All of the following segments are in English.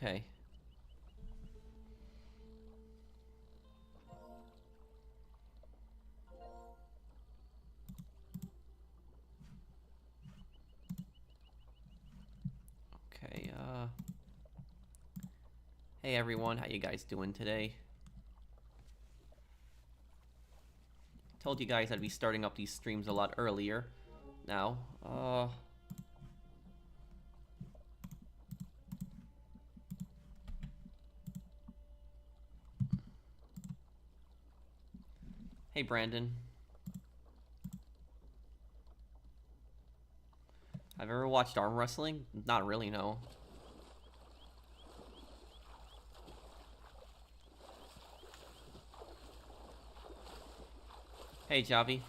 Okay. Okay, hey everyone, how you guys doing today? Told you guys I'd be starting up these streams a lot earlier. Now, hey Brandon. Have you ever watched arm wrestling? Not really, no. Hey Javi.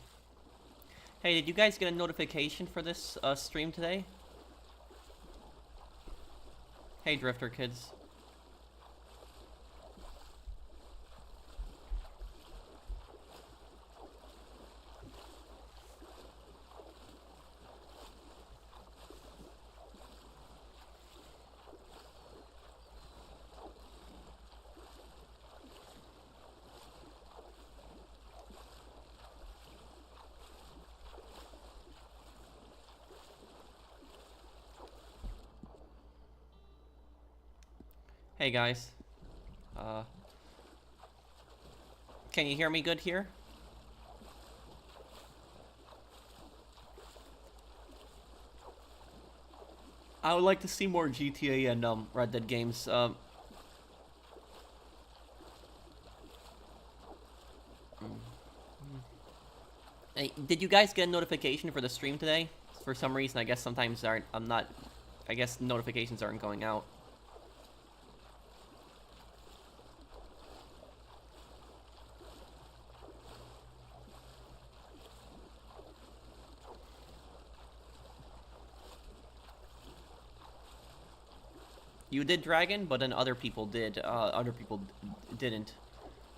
Hey, did you guys get a notification for this stream today? Hey Drifter kids. Hey guys. Can you hear me good here? I would like to see more GTA and Red Dead games. Hey, did you guys get a notification for the stream today? For some reason, I guess sometimes aren't. I'm not. I guess notifications aren't going out. You did Dragon, but then other people did. Other people didn't.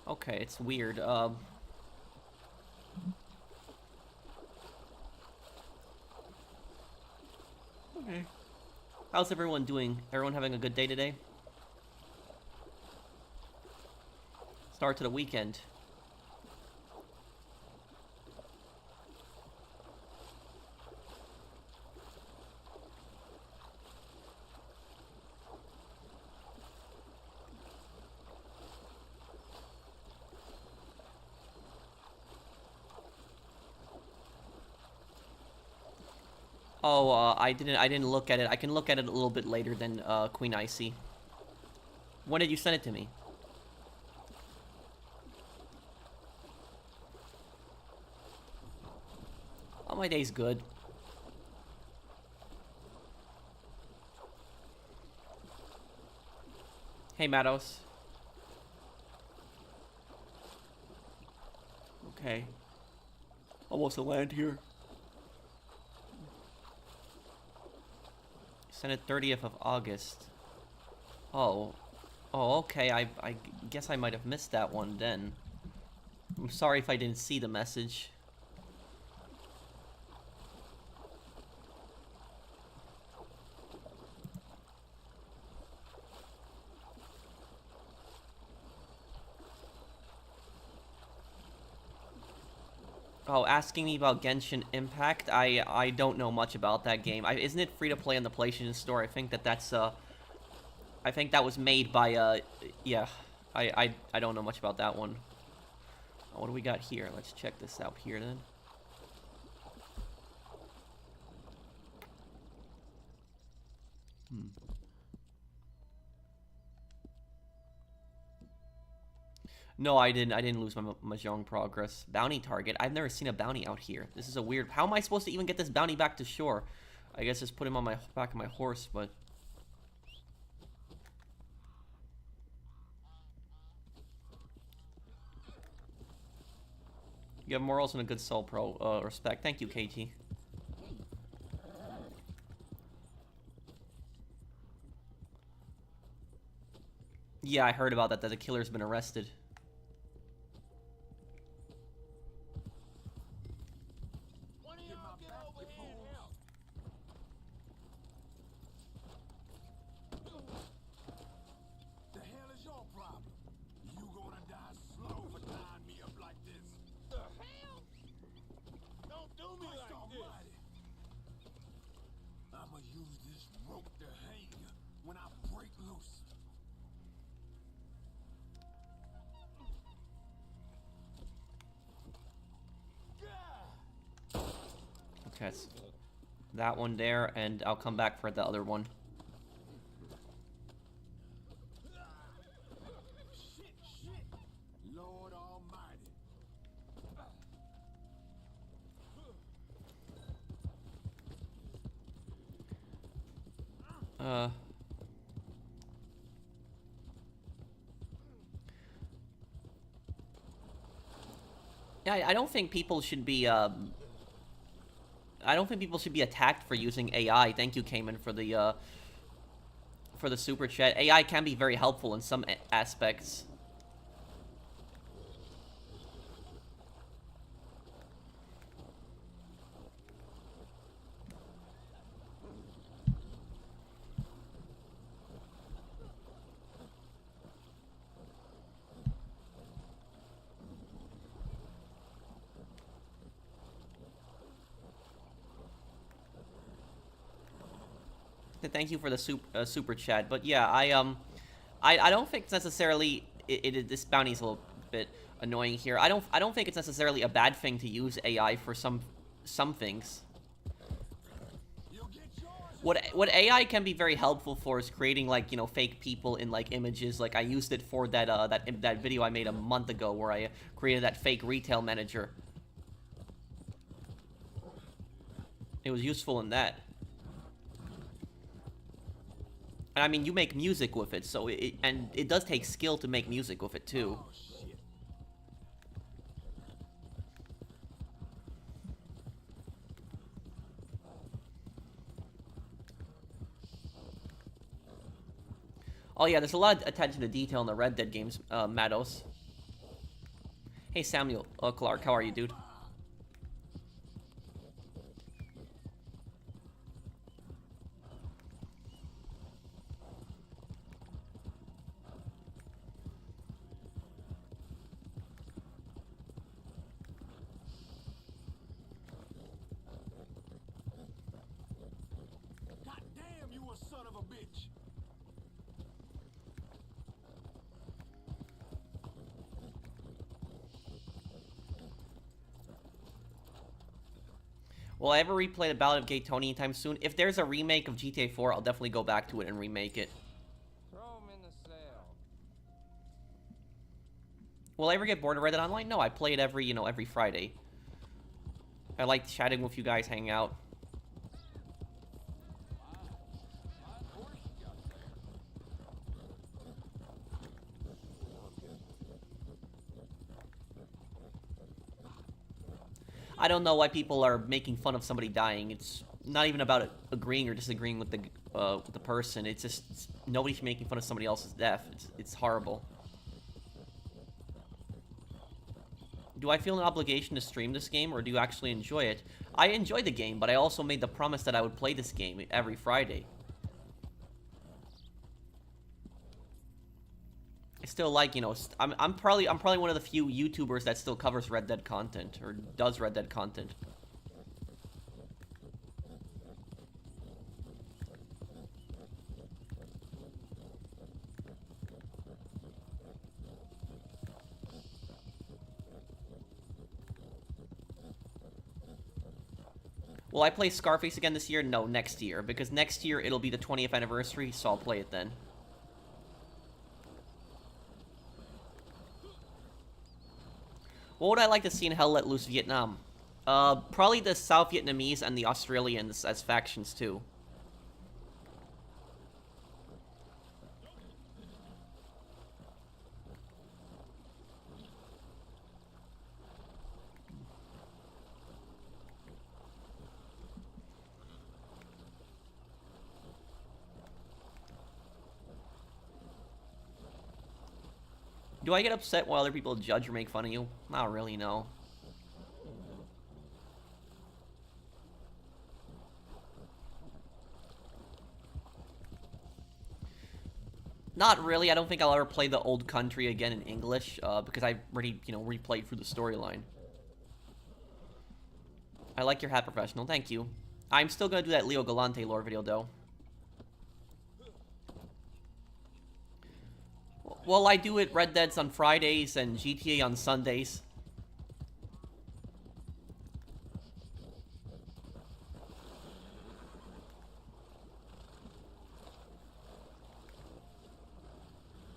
Okay, it's weird. Okay. How's everyone doing? Everyone having a good day today? Start to the weekend. Oh, I didn't look at it. I can look at it a little bit later than Queen Icy. When did you send it to me? Oh, my day's good. Hey, Matos. Okay. Almost to land here. Sent it 30th of August. Oh. Oh, okay. I guess I might have missed that one then. I'm sorry if I didn't see the message. Oh, asking me about Genshin Impact? I don't know much about that game. Isn't it free to play on the PlayStation Store? I think that's I think that was made by yeah. I don't know much about that one. What do we got here? Let's check this out here then. No, I didn't lose my Mahjong progress. Bounty target. I've never seen a bounty out here. This is a weird. How am I supposed to even get this bounty back to shore? I guess just put him on my back of my horse, but you have morals and a good soul, pro. Respect. Thank you, KT. Yeah, I heard about that the killer's been arrested. That's that one there, and I'll come back for the other one. Lord Almighty. Yeah, I don't think people should be, I don't think people should be attacked for using AI. Thank you, Cayman, for the super chat. AI can be very helpful in some aspects. Thank you for the super chat, but yeah, I don't think it's necessarily this bounty's a little bit annoying here. I don't think it's necessarily a bad thing to use AI for some things. What AI can be very helpful for is creating, like, you know, fake people in, like, images. Like, I used it for that video I made a month ago where I created that fake retail manager. It was useful in that. And I mean, you make music with it, so it does take skill to make music with it too. Oh yeah, there's a lot of attention to detail in the Red Dead games, Mados. Hey Samuel Clark, how are you, dude? Will I ever replay the Ballad of Gay Tony anytime soon? If there's a remake of GTA 4, I'll definitely go back to it and remake it. Throw him in the cell. Will I ever get bored of Red Dead Online? No, I play it every Friday. I like chatting with you guys, hanging out. I don't know why people are making fun of somebody dying. It's not even about agreeing or disagreeing with the person. It's just nobody's making fun of somebody else's death. It's horrible. Do I feel an obligation to stream this game, or do you actually enjoy it? I enjoy the game, but I also made the promise that I would play this game every Friday. I still like, you know, I'm probably one of the few YouTubers that still covers Red Dead content, or does Red Dead content. Will I play Scarface again this year? No, next year, because next year it'll be the 20th anniversary, so I'll play it then. What would I like to see in Hell Let Loose Vietnam? Probably the South Vietnamese and the Australians as factions, too. Do I get upset while other people judge or make fun of you? Not really, no. Not really. I don't think I'll ever play the Old Country again in English, because I've already, you know, replayed through the storyline. I like your hat, Professional. Thank you. I'm still gonna do that Leo Galante lore video, though. Well, I do it Red Dead's on Fridays and GTA on Sundays.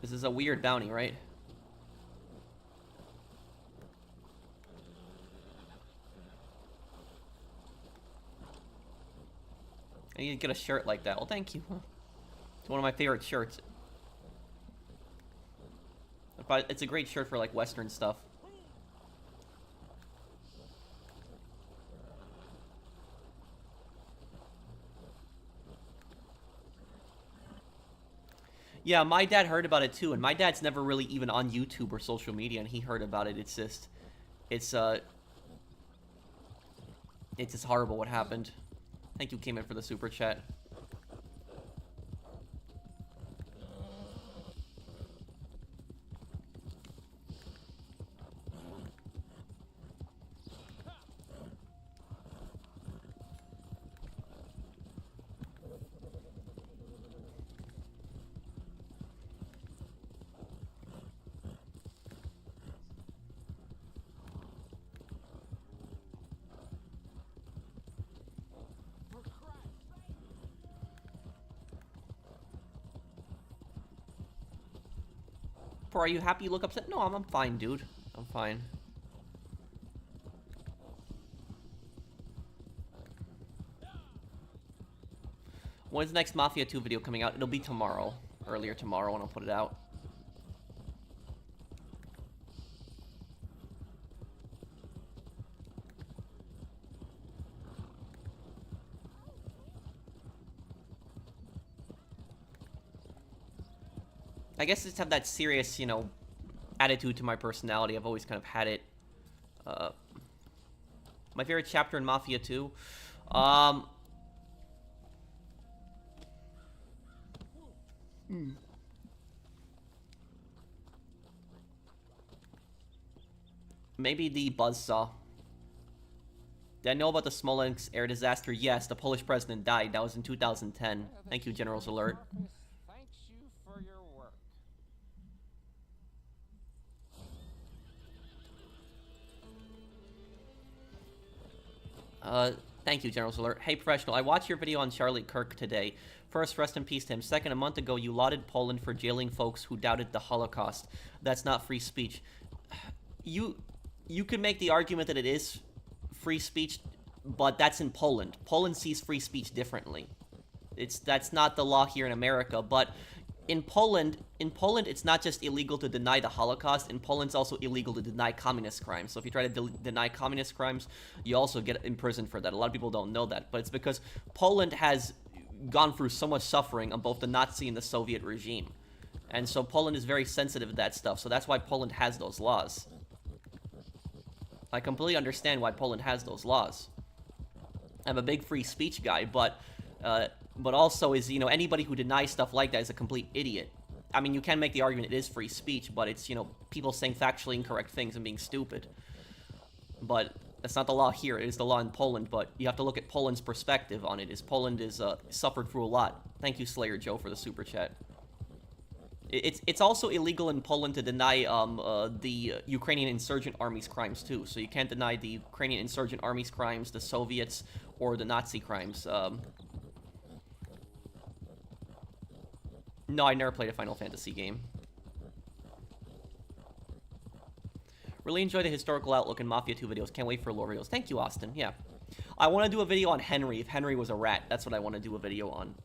This is a weird bounty, right? I need to get a shirt like that. Well, thank you. It's one of my favorite shirts. But it's a great shirt for, like, Western stuff. Yeah, my dad heard about it too, and my dad's never really even on YouTube or social media, and he heard about it. It's just horrible what happened. Thank you, came in for the super chat. Are you happy? You look upset? No, I'm fine, dude. I'm fine. When's the next Mafia 2 video coming out? It'll be tomorrow. Earlier tomorrow when I'll put it out. I guess I just have that serious, you know, attitude to my personality. I've always kind of had it. My favorite chapter in Mafia 2? Maybe the buzzsaw. Did I know about the Smolensk air disaster? Yes, the Polish president died. That was in 2010. Thank you, General's Alert. Thanks you for your work. Thank you, General's Alert. Hey, Professional, I watched your video on Charlie Kirk today. First, rest in peace to him. Second, a month ago, you lauded Poland for jailing folks who doubted the Holocaust. That's not free speech. You could make the argument that it is free speech, but that's in Poland. Poland sees free speech differently. That's not the law here in America, but in Poland, it's not just illegal to deny the Holocaust. In Poland, it's also illegal to deny communist crimes. So if you try to deny communist crimes, you also get imprisoned for that. A lot of people don't know that, but it's because Poland has gone through so much suffering on both the Nazi and the Soviet regime. And so Poland is very sensitive to that stuff. So that's why Poland has those laws. I completely understand why Poland has those laws. I'm a big free speech guy, but also is, you know, anybody who denies stuff like that is a complete idiot. I mean, you can make the argument it is free speech, but it's, you know, people saying factually incorrect things and being stupid. But that's not the law here. It is the law in Poland, but you have to look at Poland's perspective on it. Poland is suffered through a lot. Thank you, Slayer Joe, for the super chat. It's also illegal in Poland to deny the Ukrainian insurgent army's crimes too. So you can't deny the Ukrainian insurgent army's crimes, the Soviets, or the Nazi crimes. No, I never played a Final Fantasy game. Really enjoy the historical outlook in Mafia 2 videos. Can't wait for lore videos. Thank you, Austin. Yeah. I want to do a video on Henry. If Henry was a rat, that's what I want to do a video on.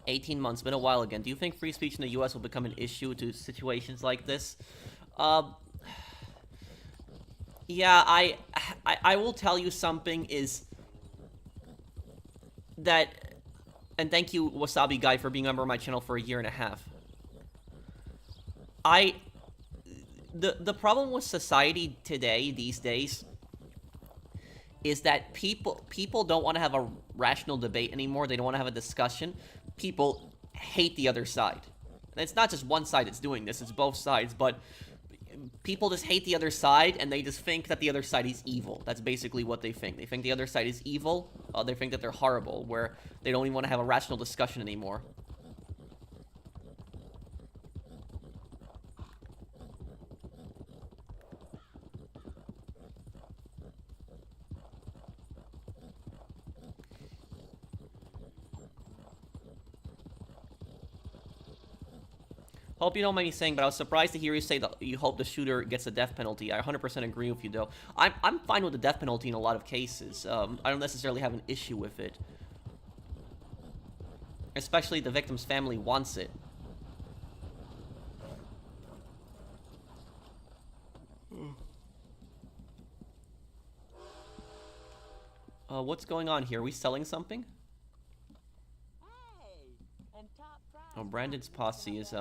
$18 months, been a while again. Do you think free speech in the U.S. will become an issue to situations like this? Yeah, I will tell you something is that, and thank you, Wasabi Guy, for being a member of my channel for a year and a half. The problem with society today, these days, is that people don't want to have a rational debate anymore. They don't want to have a discussion. People hate the other side. And it's not just one side that's doing this, it's both sides, but people just hate the other side, and they just think that the other side is evil. That's basically what they think. They think the other side is evil. They think that they're horrible, where they don't even want to have a rational discussion anymore. Hope you don't mind me saying, but I was surprised to hear you say that you hope the shooter gets a death penalty. I 100% agree with you, though. I'm fine with the death penalty in a lot of cases. I don't necessarily have an issue with it. Especially the victim's family wants it. What's going on here? Are we selling something? Oh, Brandon's posse is,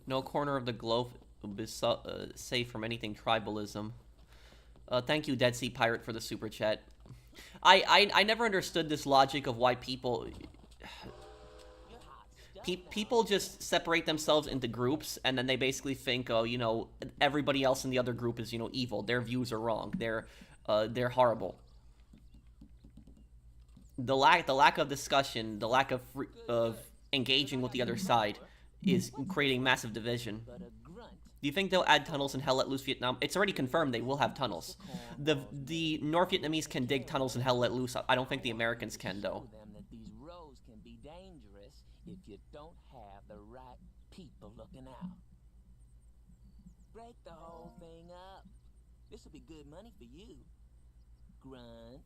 no corner of the globe is safe from anything tribalism. Thank you, Dead Sea Pirate, for the super chat. I never understood this logic of why people just separate themselves into groups, and then they basically think, oh, you know, everybody else in the other group is, you know, evil. Their views are wrong. They're horrible. The lack of discussion, the lack of engaging with the other side is creating massive division. Do you think they'll add tunnels in Hell Let Loose Vietnam? It's already confirmed they will have tunnels. The North Vietnamese can dig tunnels in Hell Let Loose. I don't think the Americans can, though. These roads can be dangerous if you don't have the right people looking out. Break the whole thing up. This will be good money for you, Grunt.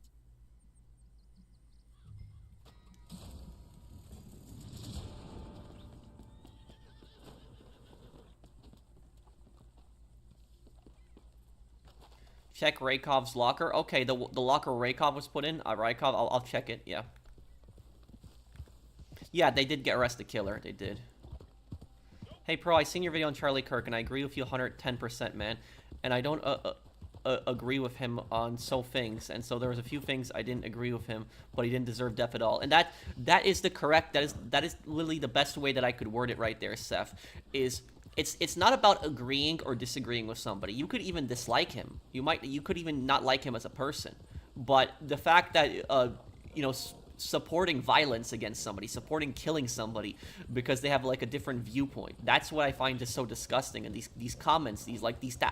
Check Raykov's locker. Okay, the locker Raykov was put in. Raykov, I'll check it. Yeah. Yeah, they did get arrest the killer. They did. Hey, Pro, I seen your video on Charlie Kirk, and I agree with you 110%, man. And I don't agree with him on so things. And so there was a few things I didn't agree with him, but he didn't deserve death at all. And that is the correct. That is literally the best way that I could word it right there, Seth. It's not about agreeing or disagreeing with somebody. You could even dislike him. You could even not like him as a person. But the fact that you know, supporting violence against somebody, supporting killing somebody because they have like a different viewpoint, that's what I find just so disgusting. And these comments,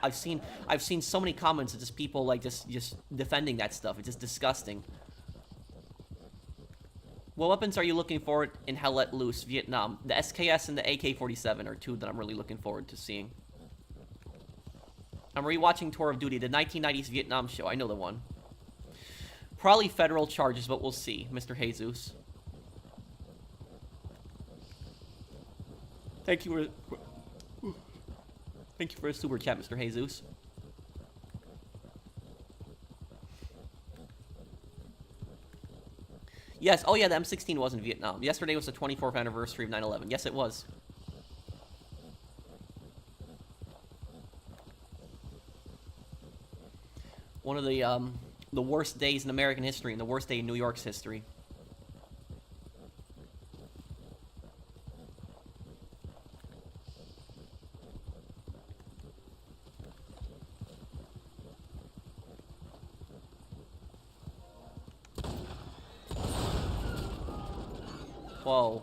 I've seen so many comments of just people like just defending that stuff. It's just disgusting. What weapons are you looking forward in Hell Let Loose, Vietnam? The SKS and the AK-47 are two that I'm really looking forward to seeing. I'm rewatching Tour of Duty, the 1990s Vietnam show. I know the one. Probably federal charges, but we'll see, Mr. Jesus. Thank you for a super chat, Mr. Jesus. Yes, oh yeah, the M16 was in Vietnam. Yesterday was the 24th anniversary of 9/11. Yes, it was. One of the worst days in American history and the worst day in New York's history. Whoa.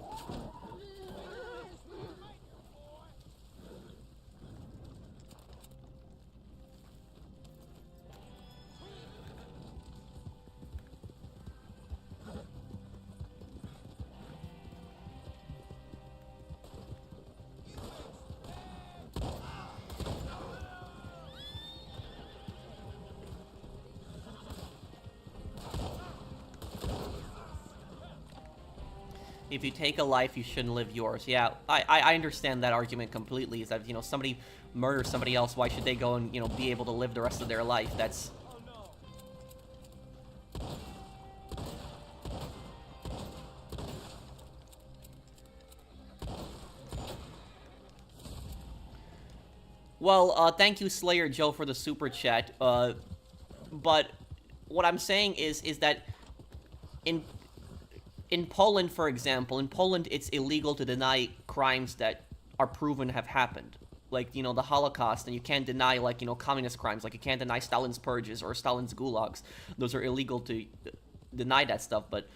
If you take a life, you shouldn't live yours. Yeah, I understand that argument completely. Is that, you know, somebody murders somebody else, why should they go and, you know, be able to live the rest of their life? That's... Well, thank you, Slayer Joe, for the super chat. But what I'm saying is that in Poland, for example, in Poland, it's illegal to deny crimes that are proven to have happened. Like, you know, the Holocaust, and you can't deny, like, you know, communist crimes. Like, you can't deny Stalin's purges or Stalin's gulags. Those are illegal to deny that stuff, but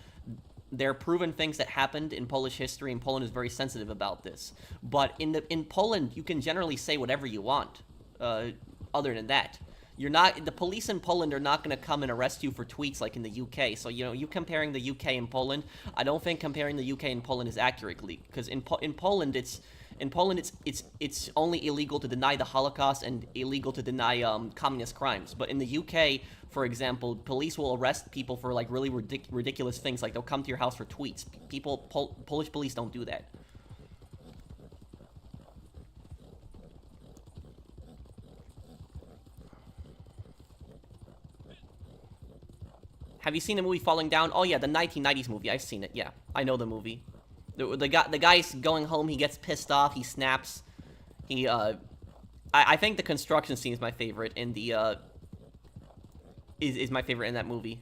they're proven things that happened in Polish history, and Poland is very sensitive about this. But in Poland, you can generally say whatever you want, other than that. The police in Poland are not going to come and arrest you for tweets like in the UK. So, you know, you comparing the UK and Poland, I don't think comparing the UK and Poland is accurately, because in Poland, it's only illegal to deny the Holocaust and illegal to deny communist crimes. But in the UK, for example, police will arrest people for like really ridiculous things, like they'll come to your house for tweets. Polish police don't do that. Have you seen the movie Falling Down? Oh yeah, the 1990s movie. I've seen it. Yeah, I know the movie. The guy's going home. He gets pissed off. He snaps. I think the construction scene is my favorite in the is my favorite in that movie,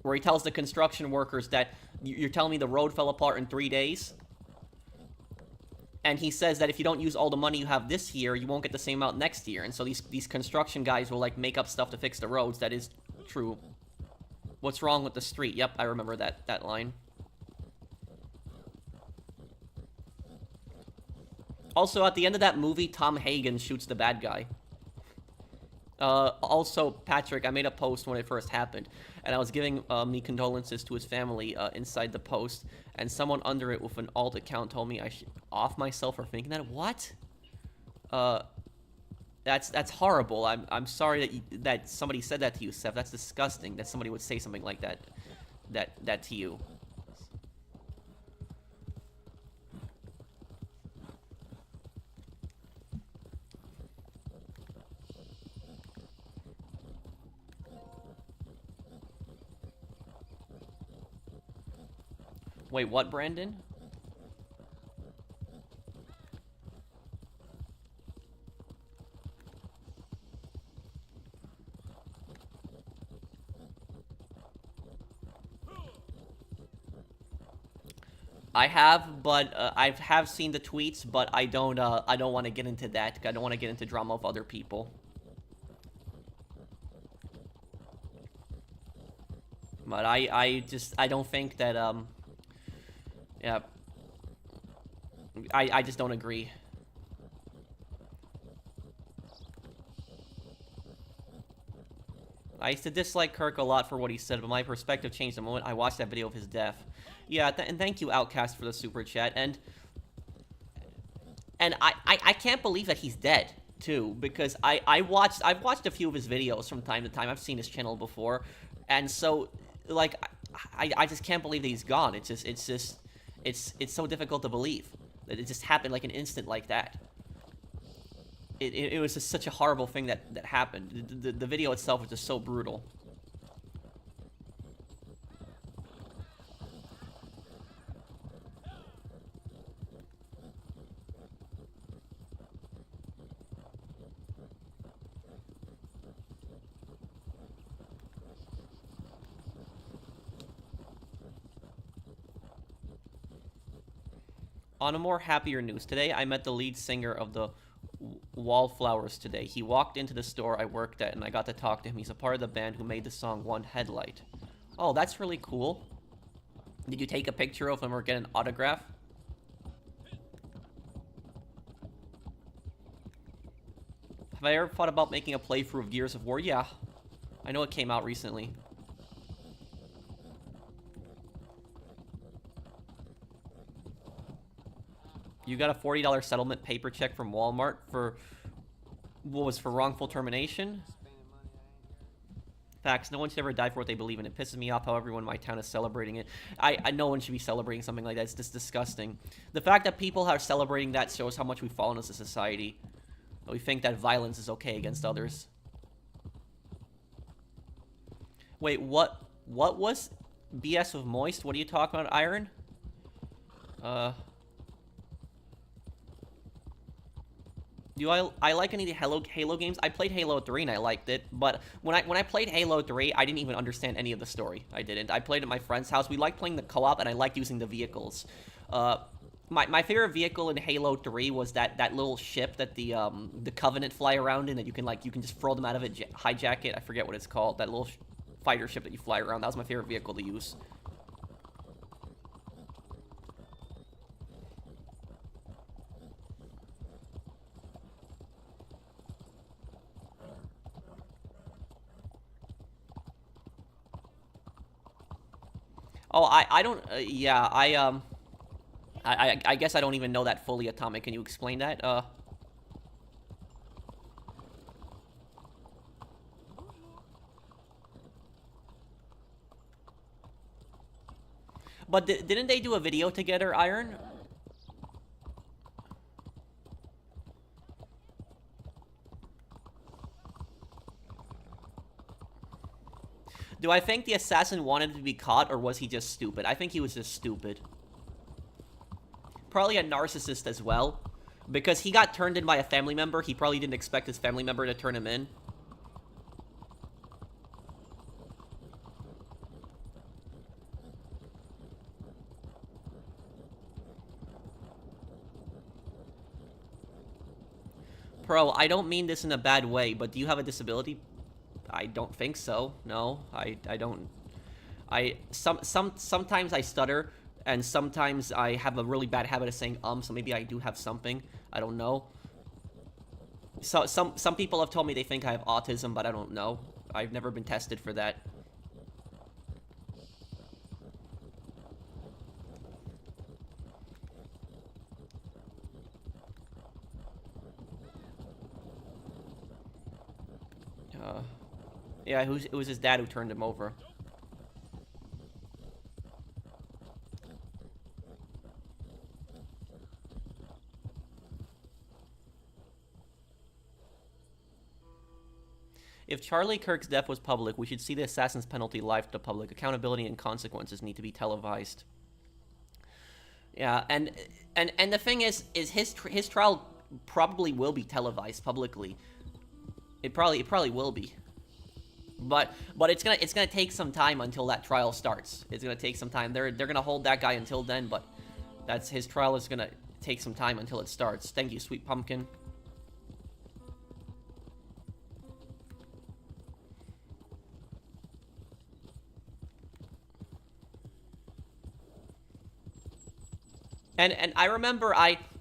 where he tells the construction workers that you're telling me the road fell apart in 3 days, and he says that if you don't use all the money you have this year, you won't get the same amount next year. And so these construction guys will like make up stuff to fix the roads. That is true. What's wrong with the street? Yep, I remember that line. Also, at the end of that movie, Tom Hagen shoots the bad guy. Also, Patrick, I made a post when it first happened, and I was giving me condolences to his family inside the post, and someone under it with an alt account told me I should off myself for thinking that. What? That's horrible. I'm sorry that somebody said that to you, Seth. That's disgusting that somebody would say something like that to you. Wait, what, Brandon? I have, but I have seen the tweets, but I don't want to get into that. I don't want to get into drama of other people. But I don't think that yeah. I just don't agree. I used to dislike Kirk a lot for what he said, but my perspective changed the moment I watched that video of his death. Yeah, and thank you, Outcast, for the super chat. And I can't believe that he's dead too, because I've watched a few of his videos from time to time. I've seen his channel before, and so like I just can't believe that he's gone. It's so difficult to believe that it just happened like an instant like that. It was just such a horrible thing that happened. The video itself was just so brutal. On a more happier news, today I met the lead singer of the Wallflowers today. He walked into the store I worked at, and I got to talk to him. He's a part of the band who made the song One Headlight. Oh, that's really cool. Did you take a picture of him or get an autograph? Have I ever thought about making a playthrough of Gears of War? Yeah. I know it came out recently. You got a $40 settlement paper check from Walmart for, what was, for wrongful termination? Facts. No one should ever die for what they believe in. It pisses me off how everyone in my town is celebrating it. No one should be celebrating something like that. It's just disgusting. The fact that people are celebrating that shows how much we've fallen as a society. We think that violence is okay against others. Wait, what was BS with Moist? What are you talking about, Iron? Do I like any of the Halo games? I played Halo 3 and I liked it, but when I played Halo 3, I didn't even understand any of the story. I didn't. I played at my friend's house. We liked playing the co-op, and I liked using the vehicles. My favorite vehicle in Halo 3 was that little ship that the Covenant fly around in, that you can just throw them out of it, hijack it. I forget what it's called. That little fighter ship that you fly around. That was my favorite vehicle to use. Oh, I don't, yeah, I guess I don't even know that fully, Atomic. Can you explain that? But didn't they do a video together, Iron? Do I think the assassin wanted to be caught, or was he just stupid? I think he was just stupid. Probably a narcissist as well. Because he got turned in by a family member. He probably didn't expect his family member to turn him in. Pro, I don't mean this in a bad way, but do you have a disability? I don't think so. No, I don't. Sometimes I stutter, and sometimes I have a really bad habit of saying so maybe I do have something. I don't know. So some people have told me they think I have autism, but I don't know. I've never been tested for that. Yeah, it was his dad who turned him over. If Charlie Kirk's death was public, we should see the assassin's penalty live to public. Accountability and consequences need to be televised. Yeah, and the thing is his trial probably will be televised publicly. It probably will be. But it's gonna take some time until that trial starts. It's gonna take some time. They're gonna hold that guy until then, but his trial is gonna take some time until it starts. Thank you, Sweet Pumpkin. And I remember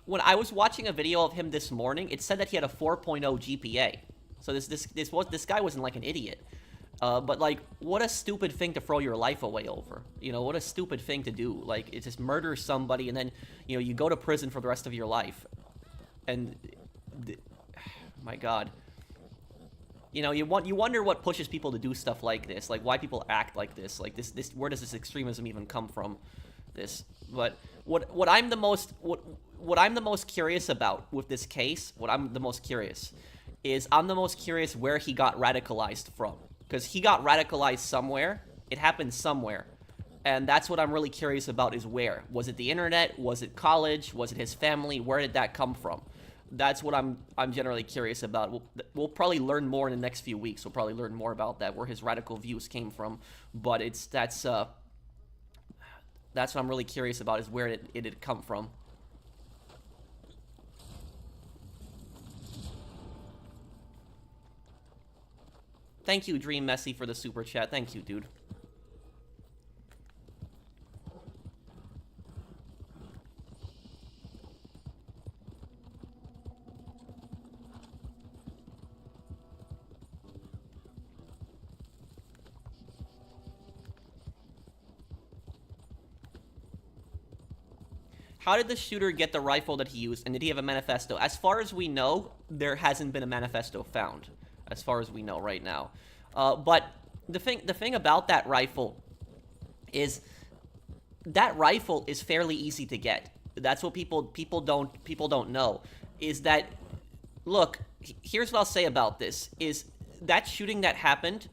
when I was watching a video of him this morning, it said that he had a 4.0 GPA. So this guy wasn't like an idiot. But like, what a stupid thing to throw your life away over. You know, what a stupid thing to do. Like, it's just murder somebody and then, you know, you go to prison for the rest of your life. And, my God. You know, you wonder what pushes people to do stuff like this. Like, why people act like this. Like, where does this extremism even come from? But what I'm the most curious about with this case, I'm the most curious where he got radicalized from. Because he got radicalized somewhere. It happened somewhere. And that's what I'm really curious about, is where. Was it the internet? Was it college? Was it his family? Where did that come from? That's what I'm generally curious about. We'll probably learn more in the next few weeks. We'll probably learn more about that, where his radical views came from. But that's what I'm really curious about, is where it had come from. Thank you, Dream Messy, for the super chat. Thank you, dude. How did the shooter get the rifle that he used, and did he have a manifesto? As far as we know, there hasn't been a manifesto found. As far as we know right now. But the thing about that rifle is fairly easy to get. That's what people don't know, is that, look, here's what I'll say about this, is that shooting that happened,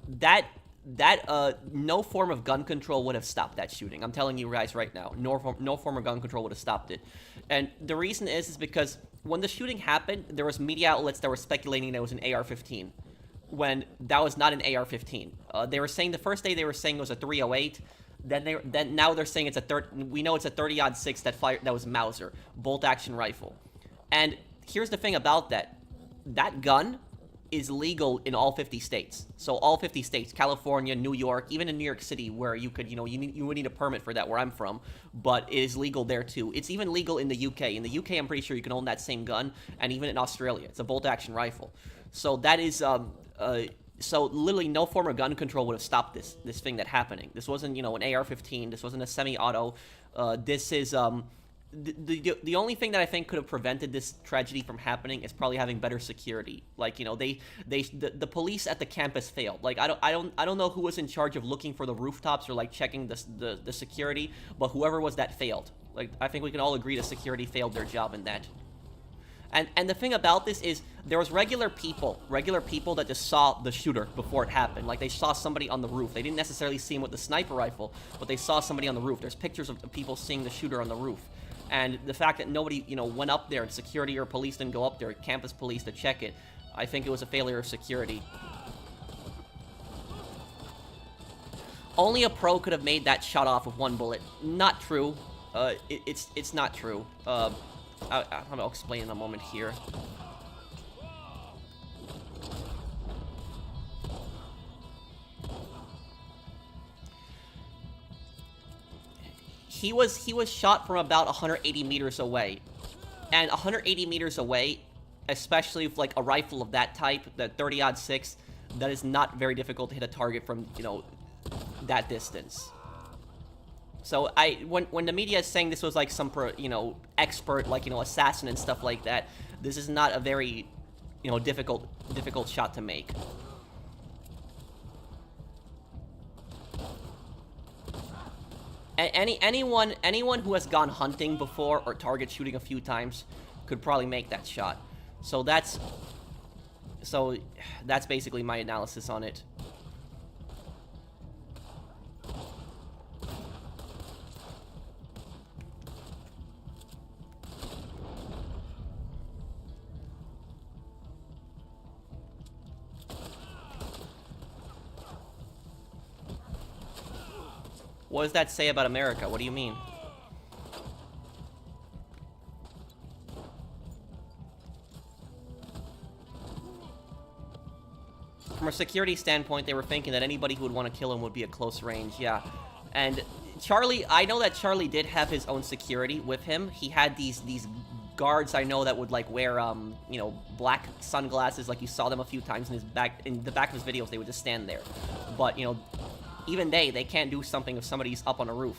that no form of gun control would have stopped that shooting. I'm telling you guys right now, no form of gun control would have stopped it. And the reason is because when the shooting happened, there was media outlets that were speculating that it was an AR-15, when that was not an AR-15. They were saying the first day they were saying it was a 308. Then now they're saying it's a we know it's a 30-06 that was Mauser bolt action rifle. And here's the thing about that: that gun is legal in all 50 states. So all 50 states, California, New York, even in New York City, where you could, you would need a permit for that where I'm from, but it is legal there too. It's even legal in the UK. In the UK, I'm pretty sure you can own that same gun, and even in Australia, it's a bolt-action rifle. So that is, so literally no form of gun control would have stopped this thing that happening. This wasn't, an AR-15. This wasn't a semi-auto. This is, the only thing that I think could have prevented this tragedy from happening is probably having better security. Like, the police at the campus failed. Like, I don't know who was in charge of looking for the rooftops or like checking the security, but whoever was that failed. Like, I think we can all agree the security failed their job in that. And the thing about this is there was regular people that just saw the shooter before it happened. Like, they saw somebody on the roof. They didn't necessarily see him with the sniper rifle, but they saw somebody on the roof. There's pictures of people seeing the shooter on the roof. And the fact that nobody, went up there, and security or police didn't go up there, campus police, to check it, I think it was a failure of security. Only a pro could have made that shot off with one bullet. Not true. It's not true. I'll explain in a moment here. He was shot from about 180 meters away. And 180 meters away, especially with like a rifle of that type, the 30-06, that is not very difficult to hit a target from, that distance. So when the media is saying this was like some expert, like, assassin and stuff like that, this is not a very, difficult shot to make. Anyone who has gone hunting before or target shooting a few times could probably make that shot. So that's basically my analysis on it. What does that say about America? What do you mean? From a security standpoint, they were thinking that anybody who would want to kill him would be at close range, yeah. And Charlie, I know that Charlie did have his own security with him. He had these guards, I know, that would like wear black sunglasses, like you saw them a few times in the back of his videos. They would just stand there. But even they can't do something if somebody's up on a roof.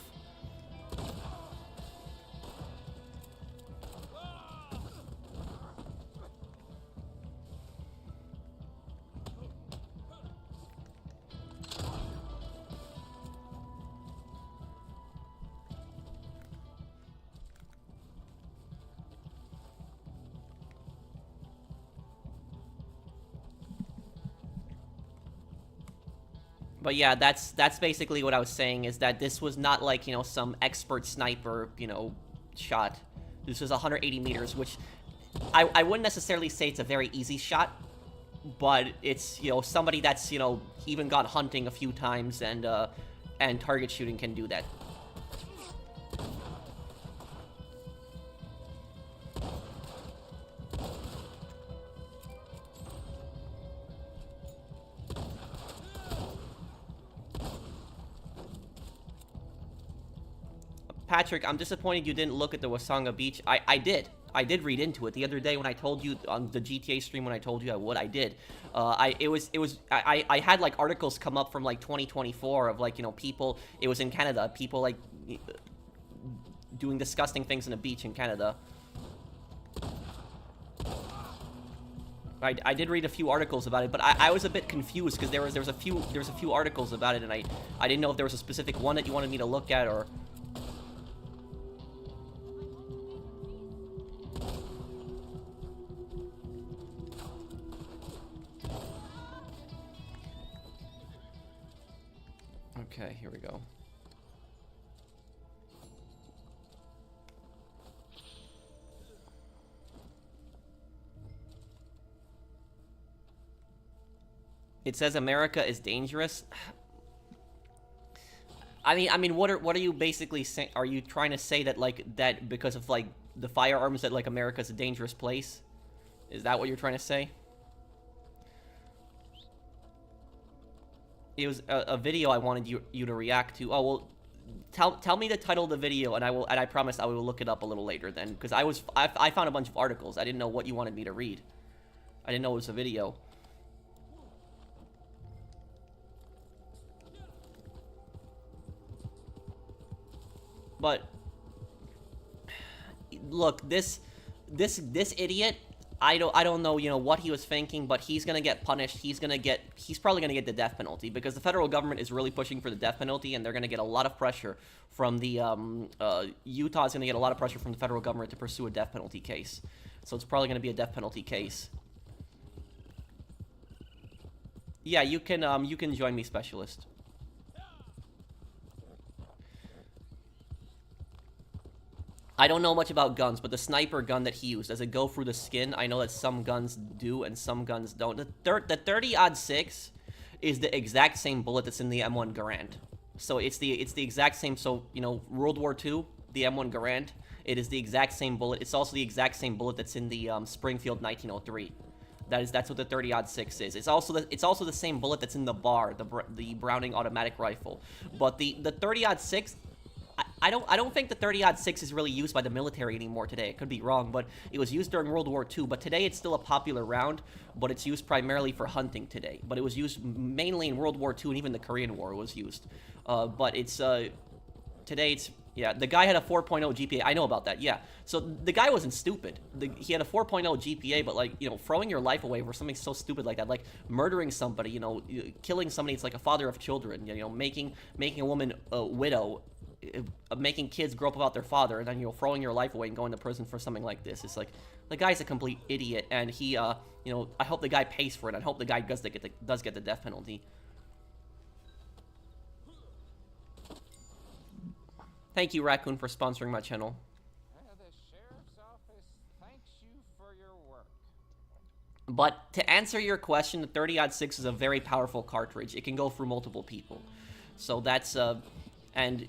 But yeah, that's basically what I was saying, is that this was not like, some expert sniper, shot. This was 180 meters, which I wouldn't necessarily say it's a very easy shot, but it's, somebody that's, even gone hunting a few times and target shooting can do that. Patrick, I'm disappointed you didn't look at the Wasanga Beach. I did. I did read into it the other day when I told you on the GTA stream, when I told you I would. I did. I had like articles come up from like 2024 of like, people, it was in Canada, people like doing disgusting things in a beach in Canada. I did read a few articles about it, but I was a bit confused because there was a few articles about it, and I didn't know if there was a specific one that you wanted me to look at, or... Okay, here we go. It says America is dangerous. I mean, what are you basically saying? Are you trying to say that like that because of like the firearms that like America's a dangerous place? Is that what you're trying to say? It was a video I wanted you to react to. Oh well, tell me the title of the video, and I promise I will look it up a little later then, because I found a bunch of articles. I didn't know what you wanted me to read. I didn't know it was a video. But look, this idiot, I don't know, you know, what he was thinking, but he's gonna get punished. He's probably gonna get the death penalty, because the federal government is really pushing for the death penalty, and they're gonna get a lot of pressure from the Utah's gonna get a lot of pressure from the federal government to pursue a death penalty case. So it's probably gonna be a death penalty case. Yeah, you can join me, specialist. I don't know much about guns, but the sniper gun that he used, does it go through the skin? I know that some guns do and some guns don't. The 30-06 is the exact same bullet that's in the M1 Garand. So it's the exact same. So, you know, World War II, the M1 Garand, it is the exact same bullet. It's also the exact same bullet that's in the Springfield 1903. That's what the 30-06 is. It's also the same bullet that's in the BAR, the Browning automatic rifle. But the 30-06, I don't think the 30-06 is really used by the military anymore today. It could be wrong, but it was used during World War II. But today it's still a popular round, but it's used primarily for hunting today. But it was used mainly in World War II, and even the Korean War was used. But it's today it's, yeah, the guy had a 4.0 GPA. I know about that, yeah. So the guy wasn't stupid. He had a 4.0 GPA, but, like, you know, throwing your life away for something so stupid like that, like murdering somebody, you know, killing somebody, it's like a father of children, you know, making a woman a widow, making kids grow up without their father, and then, you know, throwing your life away and going to prison for something like this. It's like, the guy's a complete idiot, and he, you know, I hope the guy pays for it. I hope the guy does get the death penalty. Thank you, Raccoon, for sponsoring my channel. The sheriff's office thanks you for your work. But to answer your question, the 30-06 is a very powerful cartridge. It can go through multiple people. So that's, and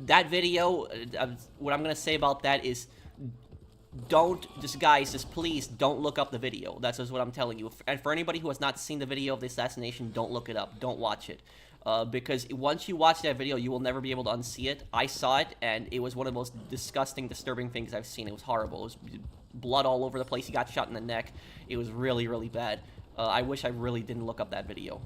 that video, what I'm going to say about that is, guys, please don't look up the video. That's just what I'm telling you. And for anybody who has not seen the video of the assassination, don't look it up. Don't watch it. Because once you watch that video, you will never be able to unsee it. I saw it, and it was one of the most disgusting, disturbing things I've seen. It was horrible. It was blood all over the place. He got shot in the neck. It was really, really bad. I wish I really didn't look up that video.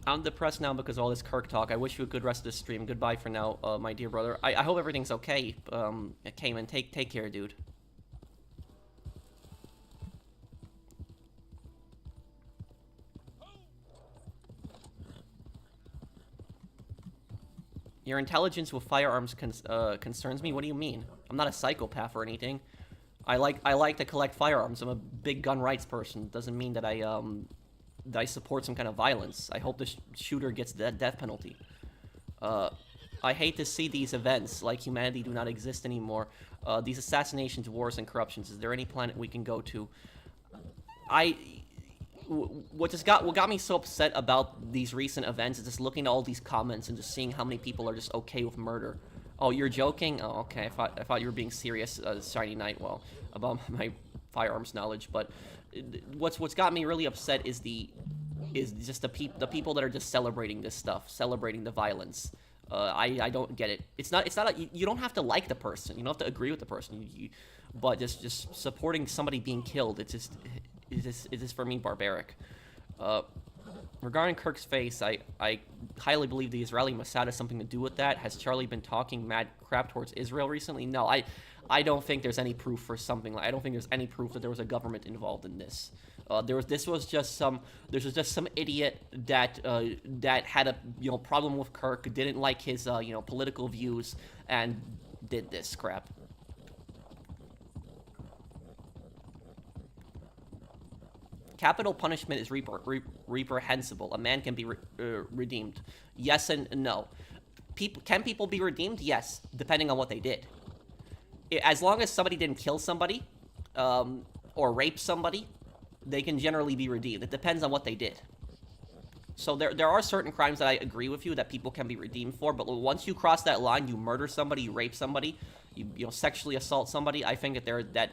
I'm depressed now because of all this Kirk talk. I wish you a good rest of the stream. Goodbye for now, my dear brother. I hope everything's okay. Cayman, take care, dude. Your intelligence with firearms concerns me? What do you mean? I'm not a psychopath or anything. I like to collect firearms. I'm a big gun rights person. Doesn't mean that I support some kind of violence. I hope the shooter gets the death penalty. I hate to see these events like humanity do not exist anymore. These assassinations, wars, and corruptions. Is there any planet we can go to? What got me so upset about these recent events is just looking at all these comments and just seeing how many people are just okay with murder. Oh, you're joking? Oh, okay. I thought you were being serious, Shiny Knight. Well, about my firearms knowledge, but what's got me really upset is just the people that are just celebrating this stuff, celebrating the violence. I don't get it. It's not you don't have to like the person. You don't have to agree with the person. But just supporting somebody being killed, it's just for me barbaric. Regarding Kirk's face, I highly believe the Israeli Mossad has something to do with that. Has Charlie been talking mad crap towards Israel recently? No, I don't think there's any proof for something. I don't think there's any proof that there was a government involved in this. This was just some idiot that had a problem with Kirk, didn't like his political views, and did this crap. capital punishment is reprehensible. A man can be redeemed. Yes and no. Can people be redeemed? Yes, depending on what they did. As long as somebody didn't kill somebody or rape somebody, they can generally be redeemed. It depends on what they did. So there are certain crimes that I agree with you that people can be redeemed for, but once you cross that line, you murder somebody, you rape somebody, you sexually assault somebody, I think that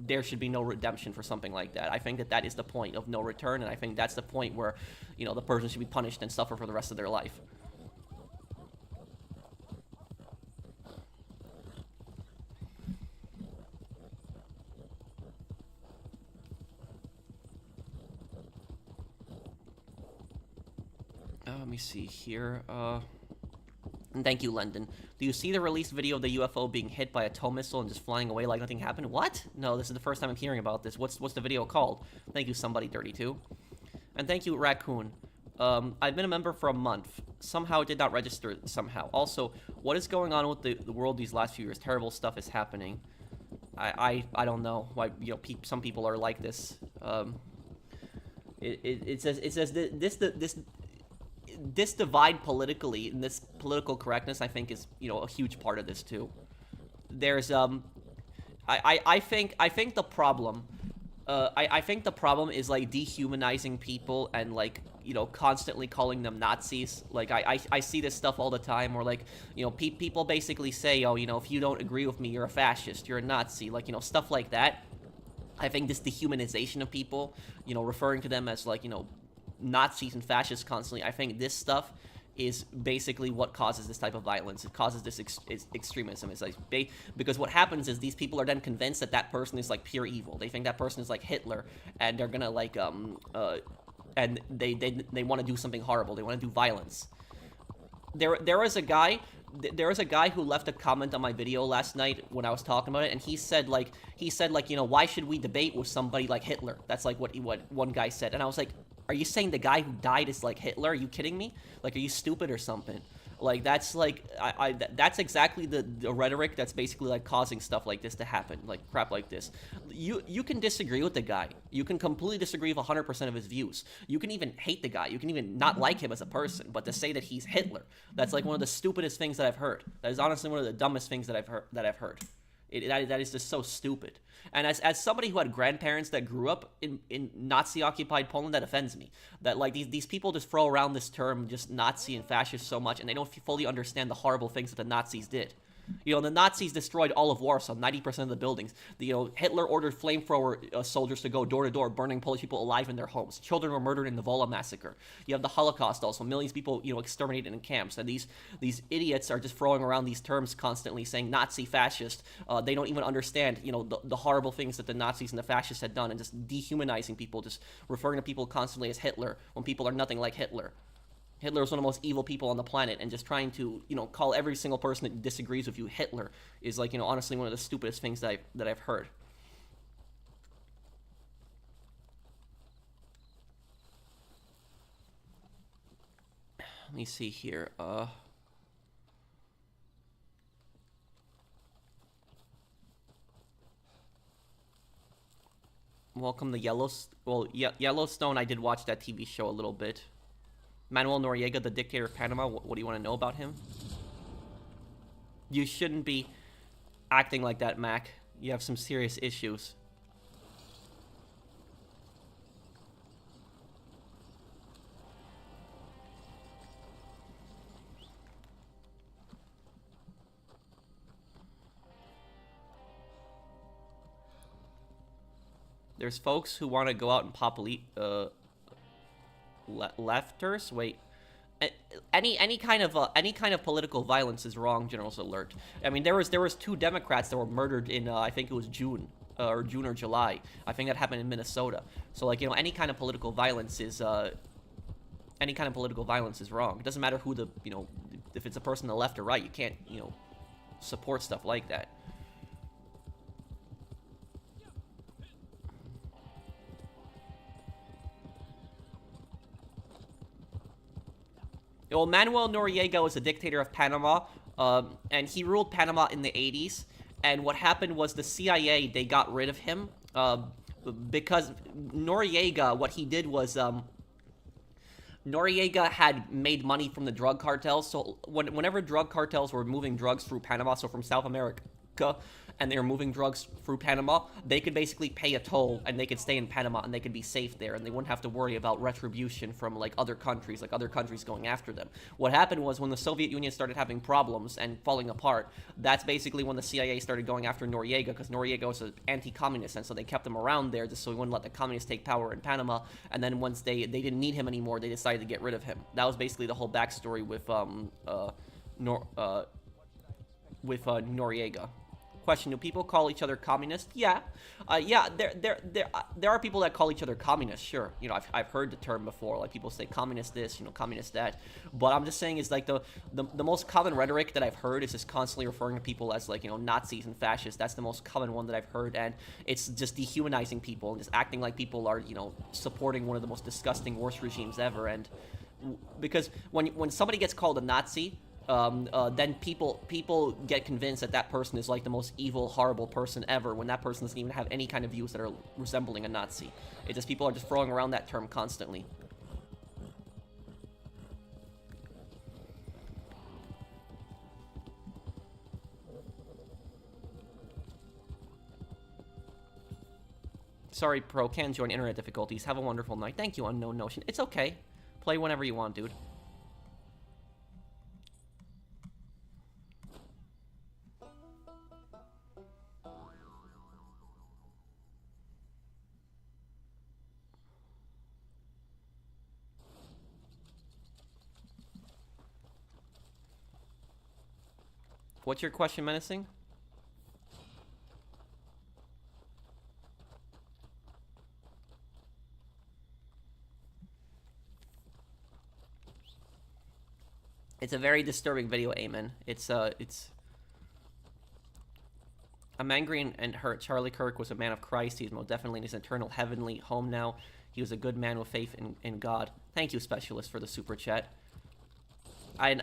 there should be no redemption for something like that. I think that is the point of no return, and I think that's the point where, the person should be punished and suffer for the rest of their life. Let me see here. And thank you, London. Do you see the released video of the UFO being hit by a tow missile and just flying away like nothing happened? What? No, this is the first time I'm hearing about this. What's the video called? Thank you, somebody32. And thank you, Raccoon. I've been a member for a month. Somehow it did not register somehow. Also, what is going on with the world these last few years? Terrible stuff is happening. I don't know why, some people are like this. It says this divide politically and this political correctness, I think, is a huge part of this too. There's I think the problem I think the problem is like dehumanizing people and like constantly calling them Nazis. Like I see this stuff all the time where like people basically say, oh, if you don't agree with me, you're a fascist, you're a Nazi, like stuff like that. I think this dehumanization of people, referring to them as like Nazis and fascists constantly, I think this stuff is basically what causes this type of violence. It causes this extremism. It's like because what happens is these people are then convinced that that person is like pure evil. They think that person is like Hitler, and they're gonna like and they want to do something horrible. They want to do violence. There was a guy who left a comment on my video last night when I was talking about it, and he said like why should we debate with somebody like Hitler? That's like what one guy said, and I was like, are you saying the guy who died is like Hitler? Are you kidding me? Like, are you stupid or something? Like, that's like, that's exactly the rhetoric that's basically like causing stuff like this to happen, like crap like this. You can disagree with the guy. You can completely disagree with 100% of his views. You can even hate the guy. You can even not like him as a person, but to say that he's Hitler, that's like one of the stupidest things that I've heard. That is honestly one of the dumbest things that I've heard. That is just so stupid. And as somebody who had grandparents that grew up in Nazi-occupied Poland, that offends me. That like these people just throw around this term just Nazi and fascist so much, and they don't fully understand the horrible things that the Nazis did. The Nazis destroyed all of Warsaw, 90% of the buildings. Hitler ordered flamethrower soldiers to go door to door, burning Polish people alive in their homes. Children were murdered in the Wola massacre. You have the Holocaust also, millions of people, exterminated in camps. And these idiots are just throwing around these terms constantly, saying Nazi, fascist. They don't even understand, the horrible things that the Nazis and the fascists had done, and just dehumanizing people, just referring to people constantly as Hitler when people are nothing like Hitler. Hitler is one of the most evil people on the planet, and just trying to, call every single person that disagrees with you Hitler is like, honestly one of the stupidest things that I've heard. Let me see here. Welcome to Yellowstone. I did watch that TV show a little bit. Manuel Noriega, the dictator of Panama, what do you want to know about him? You shouldn't be acting like that, Mac. You have some serious issues. There's folks who want to go out and pop lefters. Wait, any kind of political violence is wrong. General's alert. I mean, there was 2 Democrats that were murdered in I think it was June or July. I think that happened in Minnesota. So like any kind of political violence is wrong. It doesn't matter who if it's a person on the left or right. You can't support stuff like that. Well, Manuel Noriega was a dictator of Panama, and he ruled Panama in the 80s. And what happened was the CIA, they got rid of him because Noriega, what he did was Noriega had made money from the drug cartels, so whenever drug cartels were moving drugs through Panama, so from South America, and they were moving drugs through Panama, they could basically pay a toll, and they could stay in Panama, and they could be safe there, and they wouldn't have to worry about retribution from, like, other countries going after them. What happened was, when the Soviet Union started having problems and falling apart, that's basically when the CIA started going after Noriega, because Noriega was an anti-communist, and so they kept him around there just so he wouldn't let the communists take power in Panama, and then once they didn't need him anymore, they decided to get rid of him. That was basically the whole backstory with Noriega. Question: do people call each other communist? Yeah, there are people that call each other communist. Sure, you know, I've heard the term before. Like, people say communist this, you know, communist that. But I'm just saying, is like the most common rhetoric that I've heard is just constantly referring to people as, like, you know, Nazis and fascists. That's the most common one that I've heard, and it's just dehumanizing people and just acting like people are, you know, supporting one of the most disgusting, worst regimes ever. And because when somebody gets called a Nazi, then people get convinced that that person is like the most evil, horrible person ever, when that person doesn't even have any kind of views that are resembling a Nazi. It's just people are just throwing around that term constantly. Sorry, Pro, can join internet difficulties. Have a wonderful night. Thank you, Unknown Notion. It's okay. Play whenever you want, dude. What's your question, Menacing? It's a very disturbing video, Amen. It's I'm angry and hurt. Charlie Kirk was a man of Christ. He's most definitely in his eternal heavenly home now. He was a good man with faith in God. Thank you, Specialist, for the super chat. And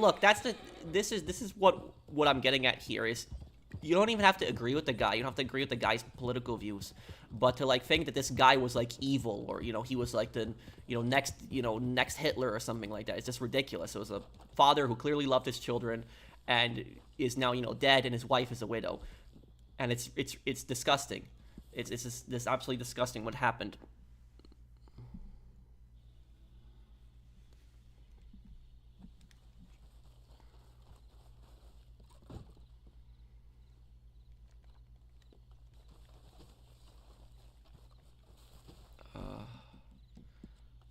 look, this is what I'm getting at here is, you don't even have to agree with the guy. You don't have to agree with the guy's political views, but to, like, think that this guy was, like, evil, or, you know, he was like the, next Hitler or something like that. It's just ridiculous. It was a father who clearly loved his children and is now, you know, dead, and his wife is a widow, and it's disgusting. It's just this absolutely disgusting what happened.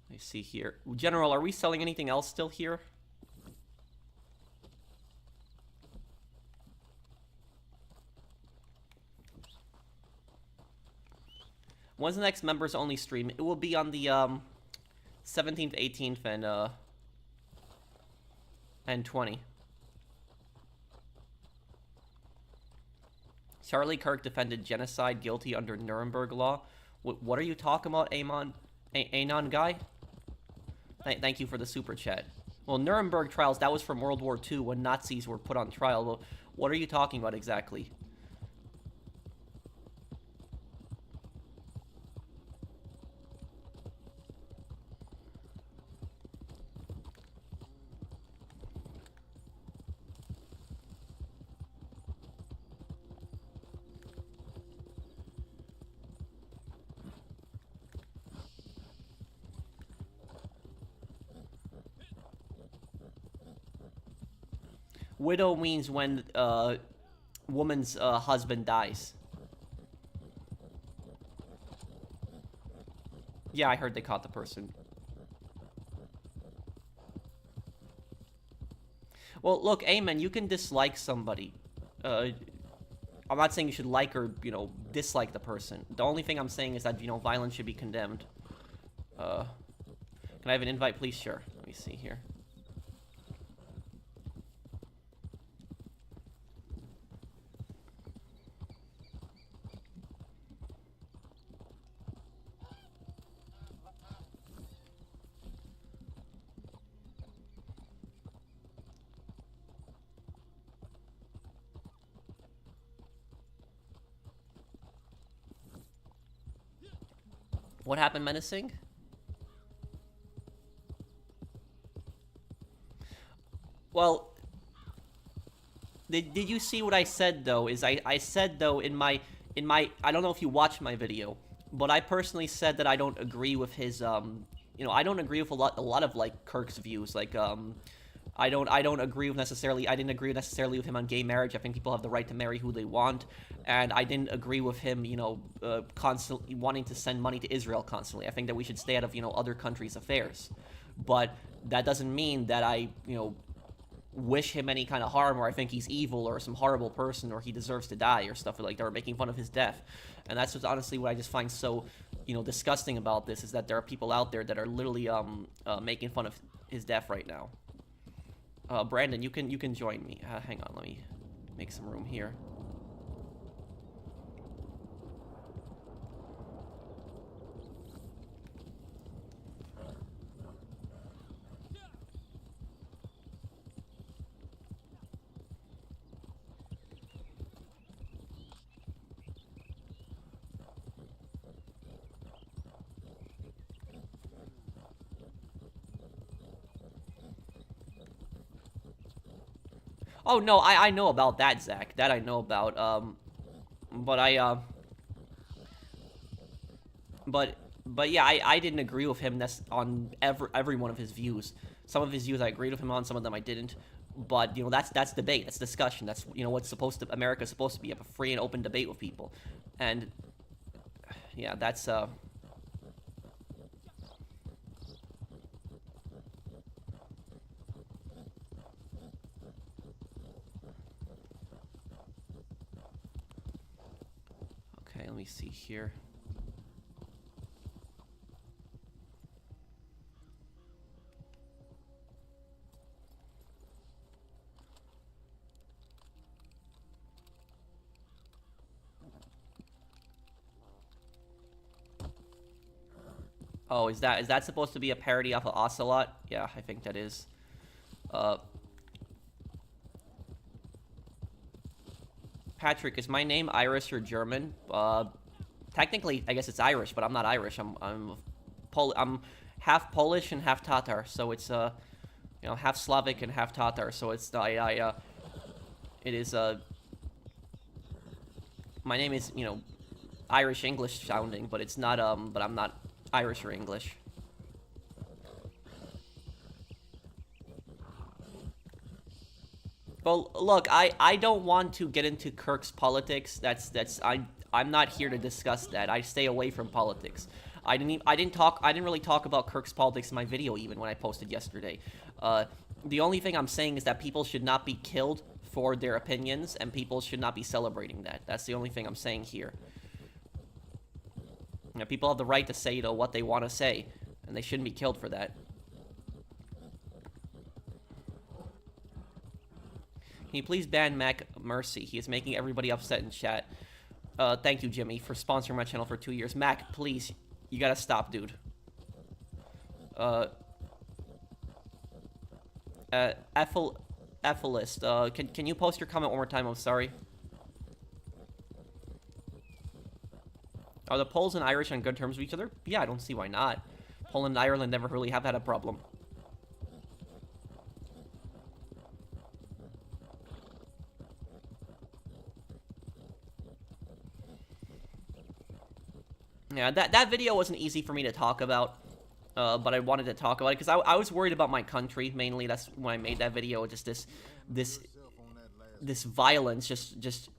Let me see here. General, are we selling anything else still here? When's the next members only stream? It will be on the 17th, 18th, and 20. Charlie Kirk defended genocide, guilty under Nuremberg law. What are you talking about, Anon guy? Thank you for the super chat. Well, Nuremberg trials, that was from World War II when Nazis were put on trial. Well, what are you talking about exactly? Widow means when woman's husband dies. Yeah, I heard they caught the person. Well, look, Amen, you can dislike somebody. I'm not saying you should like or, you know, dislike the person. The only thing I'm saying is that, you know, violence should be condemned. Can I have an invite, please? Sure. Let me see here. What happened, menacing? Well, did you see what I said though? Is I said though in my I don't know if you watched my video, but I personally said that I don't agree with his you know, I don't agree with a lot of like Kirk's views. Like I don't agree with necessarily. I didn't agree necessarily with him on gay marriage. I think people have the right to marry who they want, and I didn't agree with him, you know, constantly wanting to send money to Israel constantly. I think that we should stay out of, you know, other countries' affairs, but that doesn't mean that I, you know, wish him any kind of harm, or I think he's evil or some horrible person or he deserves to die or stuff like that, or making fun of his death. And that's just honestly what I just find so, you know, disgusting about this, is that there are people out there that are literally making fun of his death right now. Brandon, you can join me. Hang on, let me make some room here. Oh no, I know about that, Zach. That I know about. But but yeah, I didn't agree with him on every one of his views. Some of his views I agreed with him on, some of them I didn't. But you know, that's debate, that's discussion. That's, you know, what's supposed to America's supposed to be, a free and open debate with people. And yeah, that's okay, let me see here. Oh, is that supposed to be a parody off of Ocelot? Yeah, I think that is. Patrick, is my name Irish or German? Technically, I guess it's Irish, but I'm not Irish. I'm half Polish and half Tatar, so it's you know, half Slavic and half Tatar. So it's it is my name is, you know, Irish English sounding, but it's not but I'm not Irish or English. Well, look, I don't want to get into Kirk's politics. I'm not here to discuss that. I stay away from politics. I didn't really talk about Kirk's politics in my video even when I posted yesterday. The only thing I'm saying is that people should not be killed for their opinions, and people should not be celebrating that. That's the only thing I'm saying here. You know, people have the right to say, you know, what they want to say, and they shouldn't be killed for that. Can you please ban Mac Mercy? He is making everybody upset in chat. Thank you, Jimmy, for sponsoring my channel for 2 years. Mac, please, you gotta stop, dude. Ethelist, can you post your comment one more time? I'm sorry. Are the Poles and Irish on good terms with each other? Yeah, I don't see why not. Poland and Ireland never really have had a problem. Yeah, that video wasn't easy for me to talk about, but I wanted to talk about it because I was worried about my country mainly. That's when I made that video. Just this violence, just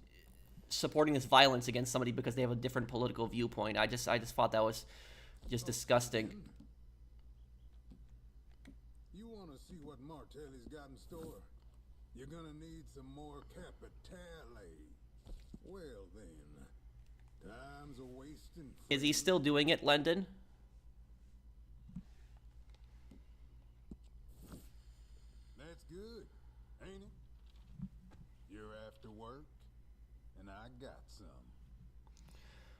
supporting this violence against somebody because they have a different political viewpoint. I just thought that was just disgusting. You want to see what Martelli's got in store? You're gonna need some more capitale. Well then, time's a wasting. Is he still doing it, Lendon? That's good, ain't it? You're after work, and I got some.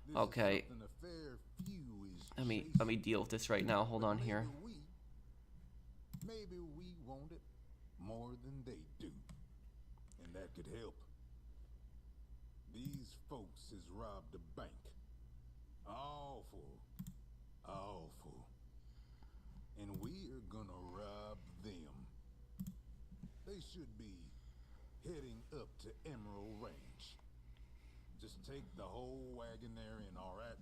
This Okay. is something a fair few is Let me deal with this right now. Hold on here. Maybe we want it more than they do, and that could help. These folks has robbed a bank. awful. And we're gonna rob them. They should be heading up to Emerald Range. Just take the whole wagon there and alright?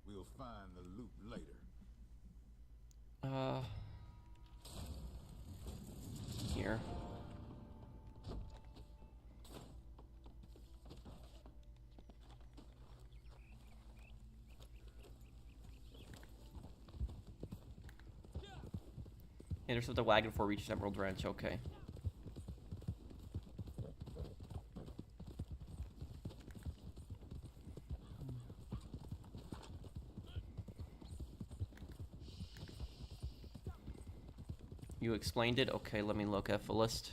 We'll find the loot later. Here. Intercept the wagon before it reaches Emerald Ranch, okay. You explained it? Okay, let me look at the list.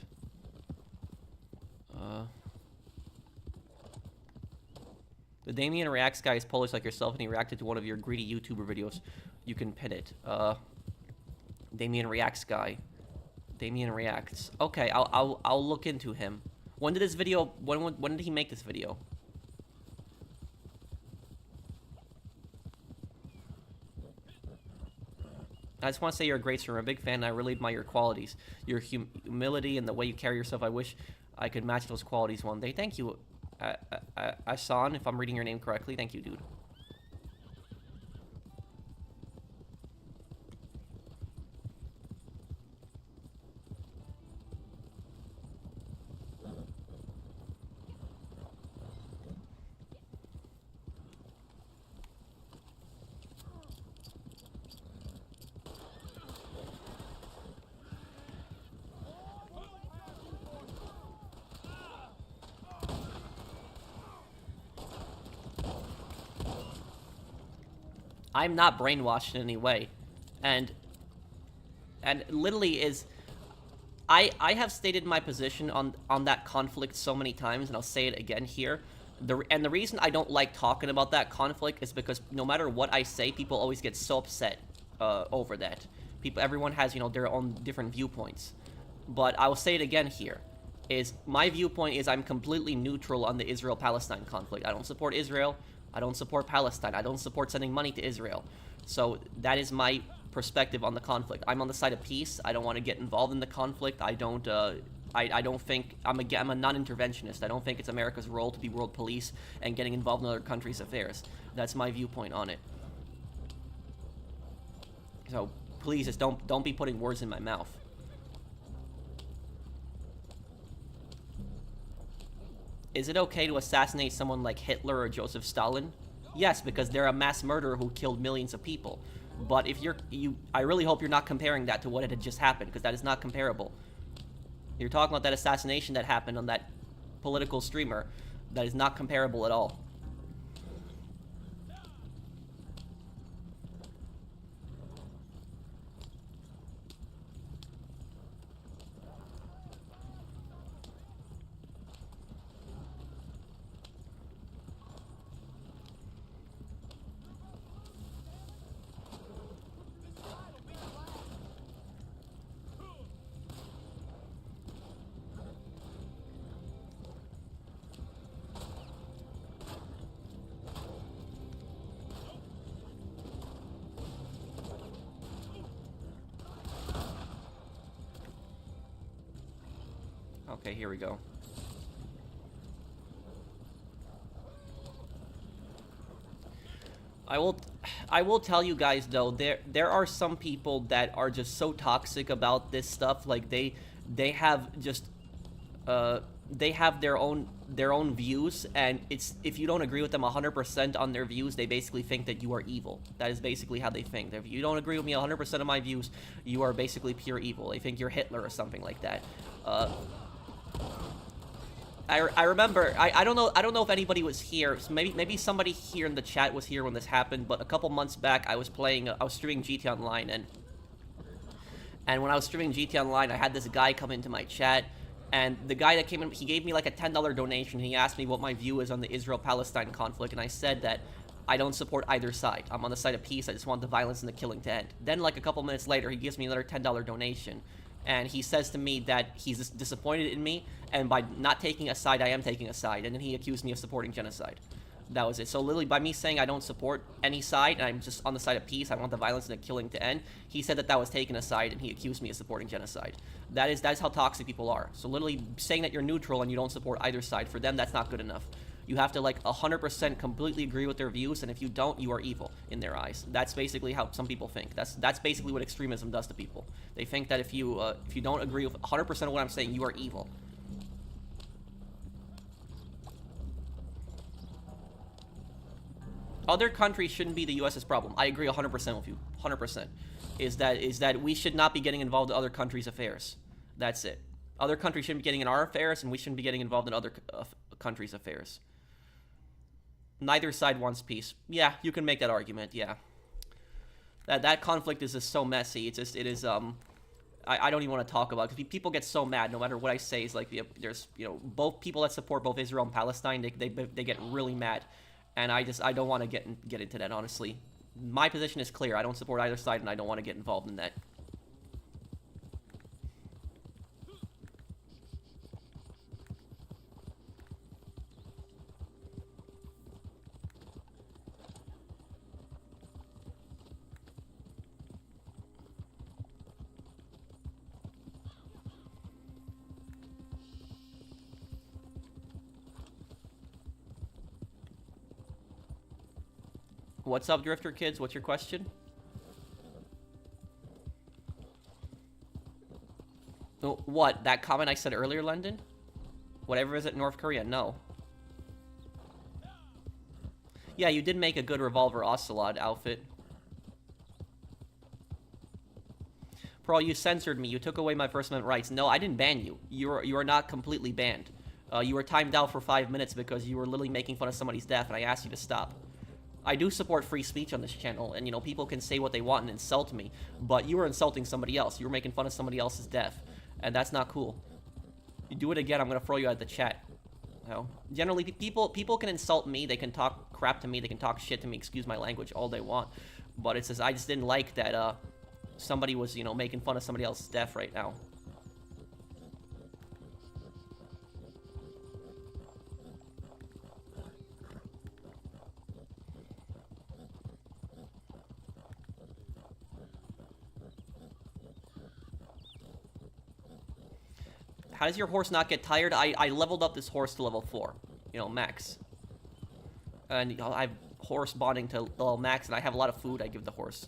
The Damien Reacts guy is Polish like yourself, and he reacted to one of your greedy YouTuber videos. You can pin it. Damien Reacts guy. Damien Reacts. Okay, I'll look into him. When did this video? When did he make this video? I just want to say you're a great streamer. I'm a big fan, and I really admire your qualities. Your humility and the way you carry yourself. I wish I could match those qualities one day. Thank you, Asan, if I'm reading your name correctly. Thank you, dude. I'm not brainwashed in any way. And literally is... I have stated my position on that conflict so many times, and I'll say it again here. The reason I don't like talking about that conflict is because no matter what I say, people always get so upset over that. Everyone has, you know, their own different viewpoints. But I will say it again here. My viewpoint is I'm completely neutral on the Israel-Palestine conflict. I don't support Israel. I don't support Palestine. I don't support sending money to Israel. So that is my perspective on the conflict. I'm on the side of peace. I don't want to get involved in the conflict. I don't think I'm a non-interventionist. I don't think it's America's role to be world police and getting involved in other countries' affairs. That's my viewpoint on it. So please just don't be putting words in my mouth. Is it okay to assassinate someone like Hitler or Joseph Stalin? Yes, because they're a mass murderer who killed millions of people. But if I really hope you're not comparing that to what had just happened, because that is not comparable. You're talking about that assassination that happened on that political streamer. That is not comparable at all. Okay, here we go. I will tell you guys though, there are some people that are just so toxic about this stuff. Like they have just they have their own views, and if you don't agree with them 100% on their views, they basically think that you are evil. That is basically how they think. If you don't agree with me 100% of my views, you are basically pure evil. They think you're Hitler or something like that. I remember, I don't know if anybody was here. So maybe somebody here in the chat was here when this happened. But a couple months back, I was streaming GT Online, and when I was streaming GT Online, I had this guy come into my chat, and the guy that came in, he gave me like a $10 donation. He asked me what my view is on the Israel-Palestine conflict, and I said that I don't support either side. I'm on the side of peace. I just want the violence and the killing to end. Then, like a couple minutes later, he gives me another $10 donation. And he says to me that he's disappointed in me, and by not taking a side, I am taking a side. And then he accused me of supporting genocide. That was it. So literally, by me saying I don't support any side and I'm just on the side of peace, I want the violence and the killing to end, he said that that was taking a side and he accused me of supporting genocide. That's how toxic people are. So literally saying that you're neutral and you don't support either side, for them, that's not good enough. You have to like 100% completely agree with their views, and if you don't, you are evil in their eyes. That's basically how some people think. That's basically what extremism does to people. They think that if you don't agree with 100% of what I'm saying, you are evil. Other countries shouldn't be the U.S.'s problem. I agree 100% with you. 100%. Is that we should not be getting involved in other countries' affairs. That's it. Other countries shouldn't be getting in our affairs, and we shouldn't be getting involved in other countries' affairs. Neither side wants peace. Yeah, you can make that argument. Yeah. That conflict is just so messy. It is I don't even want to talk about it, because people get so mad no matter what I say. Is like there's both people that support both Israel and Palestine. They get really mad. And I don't want to get into that, honestly. My position is clear. I don't support either side, and I don't want to get involved in that. What's up, Drifter Kids? What's your question? Oh, what? That comment I said earlier, London? Whatever is it, North Korea? No. Yeah, you did make a good Revolver Ocelot outfit. Pro, you censored me. You took away my First Amendment rights. No, I didn't ban you. You are not completely banned. You were timed out for 5 minutes because you were literally making fun of somebody's death, and I asked you to stop. I do support free speech on this channel, and, people can say what they want and insult me, but you were insulting somebody else. You were making fun of somebody else's death, and that's not cool. You do it again, I'm gonna throw you out of the chat. Generally, people can insult me, they can talk crap to me, they can talk shit to me, excuse my language, all they want, but it's just, I just didn't like that, somebody was, making fun of somebody else's death right now. How does your horse not get tired? I leveled up this horse to level 4, max. And I have horse bonding to level max, and I have a lot of food I give the horse.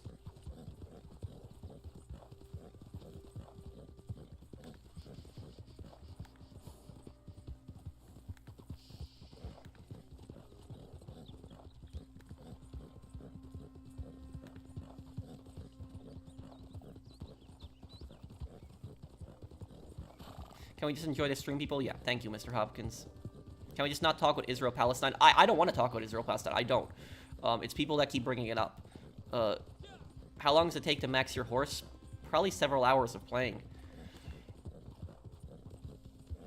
Can we just enjoy the stream, people? Yeah, thank you, Mr. Hopkins. Can we just not talk about Israel-Palestine? I don't want to talk about Israel-Palestine. I don't. It's people that keep bringing it up. How long does it take to max your horse? Probably several hours of playing.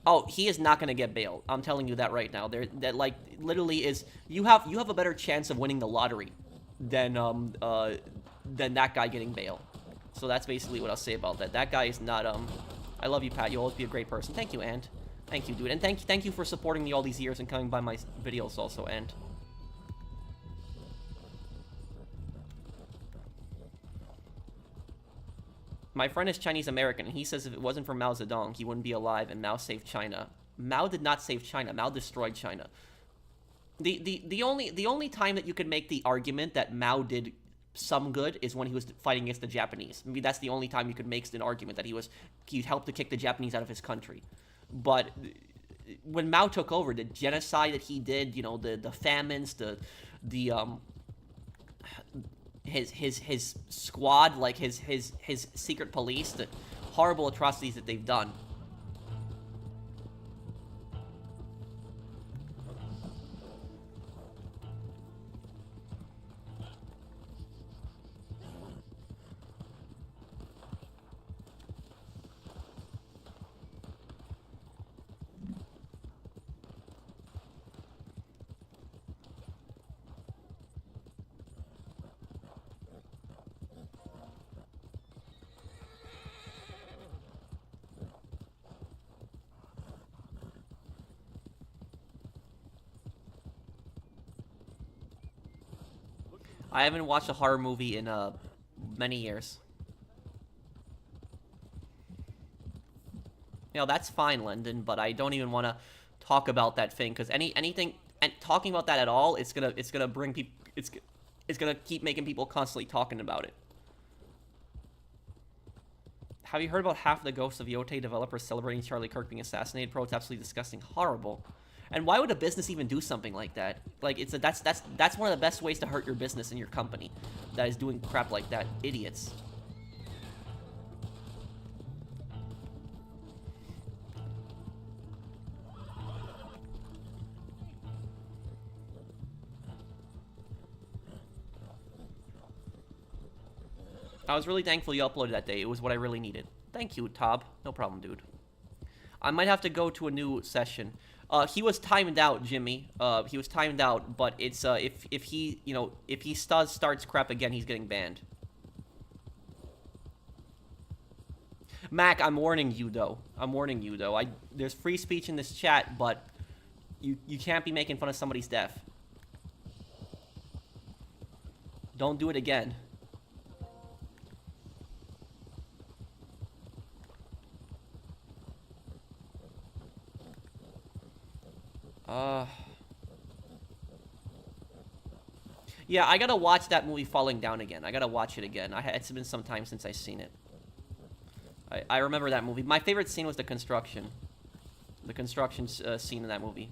Oh, he is not going to get bailed. I'm telling you that right now. That like literally is you have a better chance of winning the lottery than that guy getting bail. So that's basically what I'll say about that. That guy is not I love you, Pat. You'll always be a great person. Thank you, and thank you, dude. And thank you for supporting me all these years and coming by my videos also, and my friend is Chinese American, and he says if it wasn't for Mao Zedong, he wouldn't be alive, and Mao saved China. Mao did not save China. Mao destroyed China. The only time that you could make the argument that Mao did some good is when he was fighting against the Japanese. Maybe that's the only time you could make an argument that he helped to kick the Japanese out of his country. But when Mao took over, the genocide that he did, the famines, his squad, like his secret police, the horrible atrocities that they've done. I haven't watched a horror movie in many years. You know, that's fine, Lyndon, but I don't even want to talk about that thing, because anything and talking about that at all, it's gonna bring people, it's gonna keep making people constantly talking about it. Have you heard about half the ghosts of Yote developers celebrating Charlie Kirk being assassinated? Bro, it's absolutely disgusting, horrible. And why would a business even do something like that? Like, that's one of the best ways to hurt your business and your company. That is doing crap like that. Idiots. I was really thankful you uploaded that day. It was what I really needed. Thank you, Tob. No problem, dude. I might have to go to a new session. He was timed out, Jimmy. He was timed out, but it's if he, you know, if he starts crap again, he's getting banned. Mac, I'm warning you though. I'm warning you though. There's free speech in this chat, but you can't be making fun of somebody's death. Don't do it again. Yeah, I gotta watch that movie Falling Down again. I gotta watch it again. It's been some time since I've seen it. I remember that movie. My favorite scene was the construction. The construction scene in that movie.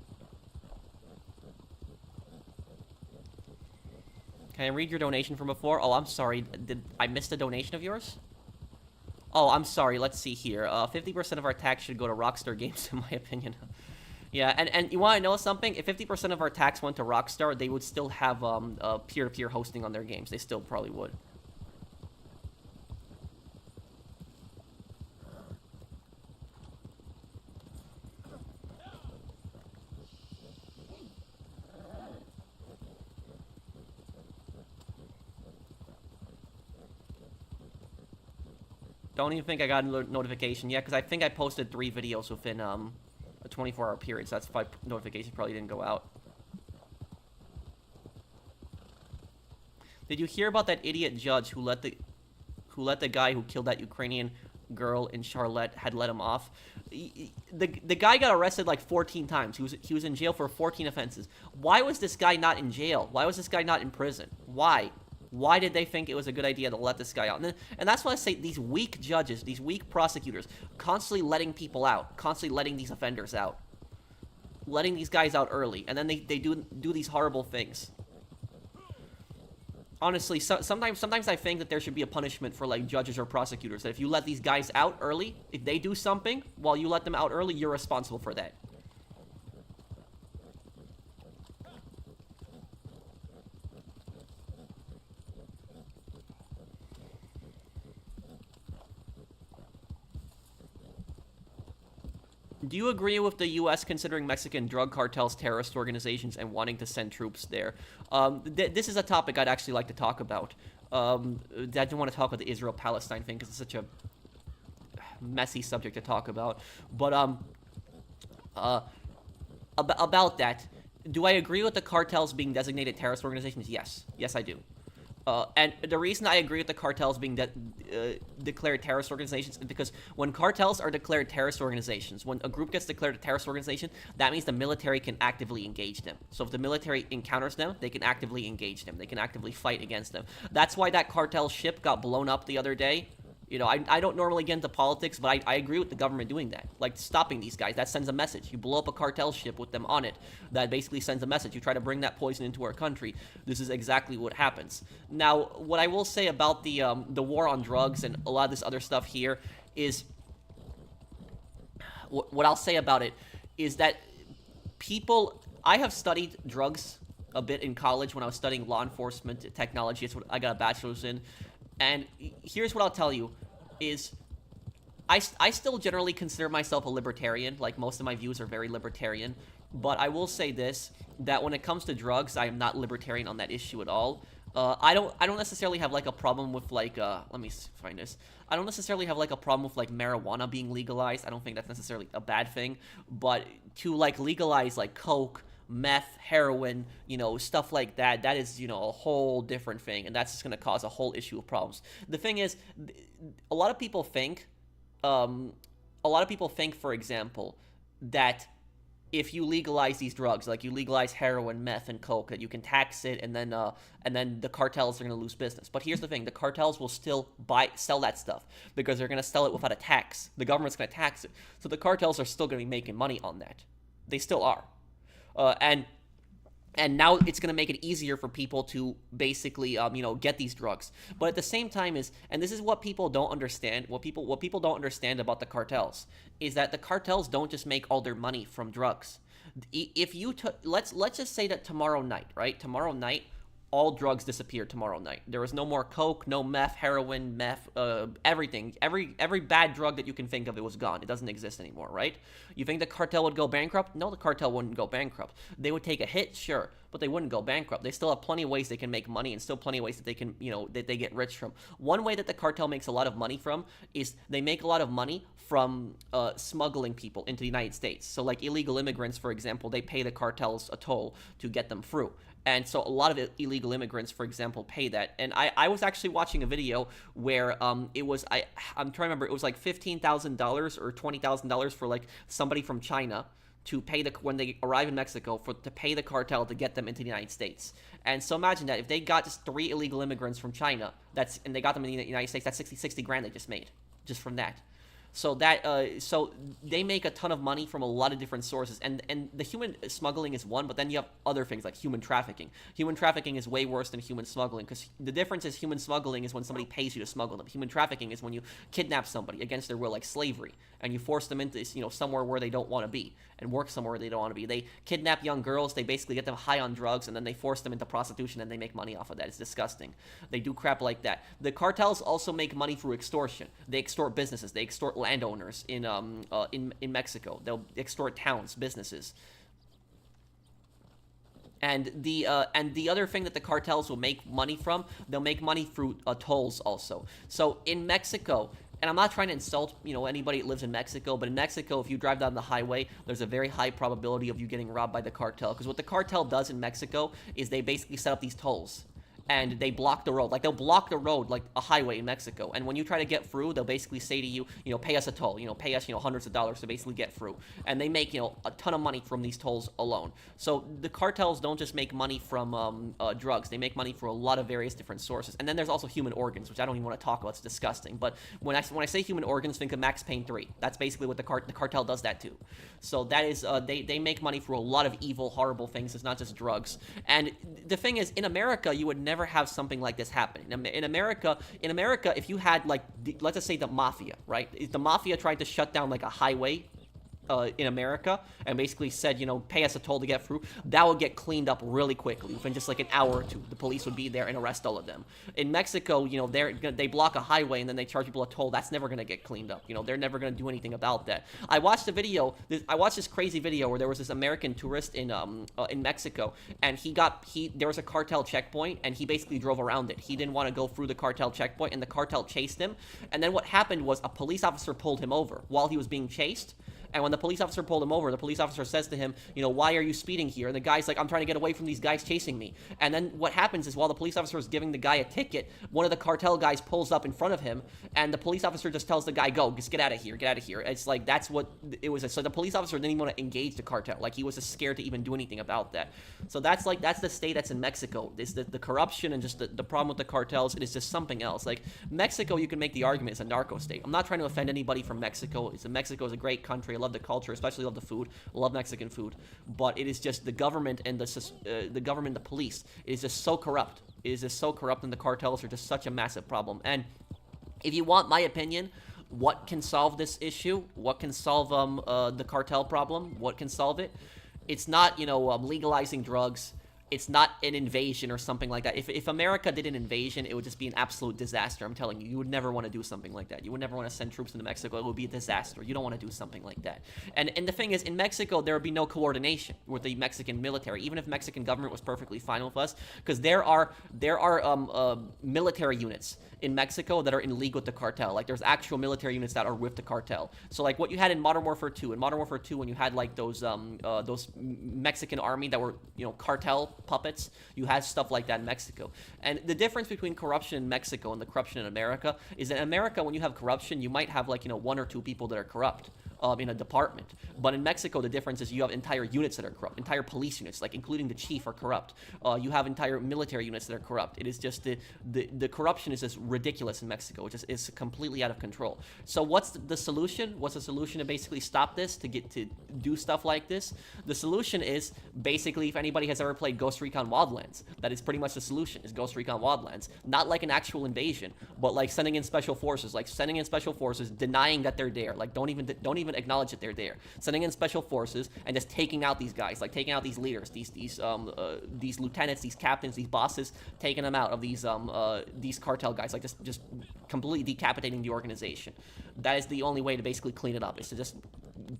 Can I read your donation from before? Oh, I'm sorry. Did I miss a donation of yours? Oh, I'm sorry. Let's see here. 50% of our tax should go to Rockstar Games, in my opinion. Yeah, and you want to know something? If 50% of our tax went to Rockstar, they would still have peer-to-peer hosting on their games. They still probably would. Don't even think I got a notification yet, because I think I posted 3 videos within a 24-hour period, so that's why notifications probably didn't go out. Did you hear about that idiot judge who let the guy who killed that Ukrainian girl in Charlotte had let him off? The guy got arrested like 14 times. He was in jail for 14 offenses. Why was this guy not in jail? Why was this guy not in prison? Why? Why did they think it was a good idea to let this guy out? And that's why I say these weak judges, these weak prosecutors, constantly letting people out, constantly letting these offenders out, letting these guys out early, and then they do these horrible things. Honestly, sometimes I think that there should be a punishment for like judges or prosecutors, that if you let these guys out early, if they do something while you let them out early, you're responsible for that. Do you agree with the U.S. considering Mexican drug cartels terrorist organizations and wanting to send troops there? This is a topic I'd actually like to talk about. I don't want to talk about the Israel-Palestine thing because it's such a messy subject to talk about. But about that, do I agree with the cartels being designated terrorist organizations? Yes. Yes, I do. And the reason I agree with the cartels being declared terrorist organizations is because when cartels are declared terrorist organizations, when a group gets declared a terrorist organization, that means the military can actively engage them. So if the military encounters them, they can actively engage them. They can actively fight against them. That's why that cartel ship got blown up the other day. You know, I don't normally get into politics, but I agree with the government doing that. Like, stopping these guys. That sends a message. You blow up a cartel ship with them on it. That basically sends a message. You try to bring that poison into our country. This is exactly what happens. Now, what I will say about the war on drugs and a lot of this other stuff here is... What I'll say about it is that people... I have studied drugs a bit in college when I was studying law enforcement technology. It's what I got a bachelor's in. And here's what I'll tell you, is I still generally consider myself a libertarian. Like, most of my views are very libertarian. But I will say this, that when it comes to drugs, I am not libertarian on that issue at all. I don't necessarily have, like, a problem with, like, let me find this. I don't necessarily have, like, a problem with, like, marijuana being legalized. I don't think that's necessarily a bad thing. But to, like, legalize, like, coke meth, heroin, stuff like that. That is, a whole different thing, and that's just going to cause a whole issue of problems. The thing is, a lot of people think, for example, that if you legalize these drugs, like you legalize heroin, meth, and coke, that you can tax it, and then the cartels are going to lose business. But here's the thing: the cartels will still sell that stuff because they're going to sell it without a tax. The government's going to tax it, so the cartels are still going to be making money on that. They still are, and now it's going to make it easier for people to basically, get these drugs. But at the same time and this is what people don't understand, what people don't understand about the cartels, is that the cartels don't just make all their money from drugs. If you, let's just say that tomorrow night, right? Tomorrow night, all drugs disappeared tomorrow night. There was no more coke, no meth, heroin, everything. Every bad drug that you can think of, it was gone. It doesn't exist anymore, right? You think the cartel would go bankrupt? No, the cartel wouldn't go bankrupt. They would take a hit, sure, but they wouldn't go bankrupt. They still have plenty of ways they can make money, and still plenty of ways that they can, that they get rich from. One way that the cartel makes a lot of money from is they make a lot of money from smuggling people into the United States. So like illegal immigrants, for example, they pay the cartels a toll to get them through. And so a lot of illegal immigrants, for example, pay that. And I was actually watching a video where it was, I'm trying to remember, it was like $15,000 or $20,000 for like somebody from China to pay when they arrive in Mexico to pay the cartel to get them into the United States. And so imagine that if they got just 3 illegal immigrants from China, and they got them in the United States, that's 60 grand they just made just from that. So so they make a ton of money from a lot of different sources, and the human smuggling is one, but then you have other things like human trafficking. Human trafficking is way worse than human smuggling, because the difference is human smuggling is when somebody pays you to smuggle them. Human trafficking is when you kidnap somebody against their will, like slavery, and you force them into somewhere where they don't want to be, and work somewhere where they don't want to be. They kidnap young girls, they basically get them high on drugs, and then they force them into prostitution, and they make money off of that. It's disgusting. They do crap like that. The cartels also make money through extortion. They extort businesses. They extort landowners in Mexico. They'll extort towns, businesses. And the other thing that the cartels will make money from, they'll make money through tolls also. So in Mexico, and I'm not trying to insult, anybody that lives in Mexico, but in Mexico, if you drive down the highway, there's a very high probability of you getting robbed by the cartel. Because what the cartel does in Mexico is they basically set up these tolls. And they block the road. Like, they'll block the road like a highway in Mexico. And when you try to get through, they'll basically say to you, pay us a toll. Pay us, hundreds of dollars to basically get through. And they make, a ton of money from these tolls alone. So the cartels don't just make money from drugs. They make money for a lot of various different sources. And then there's also human organs, which I don't even want to talk about. It's disgusting. But when I say human organs, think of Max Payne 3. That's basically what the cartel does that too. So that is, they make money for a lot of evil, horrible things. It's not just drugs. And the thing is, in America, you would never have something like this happen. In America, if you had, like, let's just say the mafia, right? If the mafia tried to shut down like a highway in America and basically said, pay us a toll to get through, that would get cleaned up really quickly. Within just like an hour or two, the police would be there and arrest all of them. In Mexico, they block a highway and then they charge people a toll. That's never going to get cleaned up. They're never going to do anything about that. I watched this crazy video where there was this American tourist in Mexico, and there was a cartel checkpoint, and he basically drove around it. He didn't want to go through the cartel checkpoint, and the cartel chased him. And then what happened was a police officer pulled him over while he was being chased. And when the police officer pulled him over, the police officer says to him, why are you speeding here? And the guy's like, I'm trying to get away from these guys chasing me. And then what happens is, while the police officer is giving the guy a ticket, one of the cartel guys pulls up in front of him, and the police officer just tells the guy, go, just get out of here, get out of here. It's like, that's what it was. So the police officer didn't even want to engage the cartel. Like, he was just scared to even do anything about that. So that's the state that's in Mexico. It's the corruption and just the problem with the cartels. It is just something else. Like, Mexico, you can make the argument, is a narco state. I'm not trying to offend anybody from Mexico. Mexico is a great country. I love the culture, especially love the food. I love Mexican food. But it is just the government and the police is just so corrupt. It is just so corrupt, and the cartels are just such a massive problem. And if you want my opinion, what can solve this issue? What can solve the cartel problem? What can solve it? It's not, legalizing drugs. it's not an invasion or something like that. If America did an invasion, it would just be an absolute disaster. I'm telling you, you would never want to do something like that. You would never want to send troops into Mexico. It would be a disaster. You don't want to do something like that. And the thing is, in Mexico, there would be no coordination with the Mexican military, even if Mexican government was perfectly fine with us, because there are military units in Mexico that are in league with the cartel. Like, there's actual military units that are with the cartel. So, like, what you had in Modern Warfare 2, when you had, like, those Mexican army that were, cartel puppets, you had stuff like that in Mexico. And the difference between corruption in Mexico and the corruption in America is that in America, when you have corruption, you might have, like, one or two people that are corrupt in a department. But in Mexico, the difference is you have entire units that are corrupt, entire police units, like including the chief, are corrupt. You have entire military units that are corrupt. It is just the corruption is just ridiculous in Mexico. It's completely out of control. So what's the solution? What's the solution to basically stop this, to get to do stuff like this? The solution is basically, if anybody has ever played Ghost Recon Wildlands, that is pretty much the solution, is Ghost Recon Wildlands. Not like an actual invasion, but like sending in special forces, denying that they're there, like don't even acknowledge that they're there, sending in special forces and just taking out these guys, like taking out these leaders, these lieutenants, these captains, these bosses, taking them out of these cartel guys, like just completely decapitating the organization. That is the only way to basically clean it up, is to just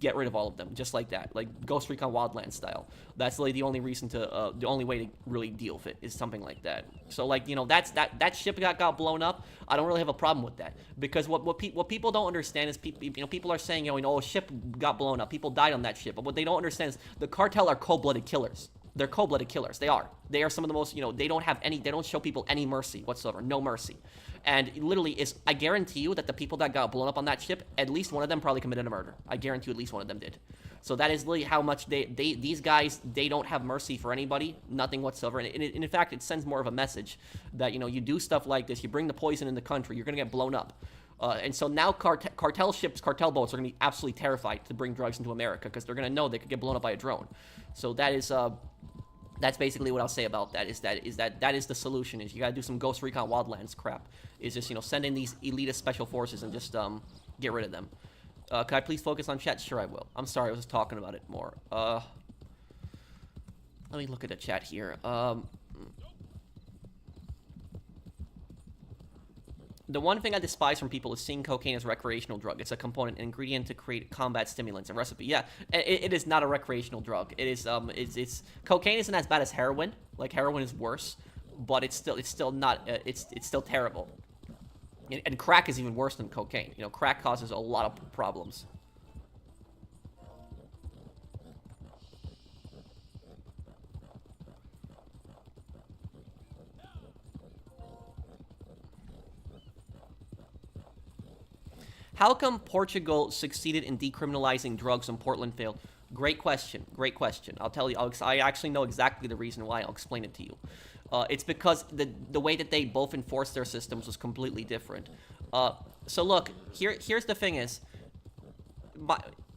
get rid of all of them, just like that, like Ghost Recon Wildlands style. That's really the only reason to, the only way to really deal with it is something like that. So, like, that ship got blown up. I don't really have a problem with that, because what people don't understand is people are saying, a ship got blown up, people died on that ship, but what they don't understand is the cartel are cold-blooded killers. They're cold-blooded killers. They are some of the most, they don't show people any mercy whatsoever, no mercy. And literally, I guarantee you that the people that got blown up on that ship, at least one of them probably committed a murder. I guarantee you at least one of them did. So that is literally how much these guys, they don't have mercy for anybody, nothing whatsoever. And in fact, it sends more of a message that, you do stuff like this, you bring the poison in the country, you're going to get blown up. And so now cartel ships, cartel boats are going to be absolutely terrified to bring drugs into America, because they're going to know they could get blown up by a drone. So that is... that's basically what I'll say about that. That is the solution. Is you gotta do some Ghost Recon Wildlands crap. Is just send in these elitist special forces and just get rid of them. Could I please focus on chat? Sure, I will. I'm sorry, I was just talking about it more. Let me look at the chat here. The one thing I despise from people is seeing cocaine as a recreational drug. It's a component, an ingredient to create combat stimulants, a recipe. Yeah, it is not a recreational drug. It is, it's cocaine isn't as bad as heroin. Like, heroin is worse, but it's still not, it's still terrible. And crack is even worse than cocaine. Crack causes a lot of problems. How come Portugal succeeded in decriminalizing drugs and Portland failed? Great question. Great question. I'll tell you. I actually know exactly the reason why. I'll explain it to you. It's because the way that they both enforced their systems was completely different. So look, here's the thing is,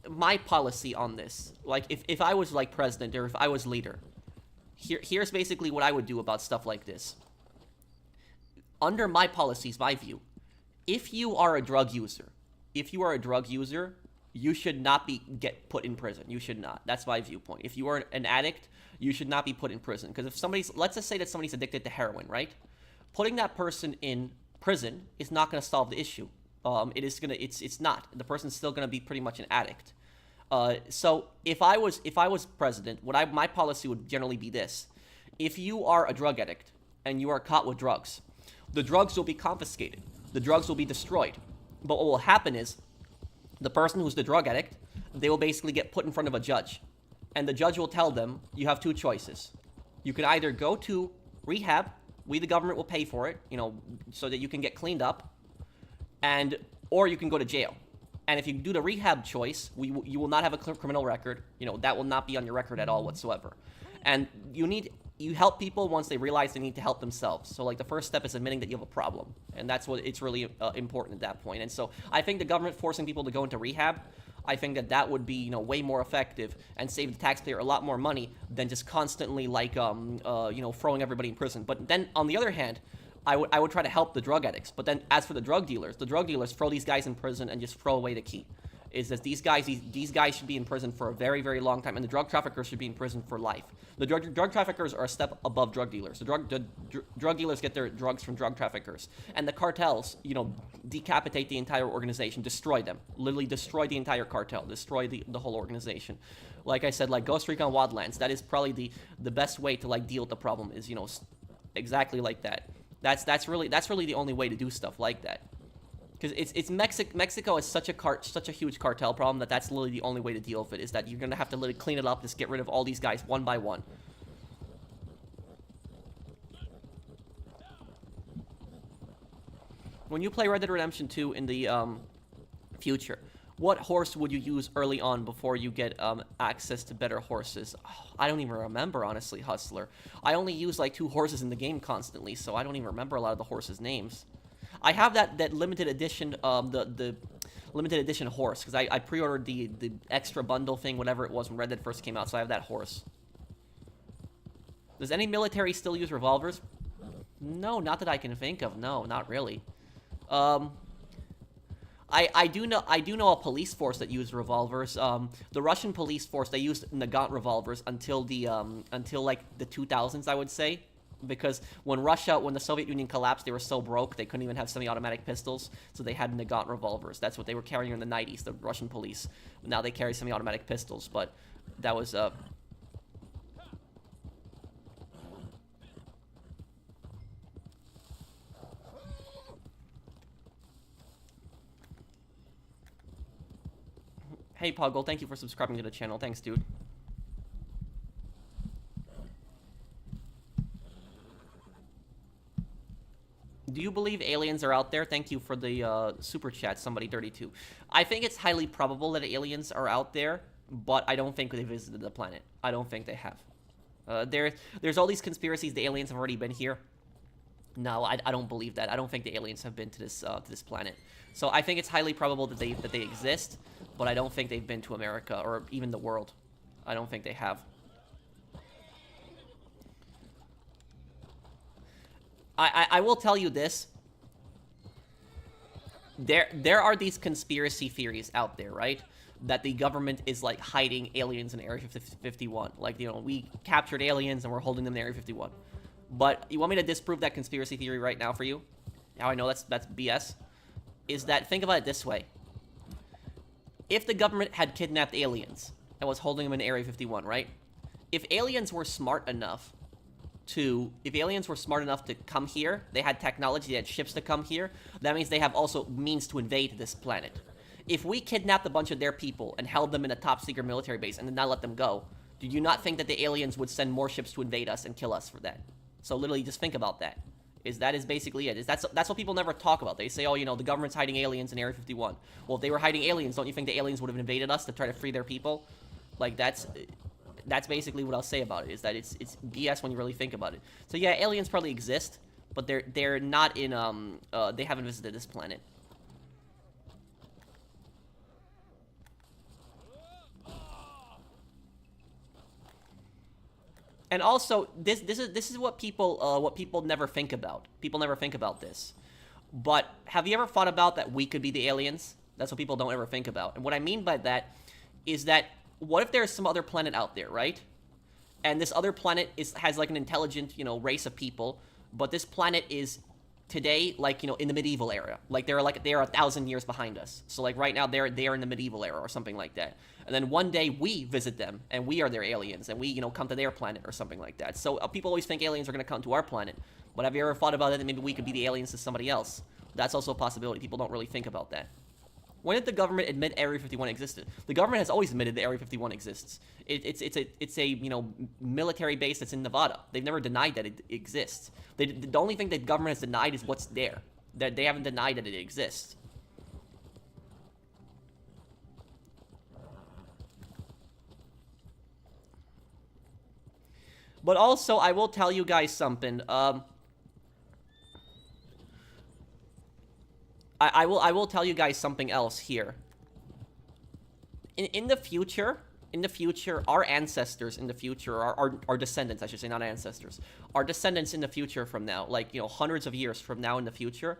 my policy on this. Like, if I was like president, or if I was leader, here's basically what I would do about stuff like this. Under my policies, my view, if you are a drug user, you should not get put in prison. You should not. That's my viewpoint. If you are an addict, you should not be put in prison. Because if let's just say that somebody's addicted to heroin, right? Putting that person in prison is not going to solve the issue. It's not. The person's still going to be pretty much an addict. So if I was president, my policy would generally be this: if you are a drug addict and you are caught with drugs, the drugs will be confiscated. The drugs will be destroyed. But what will happen is, the person who's the drug addict, they will basically get put in front of a judge. And the judge will tell them, you have two choices. You can either go to rehab, we the government will pay for it, so that you can get cleaned up, or you can go to jail. And if you do the rehab choice, you will not have a criminal record. That will not be on your record at all whatsoever. And you help people once they realize they need to help themselves. So, like, the first step is admitting that you have a problem. And that's what it's really important at that point. And so I think the government forcing people to go into rehab, I think that would be, way more effective and save the taxpayer a lot more money than just constantly, like, throwing everybody in prison. But then, on the other hand, I would try to help the drug addicts. But then, as for the drug dealers throw these guys in prison and just throw away the key. is that these guys should be in prison for a very, very long time, and the drug traffickers should be in prison for life. The drug traffickers are a step above drug dealers. The drug dealers get their drugs from drug traffickers, and the cartels, you know, decapitate the entire organization, destroy them, literally destroy the entire cartel, destroy the whole organization. Like I said, like Ghost Recon Wildlands, that is probably the best way to like deal with the problem, is, you know, exactly like that. That's really the only way to do stuff like that. Because Mexico is such a huge cartel problem that's literally the only way to deal with it, is that you're gonna have to literally clean it up, just get rid of all these guys one by one. When you play Red Dead Redemption 2 in the future, what horse would you use early on before you get access to better horses? Oh, I don't even remember, honestly, Hustler. I only use like 2 horses in the game constantly, so I don't even remember a lot of the horses' names. I have that limited edition, the limited edition horse, because I pre-ordered the extra bundle thing, whatever it was, when Red Dead first came out, so I have that horse. Does any military still use revolvers? No, not that I can think of. No, not really. I do know a police force that used revolvers. The Russian police force, they used Nagant revolvers until like the 2000s, I would say. Because when the Soviet Union collapsed, they were so broke, they couldn't even have semi-automatic pistols, so they had Nagant revolvers. That's what they were carrying in the 90s, the Russian police. Now they carry semi-automatic pistols, but that was, Hey, Poggle, thank you for subscribing to the channel. Thanks, dude. Do you believe aliens are out there? Thank you for the super chat, somebody32. I think it's highly probable that aliens are out there, but I don't think they visited the planet. I don't think they have. There's all these conspiracies. The aliens have already been here. No, I don't believe that. I don't think the aliens have been to this planet. So I think it's highly probable that they exist, but I don't think they've been to America or even the world. I don't think they have. I will tell you this. There are these conspiracy theories out there, right? That the government is, like, hiding aliens in Area 51. Like, you know, we captured aliens and we're holding them in Area 51. But you want me to disprove that conspiracy theory right now for you? How I know that's BS? Is that, think about it this way. If the government had kidnapped aliens and was holding them in Area 51, right? If aliens were smart enough to come here, they had technology, they had ships to come here, that means they have also means to invade this planet. If we kidnapped a bunch of their people and held them in a top-secret military base and did not let them go, do you not think that the aliens would send more ships to invade us and kill us for that? So literally, just think about that. That is basically it. That's what people never talk about. They say, oh, you know, the government's hiding aliens in Area 51. Well, if they were hiding aliens, don't you think the aliens would have invaded us to try to free their people? Like, that's basically what I'll say about it, is that it's BS when you really think about it. So yeah, aliens probably exist, but they're not in, they haven't visited this planet. And also, this is what people never think about. People never think about this. But have you ever thought about that we could be the aliens? That's what people don't ever think about. And what I mean by that is that, what if there's some other planet out there, right? And this other planet has like an intelligent, you know, race of people, but this planet is today, like, you know, in the medieval era. Like they're 1,000 years behind us. So like right now they're in the medieval era or something like that. And then one day we visit them and we are their aliens and we, you know, come to their planet or something like that. So people always think aliens are going to come to our planet. But have you ever thought about it that maybe we could be the aliens to somebody else? That's also a possibility. People don't really think about that. When did the government admit Area 51 existed? The government has always admitted that Area 51 exists. It's a you know, military base that's in Nevada. They've never denied that it exists. The only thing that government has denied is what's there. That they haven't denied that it exists. But also, I will tell you guys something. I will tell you guys something else here. In the future, our ancestors in the future, our descendants, I should say, not ancestors, our descendants in the future from now, like, you know, hundreds of years from now in the future,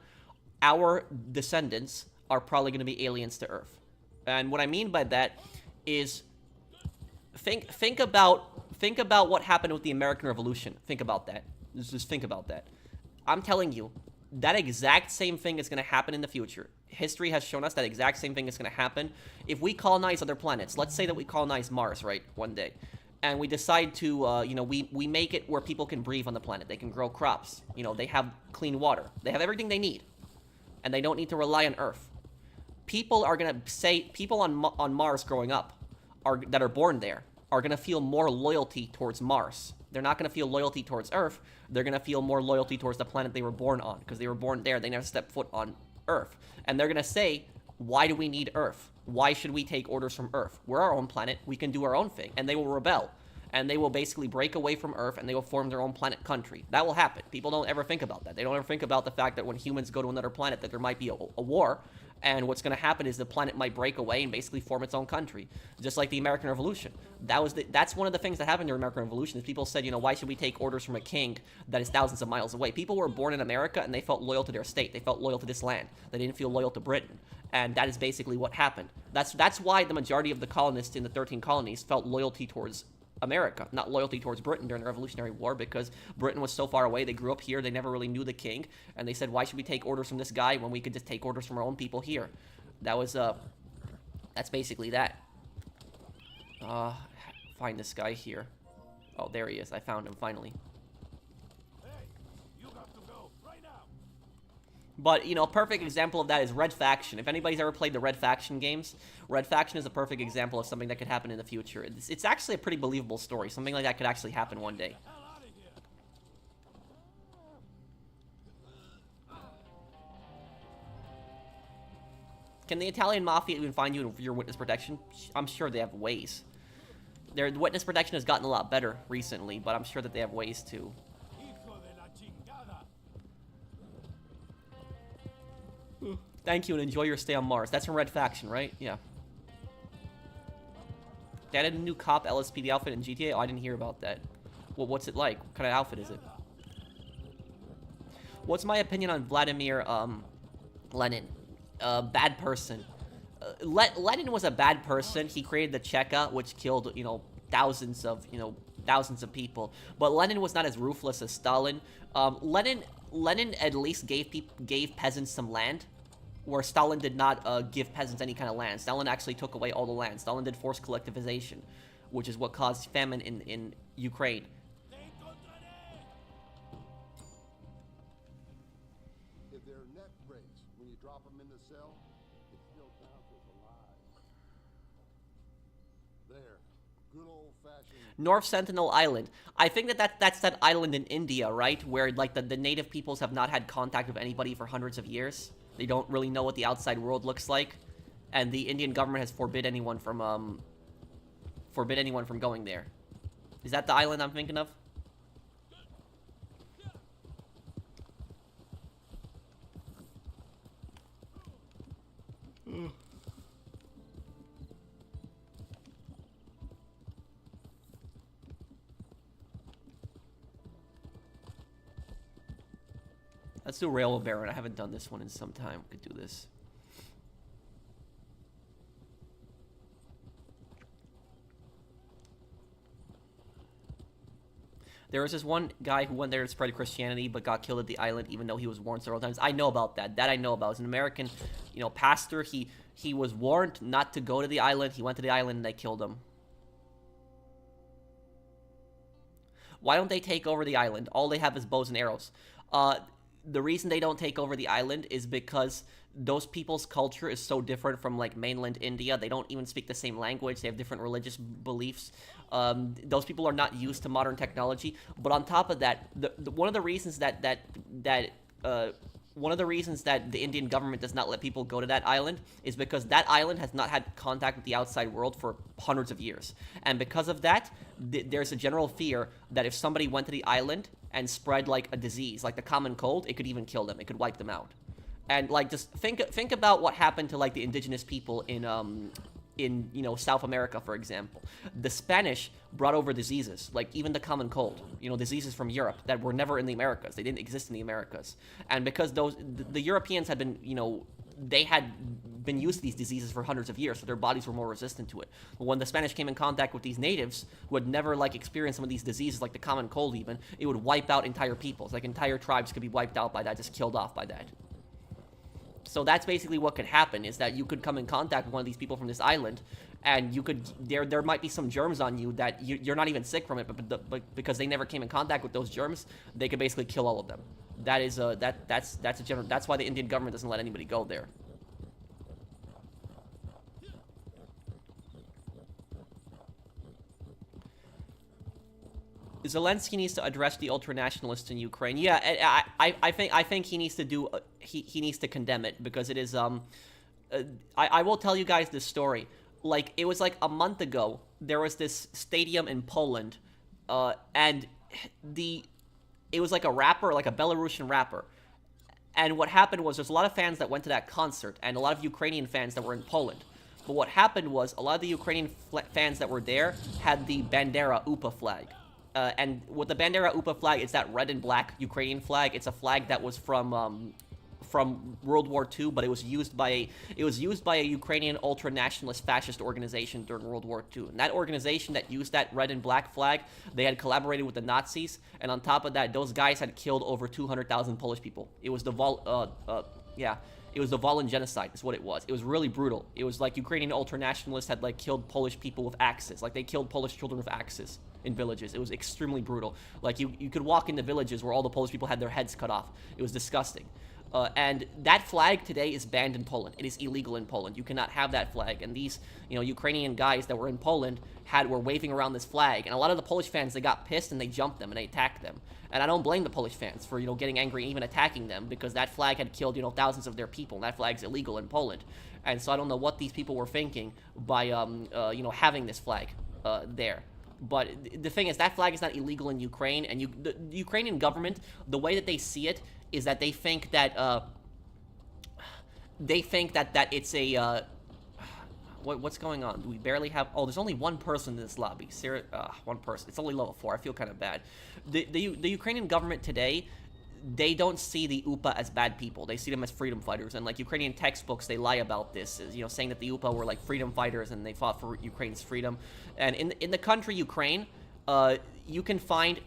our descendants are probably going to be aliens to Earth. And what I mean by that is think about what happened with the American Revolution. Think about that. Just think about that. I'm telling you, that exact same thing is going to happen in the future. History has shown us that exact same thing is going to happen. If we colonize other planets, let's say that we colonize Mars, right, one day, and we decide to, we make it where people can breathe on the planet. They can grow crops. They have clean water. They have everything they need. And they don't need to rely on Earth. People are going to say, people on Mars growing up, that are born there, are going to feel more loyalty towards Mars. They're not going to feel loyalty towards Earth. They're going to feel more loyalty towards the planet they were born on, because they were born there. They never stepped foot on Earth. And they're going to say, why do we need Earth? Why should we take orders from Earth? We're our own planet. We can do our own thing. And they will rebel. And they will basically break away from Earth, and they will form their own planet country. That will happen. People don't ever think about that. They don't ever think about the fact that when humans go to another planet, that there might be a war. And what's going to happen is the planet might break away and basically form its own country, just like the American Revolution. That's one of the things that happened during the American Revolution. Is people said, why should we take orders from a king that is thousands of miles away? People were born in America and they felt loyal to their state. They felt loyal to this land. They didn't feel loyal to Britain, and that is basically what happened. That's why the majority of the colonists in the 13 colonies felt loyalty towards America, not loyalty towards Britain during the Revolutionary War, because Britain was so far away. They grew up here. They never really knew the king, and they said, why should we take orders from this guy when we could just take orders from our own people here? That's basically that. Find this guy here. Oh, there he is. I found him finally. Hey, you got to go right now. But, a perfect example of that is Red Faction. If anybody's ever played the Red Faction games, Red Faction is a perfect example of something that could happen in the future. It's actually a pretty believable story. Something like that could actually happen one day. Hell out of here. Can the Italian Mafia even find you your witness protection? I'm sure they have ways. Their witness protection has gotten a lot better recently, but I'm sure that they have ways to. Hijo de la chingada. Thank you and enjoy your stay on Mars. That's from Red Faction, right? Yeah. They added a new cop LSPD outfit in GTA? Oh, I didn't hear about that. Well, what's it like? What kind of outfit is it? What's my opinion on Vladimir Lenin? Bad person. Lenin was a bad person. He created the Cheka, which killed, thousands of people. But Lenin was not as ruthless as Stalin. Lenin at least gave peasants some land, where Stalin did not give peasants any kind of land. Stalin actually took away all the land. Stalin did forced collectivization, which is what caused famine in Ukraine. If their net breaks when you drop them in the cell, it still counts as alive. There. Good old-fashioned... North Sentinel Island. I think that's that island in India, right? Where, like, the native peoples have not had contact with anybody for hundreds of years. They don't really know what the outside world looks like. And the Indian government has forbid anyone from going there. Is that the island I'm thinking of? Let's do Railway Baron. I haven't done this one in some time. We could do this. There was this one guy who went there to spread Christianity but got killed at the island even though he was warned several times. I know about that. That I know about. It was an American, pastor. He was warned not to go to the island. He went to the island and they killed him. Why don't they take over the island? All they have is bows and arrows. The reason they don't take over the island is because those people's culture is so different from, like, mainland India. They don't even speak the same language. They have different religious beliefs. Those people are not used to modern technology. But on top of that, one of the reasons that the Indian government does not let people go to that island is because that island has not had contact with the outside world for hundreds of years. And because of that, there's a general fear that if somebody went to the island and spread, like, a disease, like the common cold, it could even kill them. It could wipe them out. And, like, just think about what happened to, like, the indigenous people in South America, for example. The Spanish brought over diseases, like even the common cold, diseases from Europe that were never in the Americas. They didn't exist in the Americas. And because the Europeans had been, they had been used to these diseases for hundreds of years, so their bodies were more resistant to it. But when the Spanish came in contact with these natives who had never like experienced some of these diseases, like the common cold even, it would wipe out entire peoples. Like entire tribes could be wiped out by that, just killed off by that. So that's basically what could happen, is that you could come in contact with one of these people from this island, and you could, there might be some germs on you that you're not even sick from it, but because they never came in contact with those germs, they could basically kill all of them. That is that's a general, that's why the Indian government doesn't let anybody go there. Zelensky needs to address the ultranationalists in Ukraine. Yeah, I think he needs to do he needs to condemn it, because it is I will tell you guys this story. Like, it was like a month ago, there was this stadium in Poland, and it was like a rapper, like a Belarusian rapper. And what happened was, there's a lot of fans that went to that concert, and a lot of Ukrainian fans that were in Poland. But what happened was, a lot of the Ukrainian fans that were there had the Bandera UPA flag. And with the Bandera UPA flag, it's that red and black Ukrainian flag. It's a flag that was from World War II, but it was used by a Ukrainian ultra-nationalist fascist organization during World War II. And that organization that used that red and black flag, they had collaborated with the Nazis, and on top of that, those guys had killed over 200,000 Polish people. It was the it was the Volyn genocide, is what it was. It was really brutal. It was like Ukrainian ultra-nationalists had like killed Polish people with axes. Like, they killed Polish children with axes in villages. It was extremely brutal. Like, you could walk into villages where all the Polish people had their heads cut off. It was disgusting. And that flag today is banned in Poland. It is illegal in Poland. You cannot have that flag. And these, Ukrainian guys that were in Poland were waving around this flag. And a lot of the Polish fans, they got pissed and they jumped them and they attacked them. And I don't blame the Polish fans for, getting angry and even attacking them, because that flag had killed, thousands of their people. And that flag's illegal in Poland. And so I don't know what these people were thinking by, having this flag there. But the thing is, that flag is not illegal in Ukraine, and the Ukrainian government, the way that they see it, is that they think that it's a what's going on? We barely have. Oh, there's only one person in this lobby. One person. It's only level 4. I feel kind of bad. The Ukrainian government today, they don't see the UPA as bad people. They see them as freedom fighters. And like Ukrainian textbooks, they lie about this, saying that the UPA were like freedom fighters and they fought for Ukraine's freedom. And in the country Ukraine, you can find,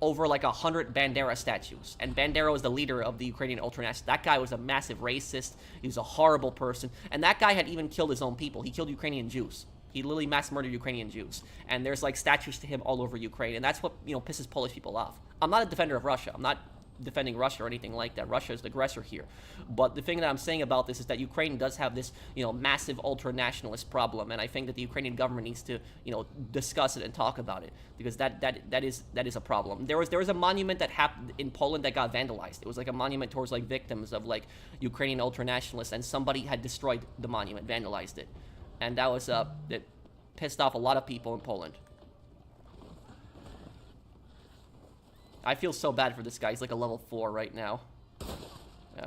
over like 100 Bandera statues. And Bandera was the leader of the Ukrainian ultranationalists. That guy was a massive racist. He was a horrible person. And that guy had even killed his own people. He killed Ukrainian Jews. He literally mass murdered Ukrainian Jews. And there's like statues to him all over Ukraine. And that's what, pisses Polish people off. I'm not a defender of Russia. I'm not defending Russia or anything like that. Russia is the aggressor here. But the thing that I'm saying about this is that Ukraine does have this, massive ultra-nationalist problem, and I think that the Ukrainian government needs to, discuss it and talk about it, because that is a problem. There was a monument that happened in Poland that got vandalized. It was like a monument towards like victims of like Ukrainian ultra-nationalists, and somebody had destroyed the monument, vandalized it, and that was it pissed off a lot of people in Poland. I feel so bad for this guy. He's like a level 4 right now. Yeah.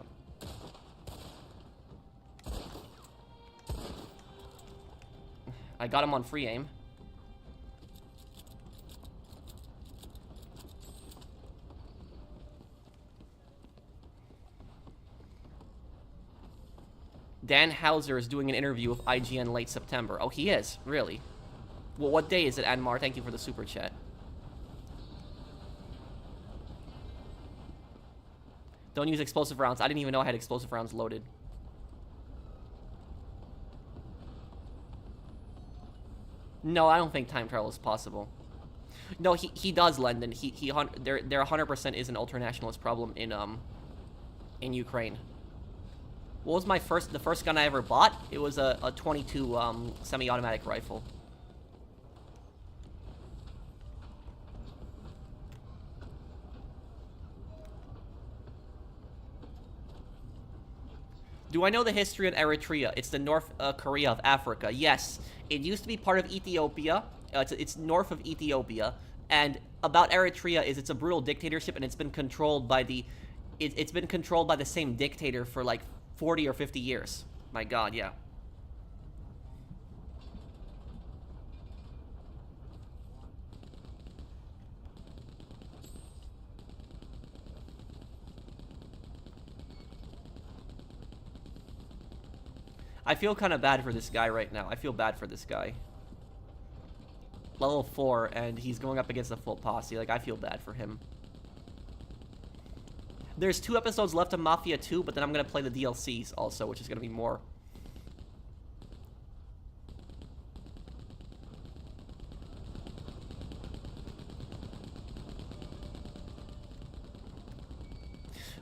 I got him on free aim. Dan Hauser is doing an interview with IGN late September. Oh, he is? Really? Well, what day is it, Anmar? Thank you for the super chat. Don't use explosive rounds. I didn't even know I had explosive rounds loaded. No, I don't think time travel is possible. No, he does, Lendon. There 100% is an ultranationalist problem in Ukraine. What was the first gun I ever bought? It was a 22 semi-automatic rifle. Do I know the history of Eritrea? It's the North Korea of Africa. Yes, it used to be part of Ethiopia. It's north of Ethiopia. And about Eritrea is it's a brutal dictatorship, and it's been controlled by it's been controlled by the same dictator for like 40 or 50 years. My God, yeah. I feel kind of bad for this guy right now. I feel bad for this guy. Level 4, and he's going up against a full posse. Like, I feel bad for him. There's 2 episodes left of Mafia 2, but then I'm going to play the DLCs also, which is going to be more.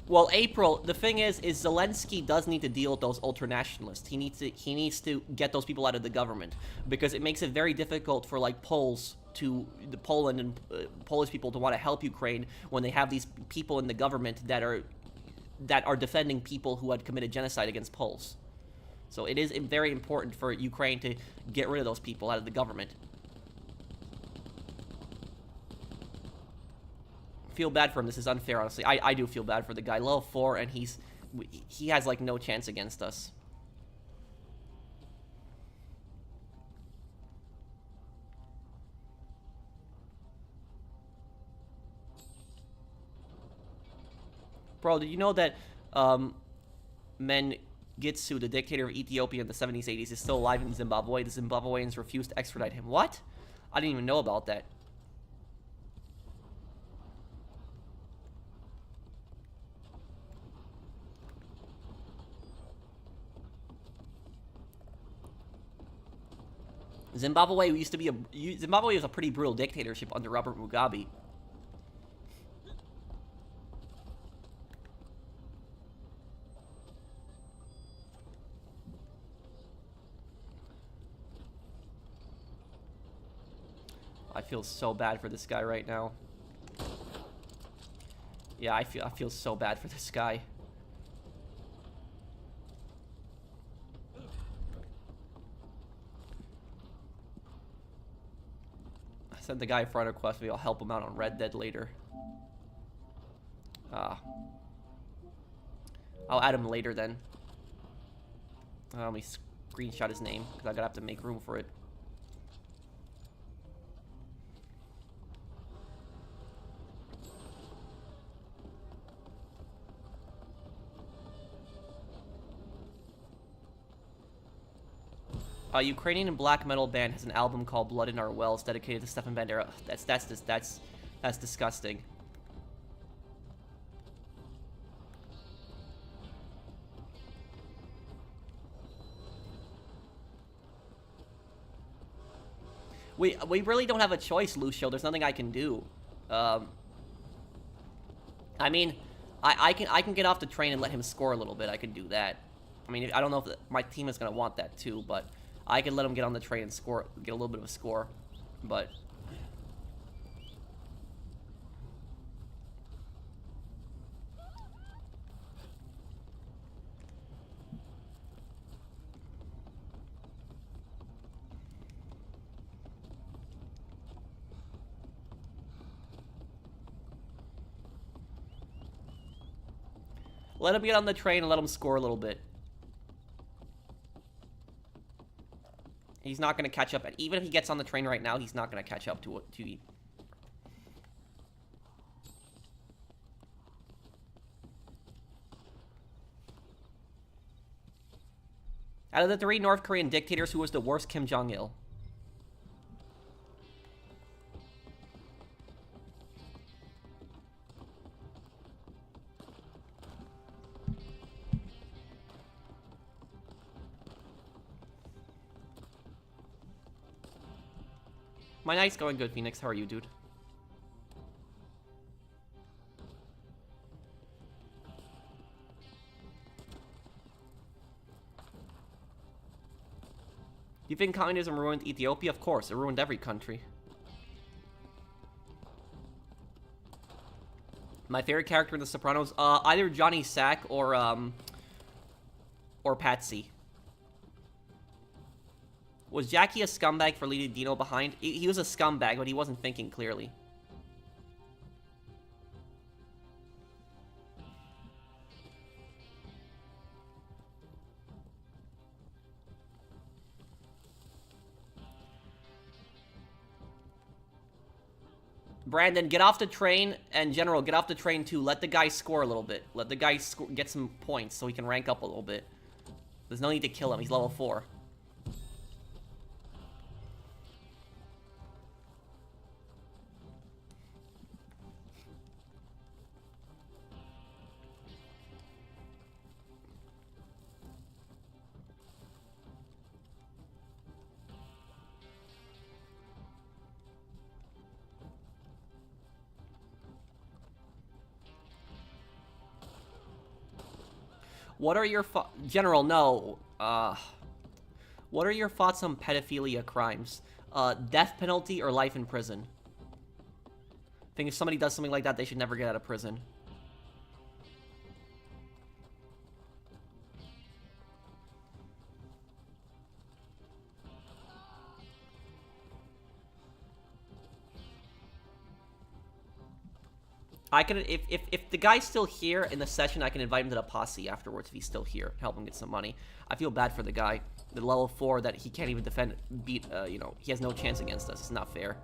Well, April, the thing is Zelensky does need to deal with those ultranationalists. He needs to get those people out of the government, because it makes it very difficult for, like, Poland and Polish people to want to help Ukraine when they have these people in the government that are defending people who had committed genocide against Poles. So it is very important for Ukraine to get rid of those people out of the government. Feel bad for him. This is unfair, honestly. I do feel bad for the guy. Level 4, and he has, like, no chance against us. Bro, did you know that Mengistu, the dictator of Ethiopia in the 70s, 80s, is still alive in Zimbabwe? The Zimbabweans refused to extradite him. What? I didn't even know about that. Zimbabwe was a pretty brutal dictatorship under Robert Mugabe. I feel so bad for this guy right now. Yeah, I feel so bad for this guy. Send the guy a friend request. Maybe I'll help him out on Red Dead later. I'll add him later then. Let me screenshot his name, because I'm gonna have to make room for it. A Ukrainian black metal band has an album called Blood in Our Wells dedicated to Stefan Bandera. That's disgusting. We really don't have a choice, Lucio. There's nothing I can do. I mean, I can get off the train and let him score a little bit. I can do that. I mean, I don't know if my team is gonna want that too, but I can let him get on the train and score, get a little bit of a score, but let him get on the train and let him score a little bit. He's not going to catch up. And even if he gets on the train right now, he's not going to catch up to Out of the 3 North Korean dictators, who was the worst? Kim Jong-il. My night's going good, Phoenix. How are you, dude? You think communism ruined Ethiopia? Of course, it ruined every country. My favorite character in The Sopranos, either Johnny Sack or Patsy. Was Jackie a scumbag for leaving Dino behind? He was a scumbag, but he wasn't thinking clearly. Brandon, get off the train, and General, get off the train too. Let the guy score a little bit. Let the guy get some points so he can rank up a little bit. There's no need to kill him. He's level 4. What are your General, no. What are your thoughts on pedophilia crimes? Death penalty or life in prison? I think if somebody does something like that, they should never get out of prison. I can, if the guy's still here in the session, I can invite him to the posse afterwards if he's still here. Help him get some money. I feel bad for the guy. The level 4 that he can't even defend, he has no chance against us. It's not fair.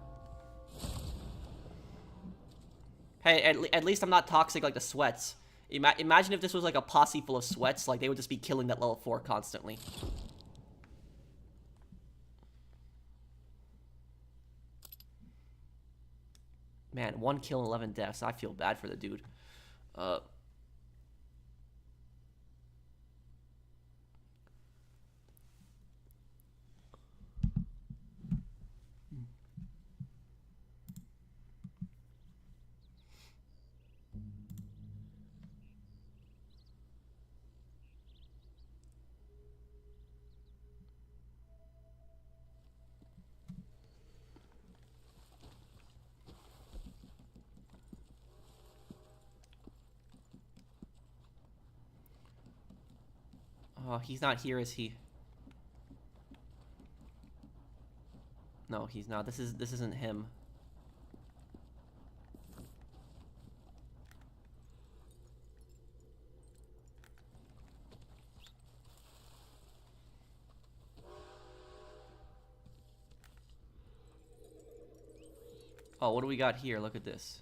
Hey, at least I'm not toxic like the sweats. Imagine if this was like a posse full of sweats, like they would just be killing that level 4 constantly. Man, 1 kill and 11 deaths. I feel bad for the dude. Oh, he's not here, is he? No, he's not. This isn't him. Oh, what do we got here? Look at this.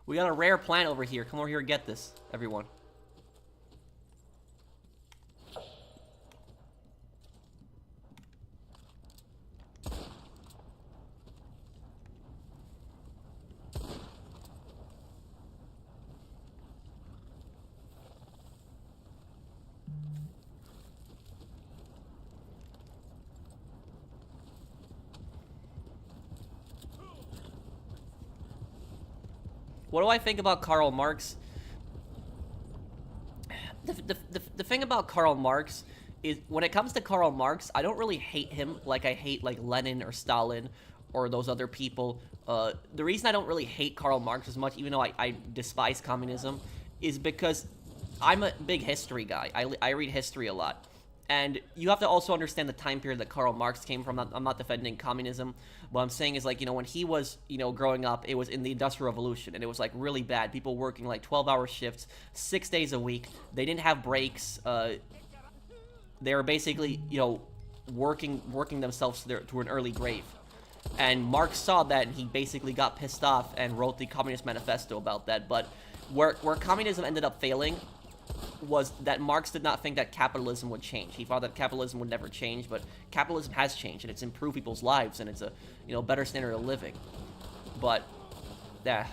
We got a rare plant over here. Come over here and get this, everyone. What do I think about Karl Marx? The thing about Karl Marx is, when it comes to Karl Marx, I don't really hate him like I hate like Lenin or Stalin or those other people. The reason I don't really hate Karl Marx as much, even though I despise communism, is because I'm a big history guy. I read history a lot. And you have to also understand the time period that Karl Marx came from. I'm not defending communism. What I'm saying is, like, when he was, growing up, it was in the Industrial Revolution, and it was, like, really bad. People working, like, 12-hour shifts, 6 days a week. They didn't have breaks. They were basically, working themselves to an early grave. And Marx saw that, and he basically got pissed off and wrote the Communist Manifesto about that. But where communism ended up failing was that Marx did not think that capitalism would change. He thought that capitalism would never change, but capitalism has changed, and it's improved people's lives, and it's a, better standard of living. But, yeah.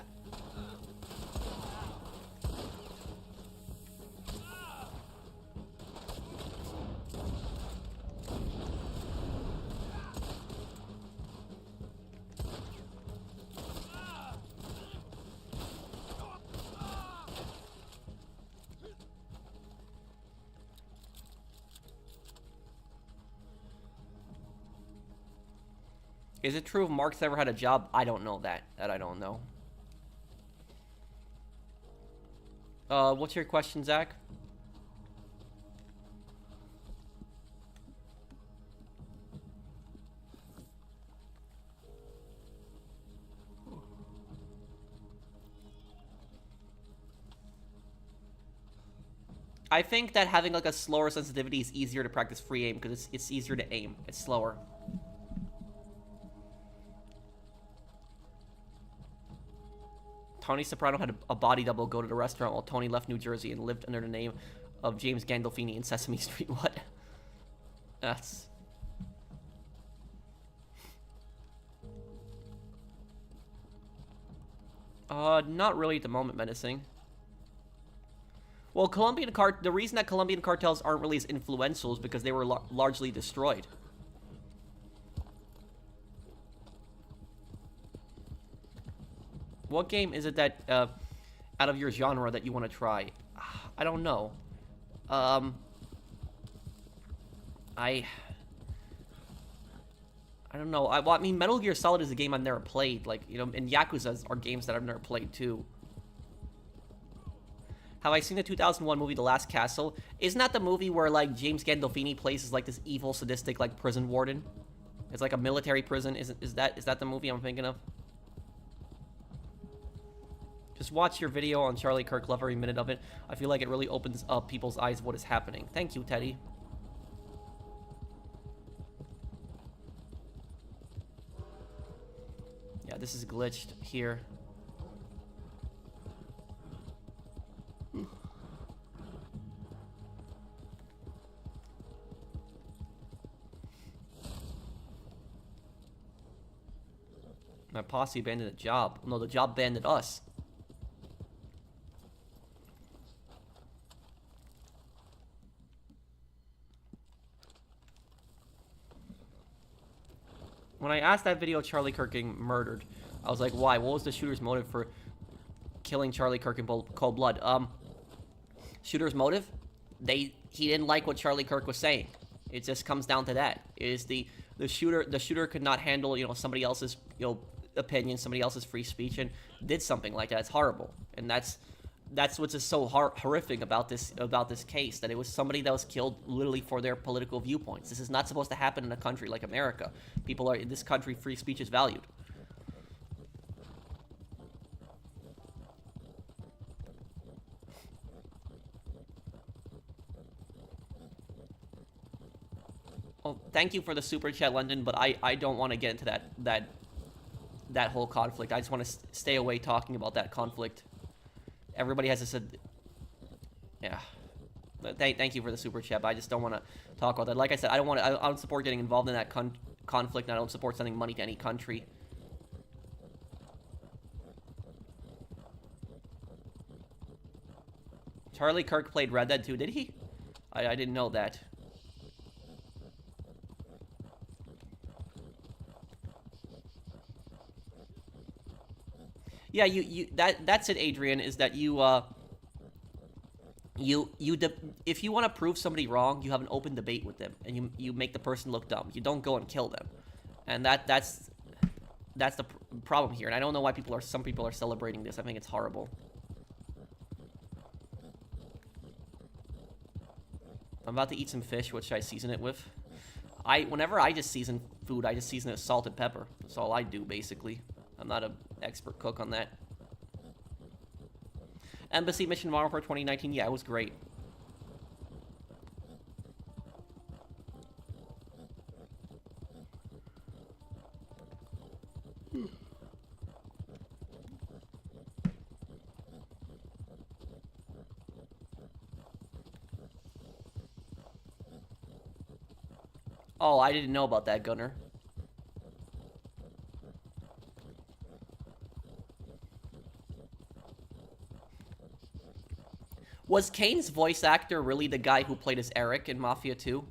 Is it true if Marx ever had a job? I don't know that. That I don't know. What's your question, Zach? I think that having like a slower sensitivity is easier to practice free aim because it's easier to aim. It's slower. Tony Soprano had a body double go to the restaurant while Tony left New Jersey and lived under the name of James Gandolfini in Sesame Street. What? That's... Not really at the moment menacing. Well, the reason that Colombian cartels aren't really as influential is because they were largely destroyed. What game is it that, out of your genre that you want to try? I don't know. I don't know. Well, I mean, Metal Gear Solid is a game I've never played. Like, you know, and Yakuza are games that I've never played, too. Have I seen the 2001 movie The Last Castle? Isn't that the movie where, like, James Gandolfini plays as, like, this evil, sadistic, like, prison warden? It's like a military prison. Is that the movie I'm thinking of? Just watch your video on Charlie Kirk. Love every minute of it. I feel like it really opens up people's eyes of what is happening. Thank you, Teddy. Yeah, this is glitched here. My posse abandoned the job. No, the job abandoned us. When I asked that video Charlie Kirk getting murdered, I was like, why? What was the shooter's motive for killing Charlie Kirk in cold blood? Shooter's motive? He didn't like what Charlie Kirk was saying. It just comes down to that. Is the shooter could not handle, you know, somebody else's, you know, opinion, somebody else's free speech, and did something like that. It's horrible. And that's what's just so horrific about this case, that it was somebody that was killed literally for their political viewpoints. This is not supposed to happen in a country like America. People are in this country, free speech is valued. Well, thank you for the super chat, London, but I don't want to get into that whole conflict. I just want to stay away talking about that conflict. Everybody has this, yeah. Thank you for the super chat, but I just don't want to talk about that. Like I said, I don't support getting involved in that conflict, and I don't support sending money to any country. Charlie Kirk played Red Dead 2, did he? I didn't know that. Yeah, that's it, Adrian, is that if you want to prove somebody wrong, you have an open debate with them, and you make the person look dumb. You don't go and kill them. And that's the problem here. And I don't know why some people are celebrating this. I think it's horrible. I'm about to eat some fish. What should I season it with? Whenever I just season food, I just season it with salt and pepper. That's all I do, basically. I'm not an expert cook on that. Embassy mission tomorrow for 2019. Yeah, it was great. Oh, I didn't know about that, Gunner. Was Kane's voice actor really the guy who played as Eric in Mafia 2?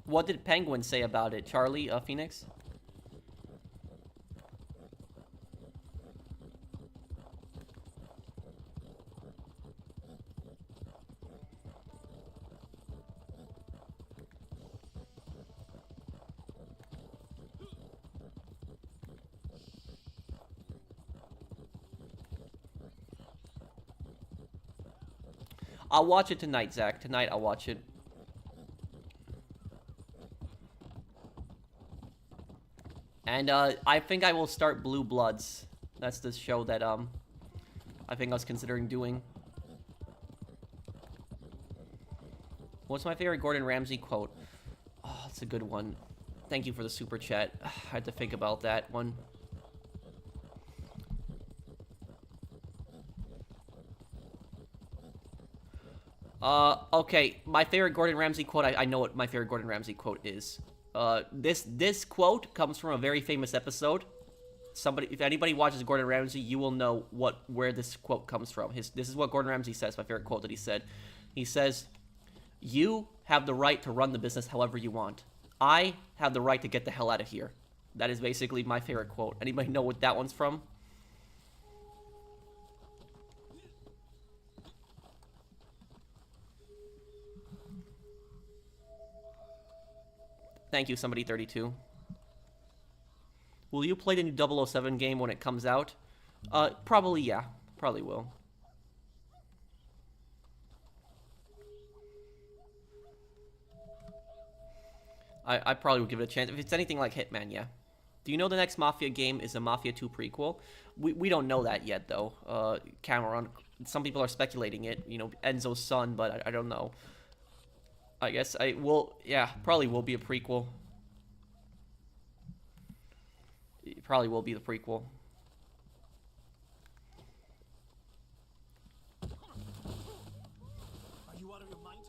What did Penguin say about it? Charlie, Phoenix? I'll watch it tonight, Zach. Tonight I'll watch it. And I think I will start Blue Bloods. That's the show that I think I was considering doing. What's my favorite Gordon Ramsay quote? Oh, that's a good one. Thank you for the super chat. I had to think about that one. Okay. My favorite Gordon Ramsay quote. I know what my favorite Gordon Ramsay quote is. This quote comes from a very famous episode. If anybody watches Gordon Ramsay, you will know where this quote comes from. This is what Gordon Ramsay says. My favorite quote that he said. He says, "You have the right to run the business however you want. I have the right to get the hell out of here." That is basically my favorite quote. Anybody know what that one's from? Thank you, somebody 32. Will you play the new 007 game when it comes out? Probably, yeah. Probably will. I probably would give it a chance. If it's anything like Hitman, yeah. Do you know the next Mafia game is a Mafia 2 prequel? We don't know that yet, though. Cameron, some people are speculating it. You know, Enzo's son, but I don't know. I guess yeah, probably will be a prequel. It probably will be the prequel. Are you out of your mind?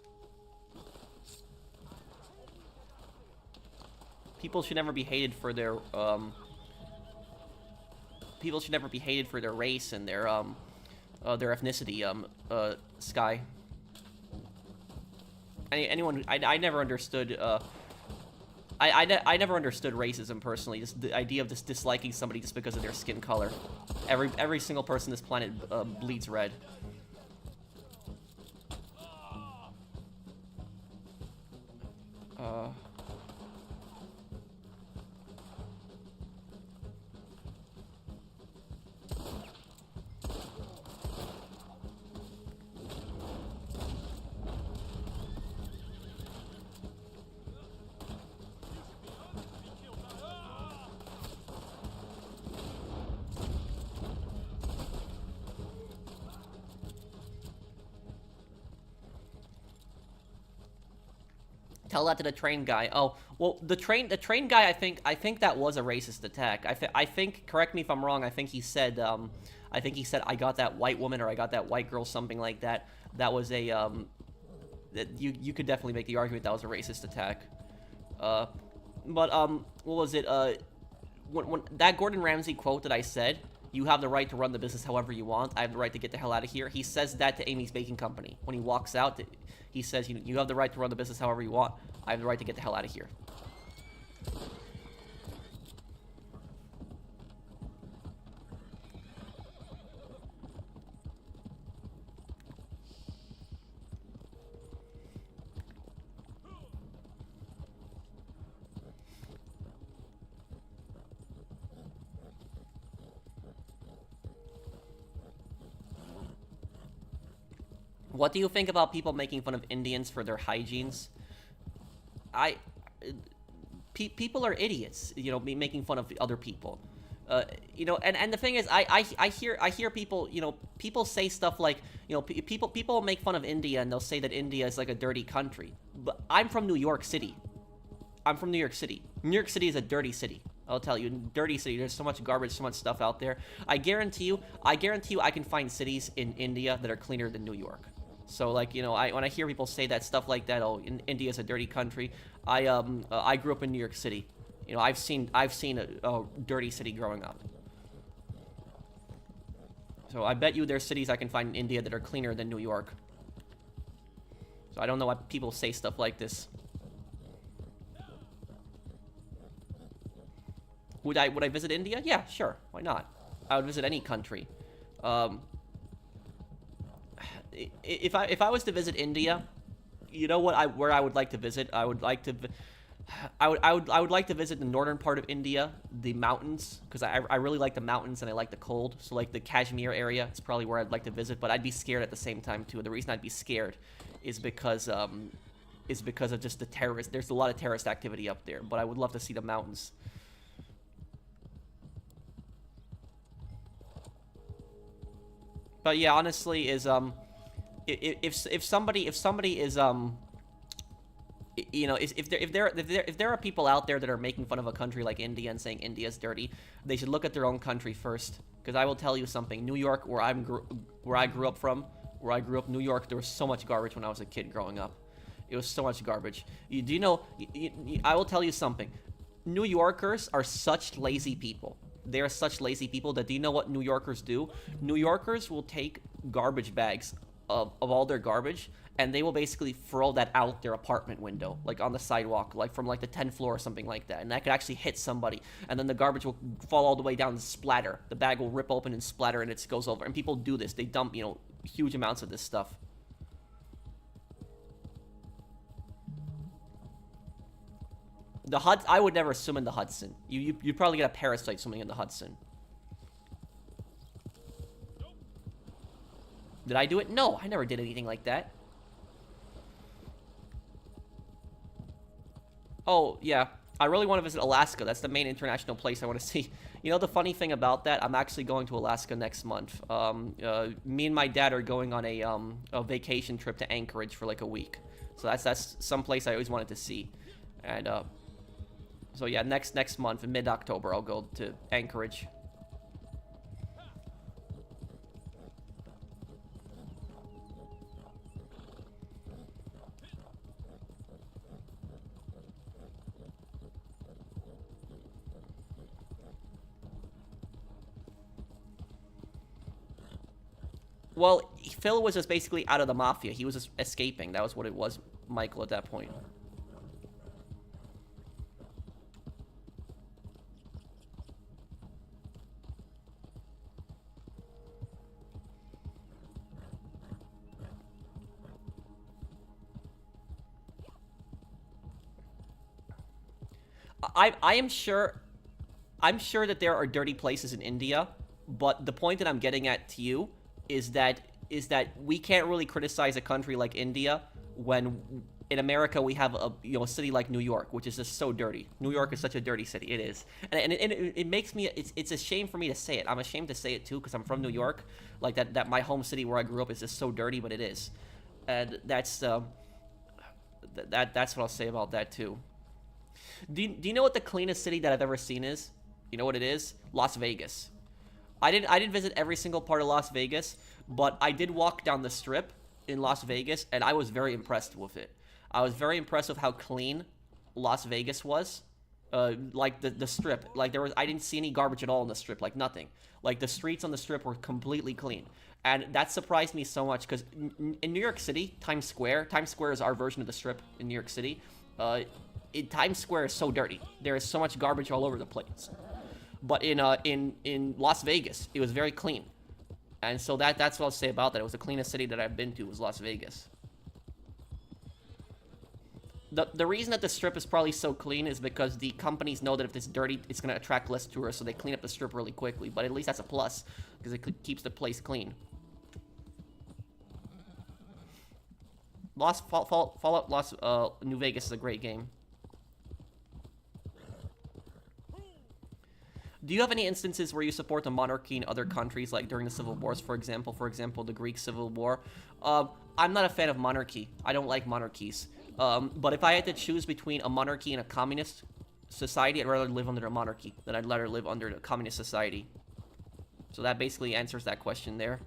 People should never be hated for their people should never be hated for their race and their ethnicity. Sky. Anyone, I never understood. I never understood racism personally. Just the idea of just disliking somebody just because of their skin color. Every single person on this planet bleeds red. Tell that to the train guy. Oh, well, the train guy. I think that was a racist attack. I think. Correct me if I'm wrong. I think he said. I got that white woman or I got that white girl, something like that. That was a that you could definitely make the argument that was a racist attack. But what was it? When that Gordon Ramsay quote that I said, "You have the right to run the business however you want. I have the right to get the hell out of here." He says that to Amy's Baking Company when he walks out. He says, "You have the right to run the business however you want. I have the right to get the hell out of here." What do you think about people making fun of Indians for their hygienes? People are idiots, you know, making fun of other people. You know, and the thing is, I hear people, you know, people say stuff like, you know, people make fun of India and they'll say that India is like a dirty country. But I'm from New York City. I'm from New York City. New York City is a dirty city. I'll tell you, dirty city. There's so much garbage, so much stuff out there. I guarantee you, I can find cities in India that are cleaner than New York. So, like, you know, when I hear people say that stuff like that, oh, India's a dirty country. I grew up in New York City. You know, I've seen a dirty city growing up. So I bet you there's cities I can find in India that are cleaner than New York. So I don't know why people say stuff like this. Would I visit India? Yeah, sure. Why not? I would visit any country. If I was to visit India, you know where I would like to visit? I would like to visit the northern part of India, the mountains, because I really like the mountains and I like the cold. So like the Kashmir area is probably where I'd like to visit, but I'd be scared at the same time too. The reason I'd be scared is because of just the terrorists. There's a lot of terrorist activity up there, but I would love to see the mountains. But yeah, honestly, is if somebody is you know, if there are people out there that are making fun of a country like India and saying India's dirty, they should look at their own country first. Because I will tell you something, New York, where I grew up, New York, there was so much garbage when I was a kid growing up. It was so much garbage. Do you know? I will tell you something. New Yorkers are such lazy people. They are such lazy people that do you know what New Yorkers do? New Yorkers will take garbage bags of all their garbage, and they will basically throw that out their apartment window, like on the sidewalk, like from like the 10th floor or something like that. And that could actually hit somebody. And then the garbage will fall all the way down and splatter. The bag will rip open and splatter, and it goes over. And people do this. They dump, you know, huge amounts of this stuff. I would never swim in the Hudson. You'd probably get a parasite swimming in the Hudson. Did I do it? No, I never did anything like that. Oh, yeah. I really want to visit Alaska. That's the main international place I want to see. You know, the funny thing about that, I'm actually going to Alaska next month. Me and my dad are going on a vacation trip to Anchorage for like a week. So that's some place I always wanted to see. And, so yeah, next month, in mid-October, I'll go to Anchorage. Well, Phil was just basically out of the mafia. He was just escaping. That was what it was, Michael, at that point. I'm sure that there are dirty places in India, but the point that I'm getting at to you is that we can't really criticize a country like India when in America we have a city like New York, which is just so dirty. New York is such a dirty city. It is, and it makes me it's a shame for me to say it. I'm ashamed to say it too because I'm from New York, like that my home city where I grew up is just so dirty, but it is, and that's what I'll say about that too. Do you know what the cleanest city that I've ever seen is? You know what it is? Las Vegas. I didn't visit every single part of Las Vegas, but I did walk down the strip in Las Vegas, and I was very impressed with it. I was very impressed with how clean Las Vegas was. Like the strip, like I didn't see any garbage at all in the strip, like nothing. Like the streets on the strip were completely clean, and that surprised me so much because in New York City, Times Square is our version of the strip in New York City. Times Square is so dirty. There is so much garbage all over the place. But in Las Vegas, it was very clean. And so that's what I'll say about that. It was the cleanest city that I've been to was Las Vegas. The reason that the strip is probably so clean is because the companies know that if it's dirty, it's going to attract less tourists, so they clean up the strip really quickly. But at least that's a plus, because it keeps the place clean. Fallout New Vegas is a great game. Do you have any instances where you support the monarchy in other countries, like during the civil wars, for example, the Greek Civil War? I'm not a fan of monarchy. I don't like monarchies. But if I had to choose between a monarchy and a communist society, I'd rather live under a monarchy than I'd rather live under a communist society. So that basically answers that question there.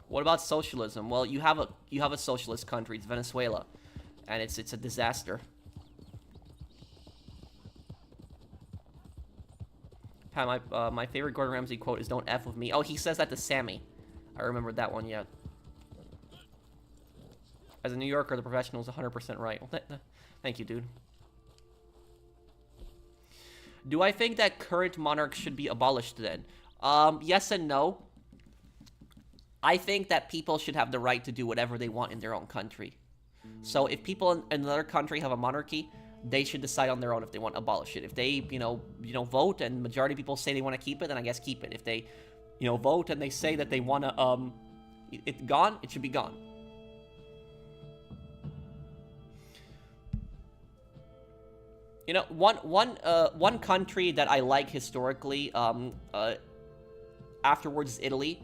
What about socialism? Well, you have a socialist country. It's Venezuela, and it's a disaster. Pat, my favorite Gordon Ramsay quote is "Don't F with me." Oh, he says that to Sammy. I remembered that one yet. As a New Yorker, the professional is 100% right. Well, thank you, dude. Do I think that current monarchs should be abolished then? Yes and no. I think that people should have the right to do whatever they want in their own country. So if people in another country have a monarchy, they should decide on their own if they want to abolish it. If they, vote and majority of people say they want to keep it, then I guess keep it. If they, vote and they say that they want to, it's gone, it should be gone. You know, one country that I like historically, afterwards is Italy,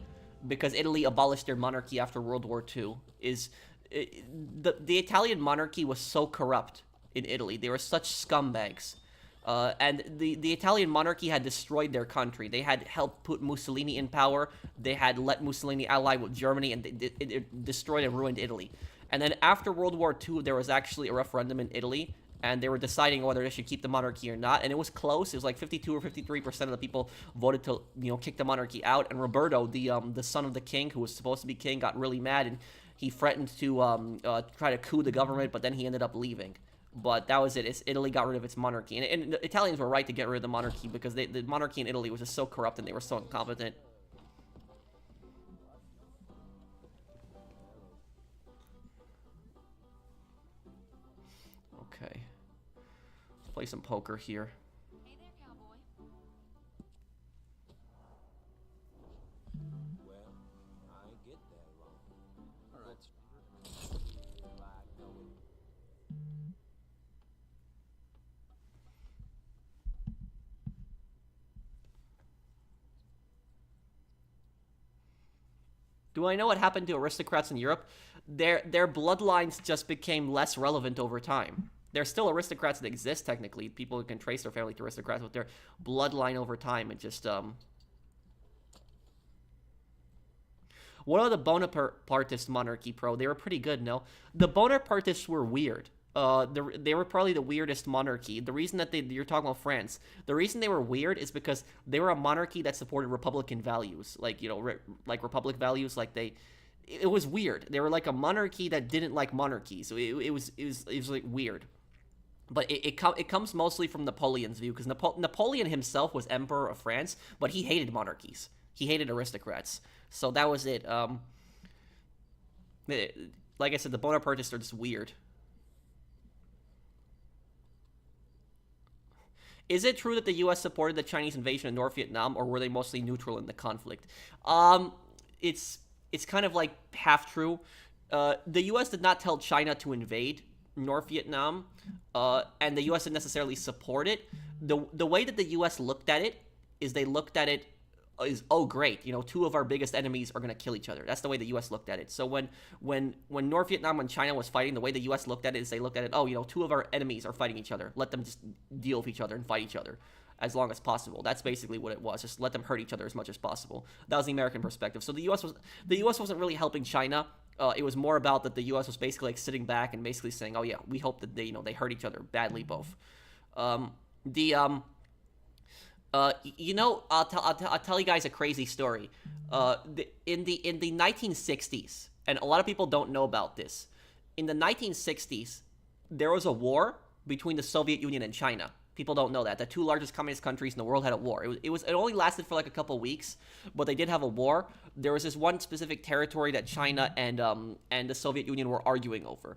because Italy abolished their monarchy after World War II. The Italian monarchy was so corrupt in Italy. They were such scumbags. And the Italian monarchy had destroyed their country. They had helped put Mussolini in power. They had let Mussolini ally with Germany, and it destroyed and ruined Italy. And then after World War II, there was actually a referendum in Italy, and they were deciding whether they should keep the monarchy or not. And it was close. It was like 52 or 53% of the people voted to, kick the monarchy out. And Roberto, the son of the king, who was supposed to be king, got really mad, and he threatened to try to coup the government, but then he ended up leaving. But that was it. Italy got rid of its monarchy. And the Italians were right to get rid of the monarchy, because the monarchy in Italy was just so corrupt and they were so incompetent. Okay. Let's play some poker here. Hey there, cowboy. Well, I ain't get that wrong. All right. Well, I know it. Do I know what happened to aristocrats in Europe? Their bloodlines just became less relevant over time. There's still aristocrats that exist, technically. People who can trace their family to aristocrats, but their bloodline over time, it just, What are the Bonapartist monarchy, Pro? They were pretty good, no? The Bonapartists were weird. They were probably the weirdest monarchy. The reason that you're talking about France, the reason they were weird is because they were a monarchy that supported Republican values, like, like Republic values, like it was weird. They were like a monarchy that didn't like monarchy, so it was like weird. But it comes mostly from Napoleon's view, because Napoleon himself was emperor of France, but he hated monarchies. He hated aristocrats. So that was it. Like I said, the Bonapartists are just weird. Is it true that the U.S. supported the Chinese invasion of North Vietnam, or were they mostly neutral in the conflict? It's kind of like half true. The U.S. did not tell China to invade North Vietnam, and the U.S. didn't necessarily support it. The way that the U.S. looked at it is they looked at it is, oh great, two of our biggest enemies are going to kill each other. That's the way the U.S. looked at it. So when North Vietnam and China was fighting, the way the U.S. looked at it is they looked at it, oh, two of our enemies are fighting each other. Let them just deal with each other and fight each other as long as possible. That's basically what it was. Just let them hurt each other as much as possible. That was the American perspective. So the U.S. wasn't really helping China. It was more about that the U.S. was basically like sitting back and basically saying, oh yeah, we hope that they hurt each other badly both. I'll tell you guys a crazy story. In the 1960s, and a lot of people don't know about this. In the 1960s, there was a war between the Soviet Union and China. People don't know that. The two largest communist countries in the world had a war. It only lasted for like a couple weeks, but they did have a war. There was this one specific territory that China and the Soviet Union were arguing over.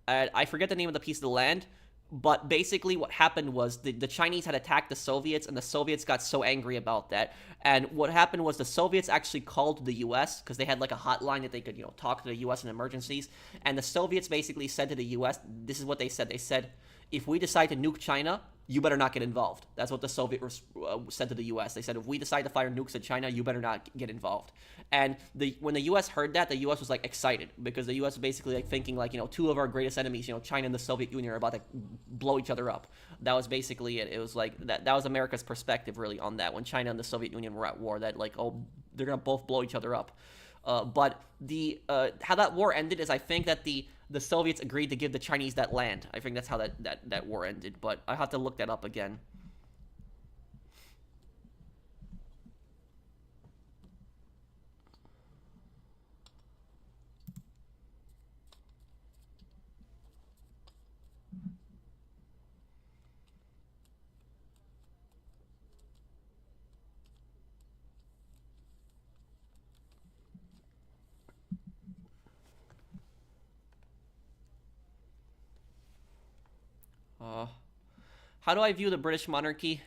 I forget the name of the piece of the land, but basically what happened was the Chinese had attacked the Soviets, and the Soviets got so angry about that. And what happened was the Soviets actually called the U.S. because they had like a hotline that they could talk to the U.S. in emergencies. And the Soviets basically said to the U.S., this is what they said. They said, if we decide to nuke China, you better not get involved. That's what the Soviets said to the U.S. They said, if we decide to fire nukes at China, you better not get involved. And when the U.S. heard that, the U.S. was like excited, because the U.S. was basically like thinking like, two of our greatest enemies, China and the Soviet Union, are about to blow each other up. That was basically it. It was like that was America's perspective really on that, when China and the Soviet Union were at war, that like, oh, they're gonna both blow each other up. But how that war ended is, I think that the Soviets agreed to give the Chinese that land. I think that's how that war ended, but I have to look that up again. How do I view the British monarchy?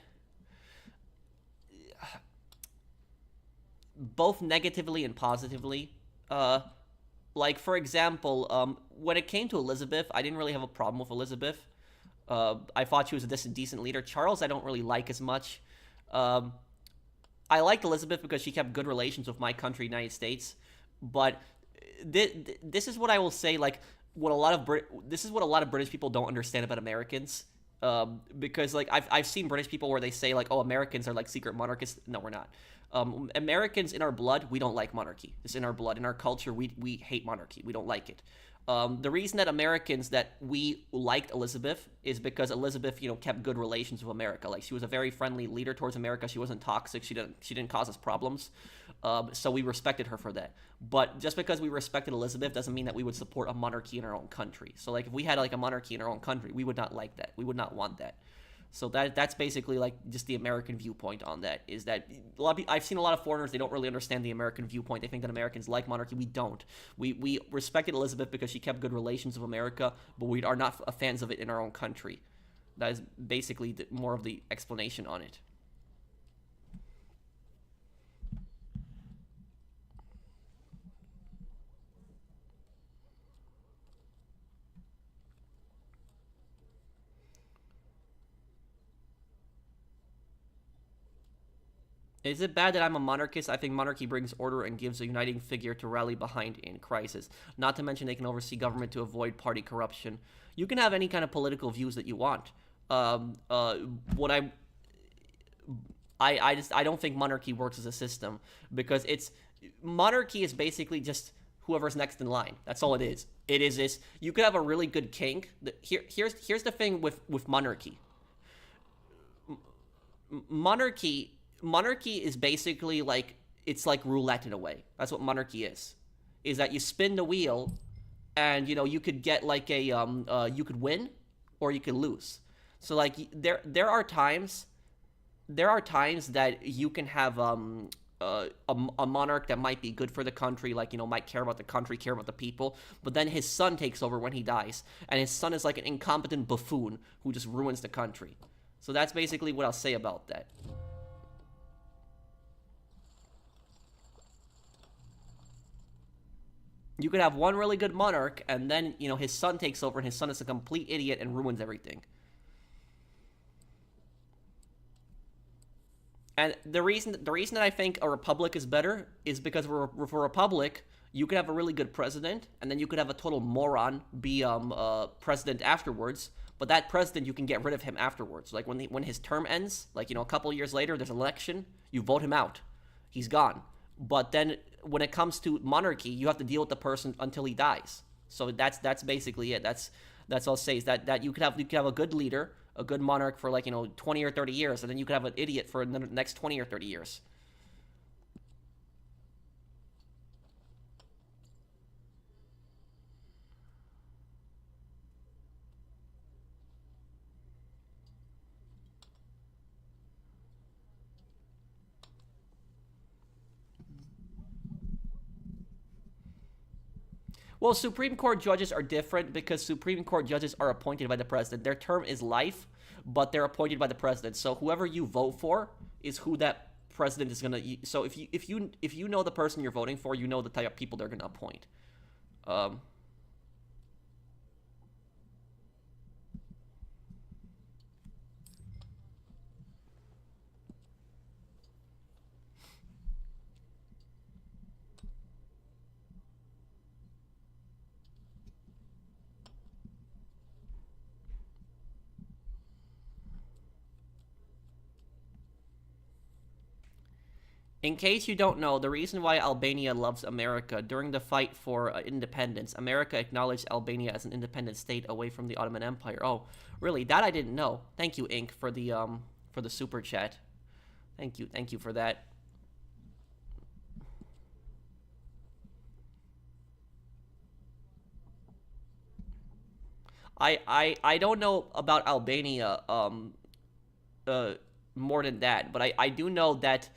Both negatively and positively. Like, for example, when it came to Elizabeth, I didn't really have a problem with Elizabeth. I thought she was a decent leader. Charles, I don't really like as much. I liked Elizabeth because she kept good relations with my country, United States. But this is what I will say. Like, this is what a lot of British people don't understand about Americans. Because like I've seen British people where they say like, oh, Americans are like secret monarchists. No, we're not. Americans, in our blood, we don't like monarchy. It's in our blood, in our culture. We hate monarchy. We don't like it. The reason that Americans, that we liked Elizabeth, is because Elizabeth, kept good relations with America. Like, she was a very friendly leader towards America. She wasn't toxic. She didn't cause us problems. So we respected her for that. But just because we respected Elizabeth doesn't mean that we would support a monarchy in our own country. So like, if we had like a monarchy in our own country, we would not like that. We would not want that. So that's basically like just the American viewpoint on that. Is that I've seen a lot of foreigners, they don't really understand the American viewpoint. They think that Americans like monarchy. We don't. We respected Elizabeth because she kept good relations with America, but we are not fans of it in our own country. That is basically more of the explanation on it. Is it bad that I'm a monarchist? I think monarchy brings order and gives a uniting figure to rally behind in crisis. Not to mention they can oversee government to avoid party corruption. You can have any kind of political views that you want. What I don't think monarchy works as a system, because monarchy is basically just whoever's next in line. That's all it is. It is this. You could have a really good king. Here's the thing with monarchy. Monarchy is basically like, it's like roulette in a way. That's what monarchy is that you spin the wheel, and you could get like you could win or you could lose. So like there are times that you can have a monarch that might be good for the country, like might care about the country, care about the people, but then his son takes over when he dies, and his son is like an incompetent buffoon who just ruins the country. So that's basically what I'll say about that. You could have one really good monarch, and then, his son takes over, and his son is a complete idiot and ruins everything. And the reason that I think a republic is better is because for a republic, you could have a really good president, and then you could have a total moron be president afterwards. But that president, you can get rid of him afterwards. Like when his term ends, like a couple years later, there's an election, you vote him out, he's gone. But then when it comes to monarchy, you have to deal with the person until he dies. So that's basically it. That's all I'll say, is that you could have a good leader, a good monarch for like 20 or 30 years, and then you could have an idiot for the next 20 or 30 years. Well, Supreme Court judges are different because Supreme Court judges are appointed by the president. Their term is life, but they're appointed by the president. So whoever you vote for is who that president is gonna. So if you know the person you're voting for, you know the type of people they're gonna appoint. In case you don't know, the reason why Albania loves America, during the fight for independence, America acknowledged Albania as an independent state away from the Ottoman Empire. Oh, really? That I didn't know. Thank you, Ink, for the super chat. Thank you for that. I don't know about Albania more than that, but I do know that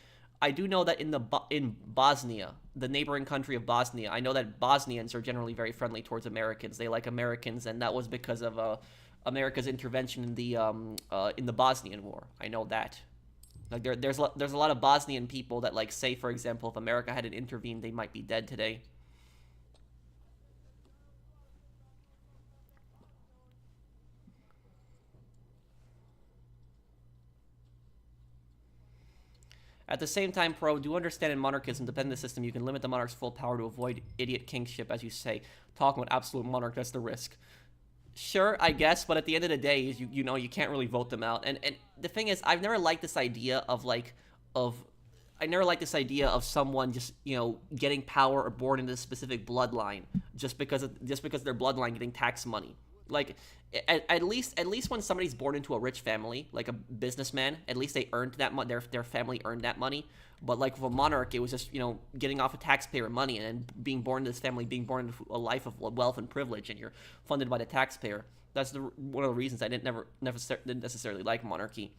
in Bosnia, the neighboring country of Bosnia, I know that Bosnians are generally very friendly towards Americans. They like Americans, and that was because of America's intervention in the Bosnian War. I know that. Like there's a lot of Bosnian people that like say, for example, if America hadn't intervened, they might be dead today. At the same time, Pro, do understand in monarchism, depending on the system, you can limit the monarch's full power to avoid idiot kingship, as you say. Talking about absolute monarch, that's the risk. Sure, I guess, but at the end of the day, you know, you can't really vote them out. And the thing is, I've never liked this idea of, like, I never liked this idea of someone just, you know, getting power or born into a specific bloodline just because their bloodline getting tax money. Like, at least when somebody's born into a rich family, like a businessman, at least they earned that money. Their family earned that money. But like with a monarch, it was just, you know, getting off of taxpayer money and being born into this family, being born into a life of wealth and privilege, and you're funded by the taxpayer. That's one of the reasons I didn't necessarily like monarchy.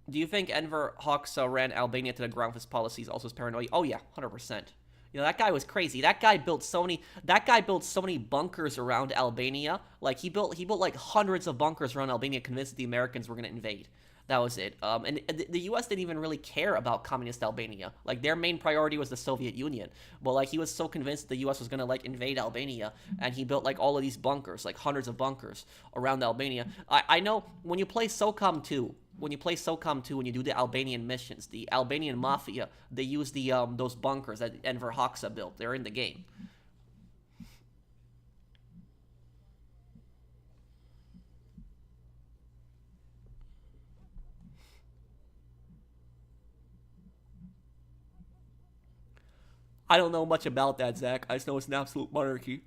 Do you think Enver Hoxha ran Albania to the ground with his policies, also his paranoia? Oh yeah, 100%. You know, that guy was crazy. That guy built so many bunkers around Albania. Like he built like hundreds of bunkers around Albania, convinced that the Americans were going to invade. That was it. And the U.S. didn't even really care about communist Albania. Like their main priority was the Soviet Union. But like he was so convinced that the U.S. was gonna like invade Albania, and he built like all of these bunkers, like hundreds of bunkers around Albania. I know when you play SOCOM 2. When you play SOCOM 2, when you do the Albanian missions, the Albanian mafia, they use the those bunkers that Enver Hoxha built. They're in the game. I don't know much about that, Zach. I just know it's an absolute monarchy.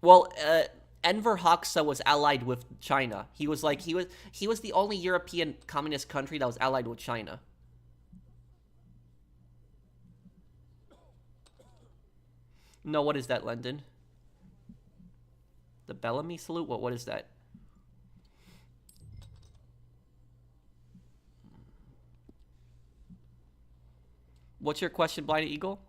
Well, Enver Hoxha was allied with China. He was the only European communist country that was allied with China. No, what is that, London? The Bellamy salute? What is that? What's your question, Blind Eagle?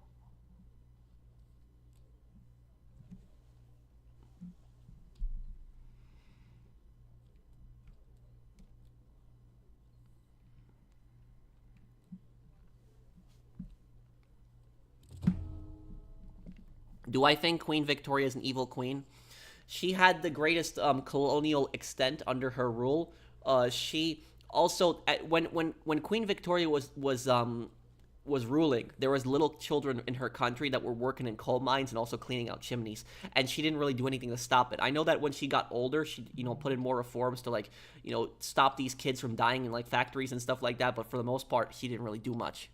Do I think Queen Victoria is an evil queen? She had the greatest colonial extent under her rule. She also when Queen Victoria was ruling, there was little children in her country that were working in coal mines and also cleaning out chimneys, and she didn't really do anything to stop it. I know that when she got older, she put in more reforms to like stop these kids from dying in like factories and stuff like that. But for the most part, she didn't really do much.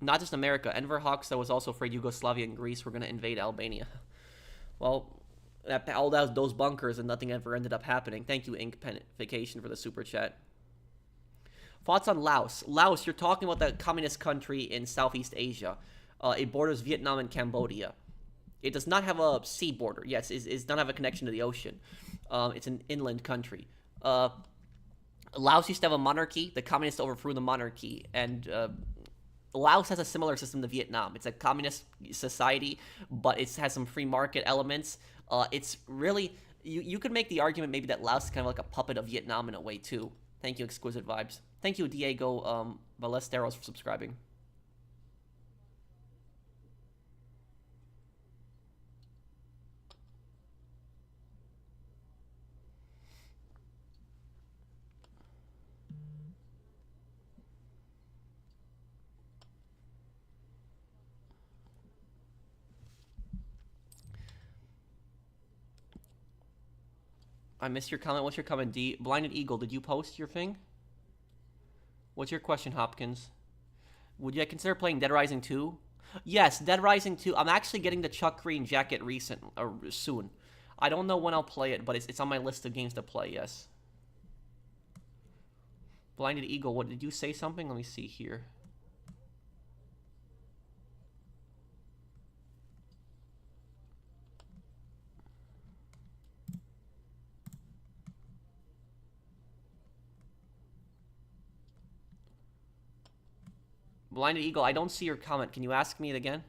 Not just America. Enver Hoxha was also afraid Yugoslavia and Greece were going to invade Albania. Well, all those bunkers and nothing ever ended up happening. Thank you, Inkpenification, for the super chat. Thoughts on Laos? Laos, you're talking about the communist country in Southeast Asia. It borders Vietnam and Cambodia. It does not have a sea border. Yes, it does not have a connection to the ocean. It's an inland country. Laos used to have a monarchy. The communists overthrew the monarchy, and Laos has a similar system to Vietnam. It's a communist society, but it has some free market elements. It's really, you could make the argument maybe that Laos is kind of like a puppet of Vietnam in a way too. Thank you, Exquisite Vibes. Thank you, Diego Ballesteros, for subscribing. I missed your comment. What's your comment, D? Blinded Eagle, did you post your thing? What's your question, Hopkins? Would you consider playing Dead Rising 2? Yes, Dead Rising 2. I'm actually getting the Chuck Green jacket soon. I don't know when I'll play it, but it's on my list of games to play, yes. Blinded Eagle, what, did you say something? Let me see here. Blinded Eagle, I don't see your comment. Can you ask me it again?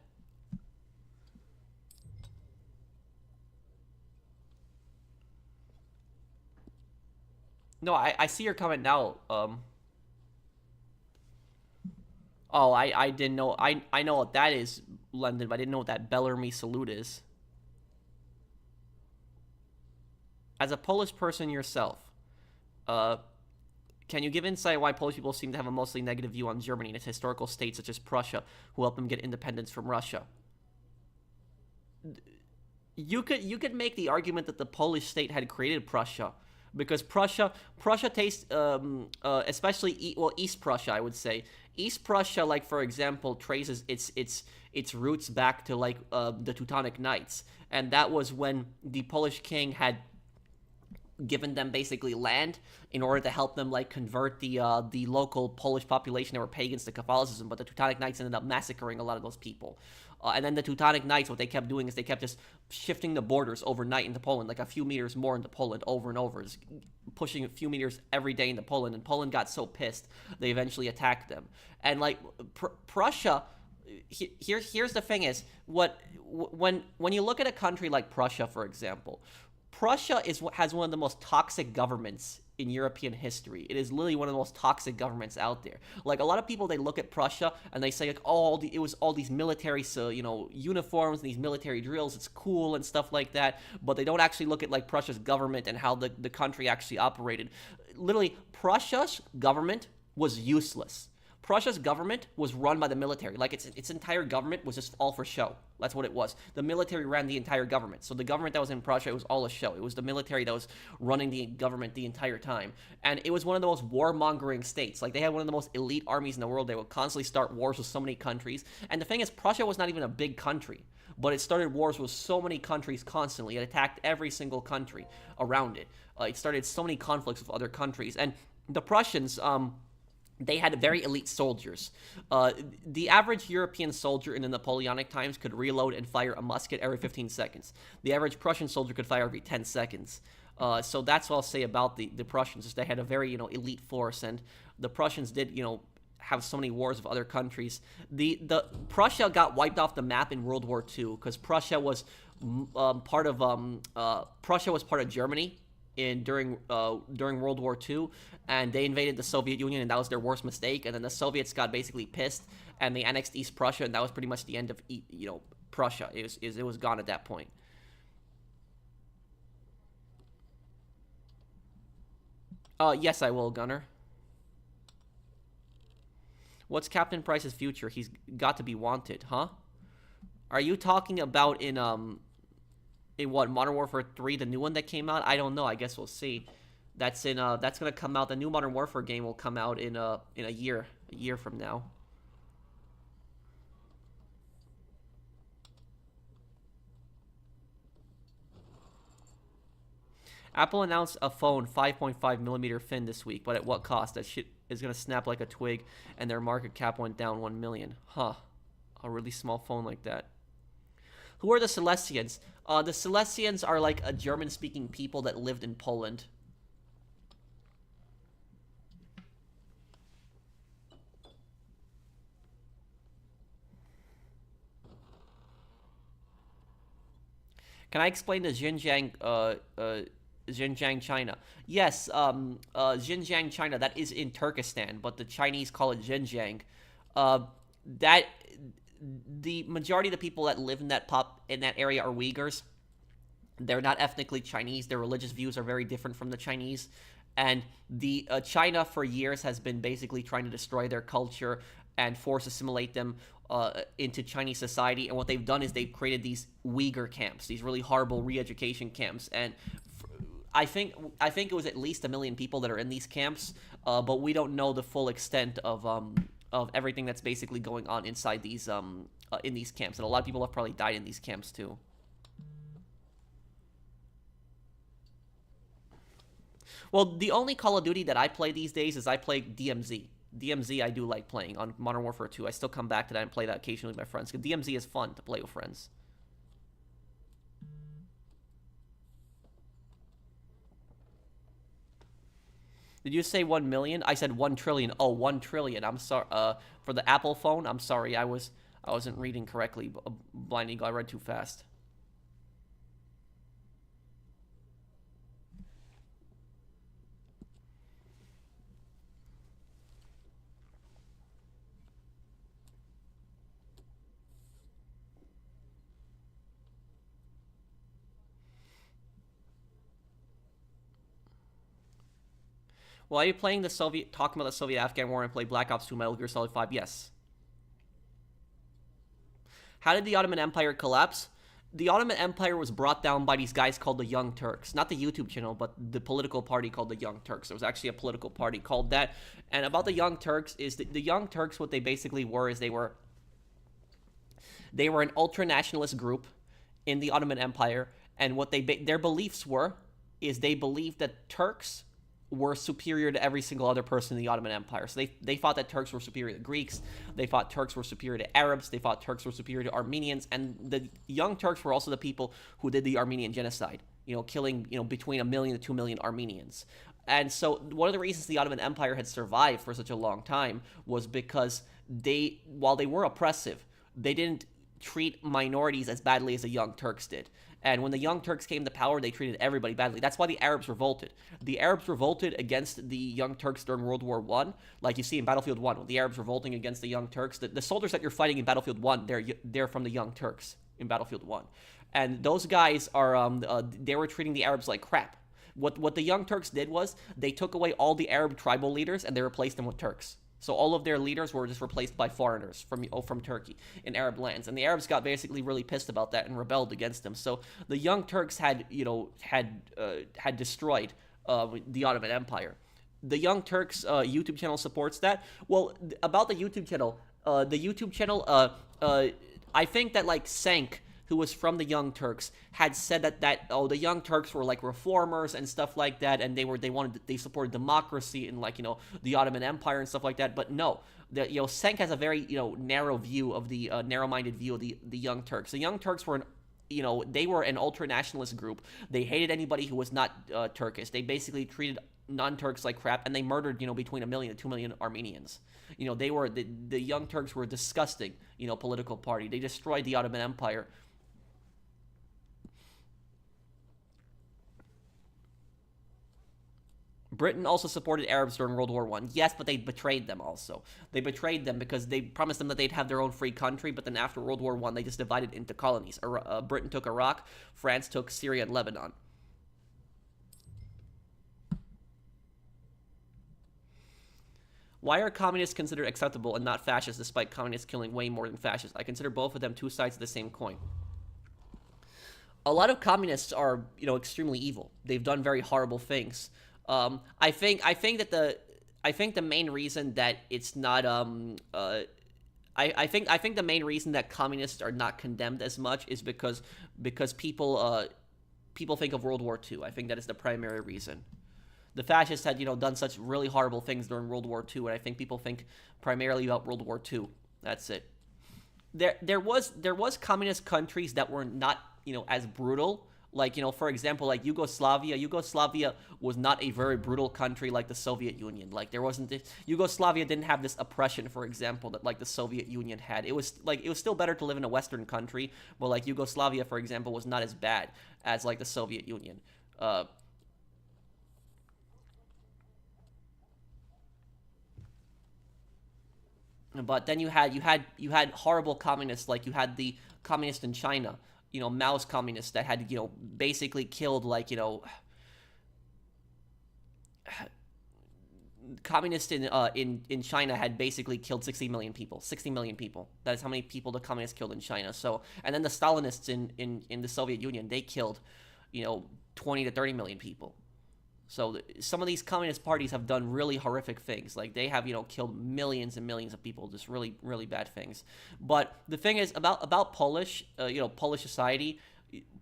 No, I see your comment now. Oh, I didn't know. I know what that is, London, but I didn't know what that Bellarmine salute is. As a Polish person yourself, can you give insight why Polish people seem to have a mostly negative view on Germany and its historical states such as Prussia, who helped them get independence from Russia? You could make the argument that the Polish state had created Prussia, because Prussia tastes especially East Prussia, I would say. East Prussia, like for example, traces its roots back to like the Teutonic Knights, and that was when the Polish king had given them basically land in order to help them like convert the local Polish population that were pagans to Catholicism. But the Teutonic Knights ended up massacring a lot of those people. And then the Teutonic Knights, what they kept doing is they kept just shifting the borders overnight into Poland, like a few meters more into Poland over and over, just pushing a few meters every day into Poland. And Poland got so pissed, they eventually attacked them. And like Prussia, here's the thing is, when you look at a country like Prussia, for example, Prussia has one of the most toxic governments in European history. It is literally one of the most toxic governments out there. Like, a lot of people, they look at Prussia and they say, like, oh, it was all these military, uniforms and these military drills. It's cool and stuff like that. But they don't actually look at, like, Prussia's government and how the country actually operated. Literally, Prussia's government was useless. Prussia's government was run by the military. Like, its entire government was just all for show. That's what it was. The military ran the entire government. So the government that was in Prussia, it was all a show. It was the military that was running the government the entire time. And it was one of the most warmongering states. Like, they had one of the most elite armies in the world. They would constantly start wars with so many countries. And the thing is, Prussia was not even a big country, but it started wars with so many countries constantly. It attacked every single country around it. It started so many conflicts with other countries. And the Prussians, they had very elite soldiers. The average European soldier in the Napoleonic times could reload and fire a musket every 15 seconds. The average Prussian soldier could fire every 10 seconds. So that's what I'll say about the Prussians, is they had a very, elite force, and the Prussians did, have so many wars with other countries. The Prussia got wiped off the map in World War II because Prussia was part of Germany during World War II, and they invaded the Soviet Union, and that was their worst mistake. And then the Soviets got basically pissed, and they annexed East Prussia, and that was pretty much the end of Prussia. It was gone at that point. Yes, I will, Gunner. What's Captain Price's future? He's got to be wanted, huh? Are you talking about in what, Modern Warfare 3, the new one that came out? I don't know. I guess we'll see. That's gonna come out. The new Modern Warfare game will come out in a year from now. Apple announced a phone 5.5mm fin this week, but at what cost? That shit is gonna snap like a twig, and their market cap went down 1 million. Huh? A really small phone like that. Who are the Silesians? The Silesians are like a German-speaking people that lived in Poland. Can I explain the Xinjiang, China? Yes, Xinjiang, China, that is in Turkestan, but the Chinese call it Xinjiang. That the majority of the people that live in that area are Uyghurs. They're not ethnically Chinese. Their religious views are very different from the Chinese. And the China for years has been basically trying to destroy their culture and force assimilate them into Chinese society. And what they've done is they've created these Uyghur camps, these really horrible re-education camps. And I think it was at least 1 million people that are in these camps, but we don't know the full extent of everything that's basically going on inside these in these camps. And a lot of people have probably died in these camps too. Well, the only Call of Duty that I play these days is I play DMZ. DMZ I do like playing on Modern Warfare 2. I still come back to that and play that occasionally with my friends, because DMZ is fun to play with friends. Did you say 1 million? I said 1 trillion. Oh, 1 trillion. I'm sorry. For the Apple phone, I'm sorry. I wasn't reading correctly. Blind Eagle, I read too fast. Well, are you playing talking about the Soviet-Afghan War and play Black Ops 2 Metal Gear Solid 5? Yes. How did the Ottoman Empire collapse? The Ottoman Empire was brought down by these guys called the Young Turks. Not the YouTube channel, but the political party called the Young Turks. There was actually a political party called that. And about the Young Turks is the Young Turks, what they basically were is they were an ultra-nationalist group in the Ottoman Empire. And what their beliefs were is they believed that Turks were superior to every single other person in the Ottoman Empire. So they thought that Turks were superior to Greeks, they thought Turks were superior to Arabs, they thought Turks were superior to Armenians, and the Young Turks were also the people who did the Armenian genocide, killing, between 1 million to 2 million Armenians. And so one of the reasons the Ottoman Empire had survived for such a long time was because while they were oppressive, they didn't treat minorities as badly as the Young Turks did. And when the Young Turks came to power, they treated everybody badly. That's why the Arabs revolted. The Arabs revolted against the Young Turks during World War I. Like you see in Battlefield 1, the Arabs revolting against the Young Turks. The soldiers that you're fighting in Battlefield 1, they're from the Young Turks in Battlefield 1. And those guys they were treating the Arabs like crap. What the Young Turks did was they took away all the Arab tribal leaders and they replaced them with Turks. So all of their leaders were just replaced by foreigners from Turkey in Arab lands, and the Arabs got basically really pissed about that and rebelled against them. So the Young Turks had destroyed the Ottoman Empire. The Young Turks YouTube channel supports that. Well, about the YouTube channel, I think that like Cenk, who was from the Young Turks, had said that the Young Turks were like reformers and stuff like that, and they supported democracy and the Ottoman Empire and stuff like that. But no, Cenk has a very narrow view of the narrow-minded view of the Young Turks. The Young Turks were they were an ultra-nationalist group. They hated anybody who was not Turkish. They basically treated non-Turks like crap, and they murdered between 1 million to 2 million Armenians. They were the Young Turks were a disgusting political party. They destroyed the Ottoman Empire. Britain also supported Arabs during World War I. Yes, but they betrayed them also. They betrayed them because they promised them that they'd have their own free country, but then after World War I, they just divided into colonies. Britain took Iraq, France took Syria and Lebanon. Why are communists considered acceptable and not fascists, despite communists killing way more than fascists? I consider both of them two sides of the same coin. A lot of communists are, extremely evil. They've done very horrible things. I think the main reason that it's not I think the main reason that communists are not condemned as much is because people think of World War II. I think that is the primary reason. The fascists had done such really horrible things during World War II, and I think people think primarily about World War II. That's it. There was communist countries that were not as brutal. Like, for example, like Yugoslavia. Yugoslavia was not a very brutal country like the Soviet Union. Like, there wasn't this, Yugoslavia didn't have this oppression, for example, that like the Soviet Union had. It was still better to live in a Western country, but like Yugoslavia, for example, was not as bad as like the Soviet Union. But then you had horrible communists, like you had the communists in China. Mao's communists that had, basically killed, like, communists in China had basically killed 60 million people. 60 million people. That is how many people the communists killed in China. So, and then the Stalinists in the Soviet Union, they killed, 20 to 30 million people. So some of these communist parties have done really horrific things. Like, they have, killed millions and millions of people, just really, really bad things. But the thing is, about Polish, Polish society,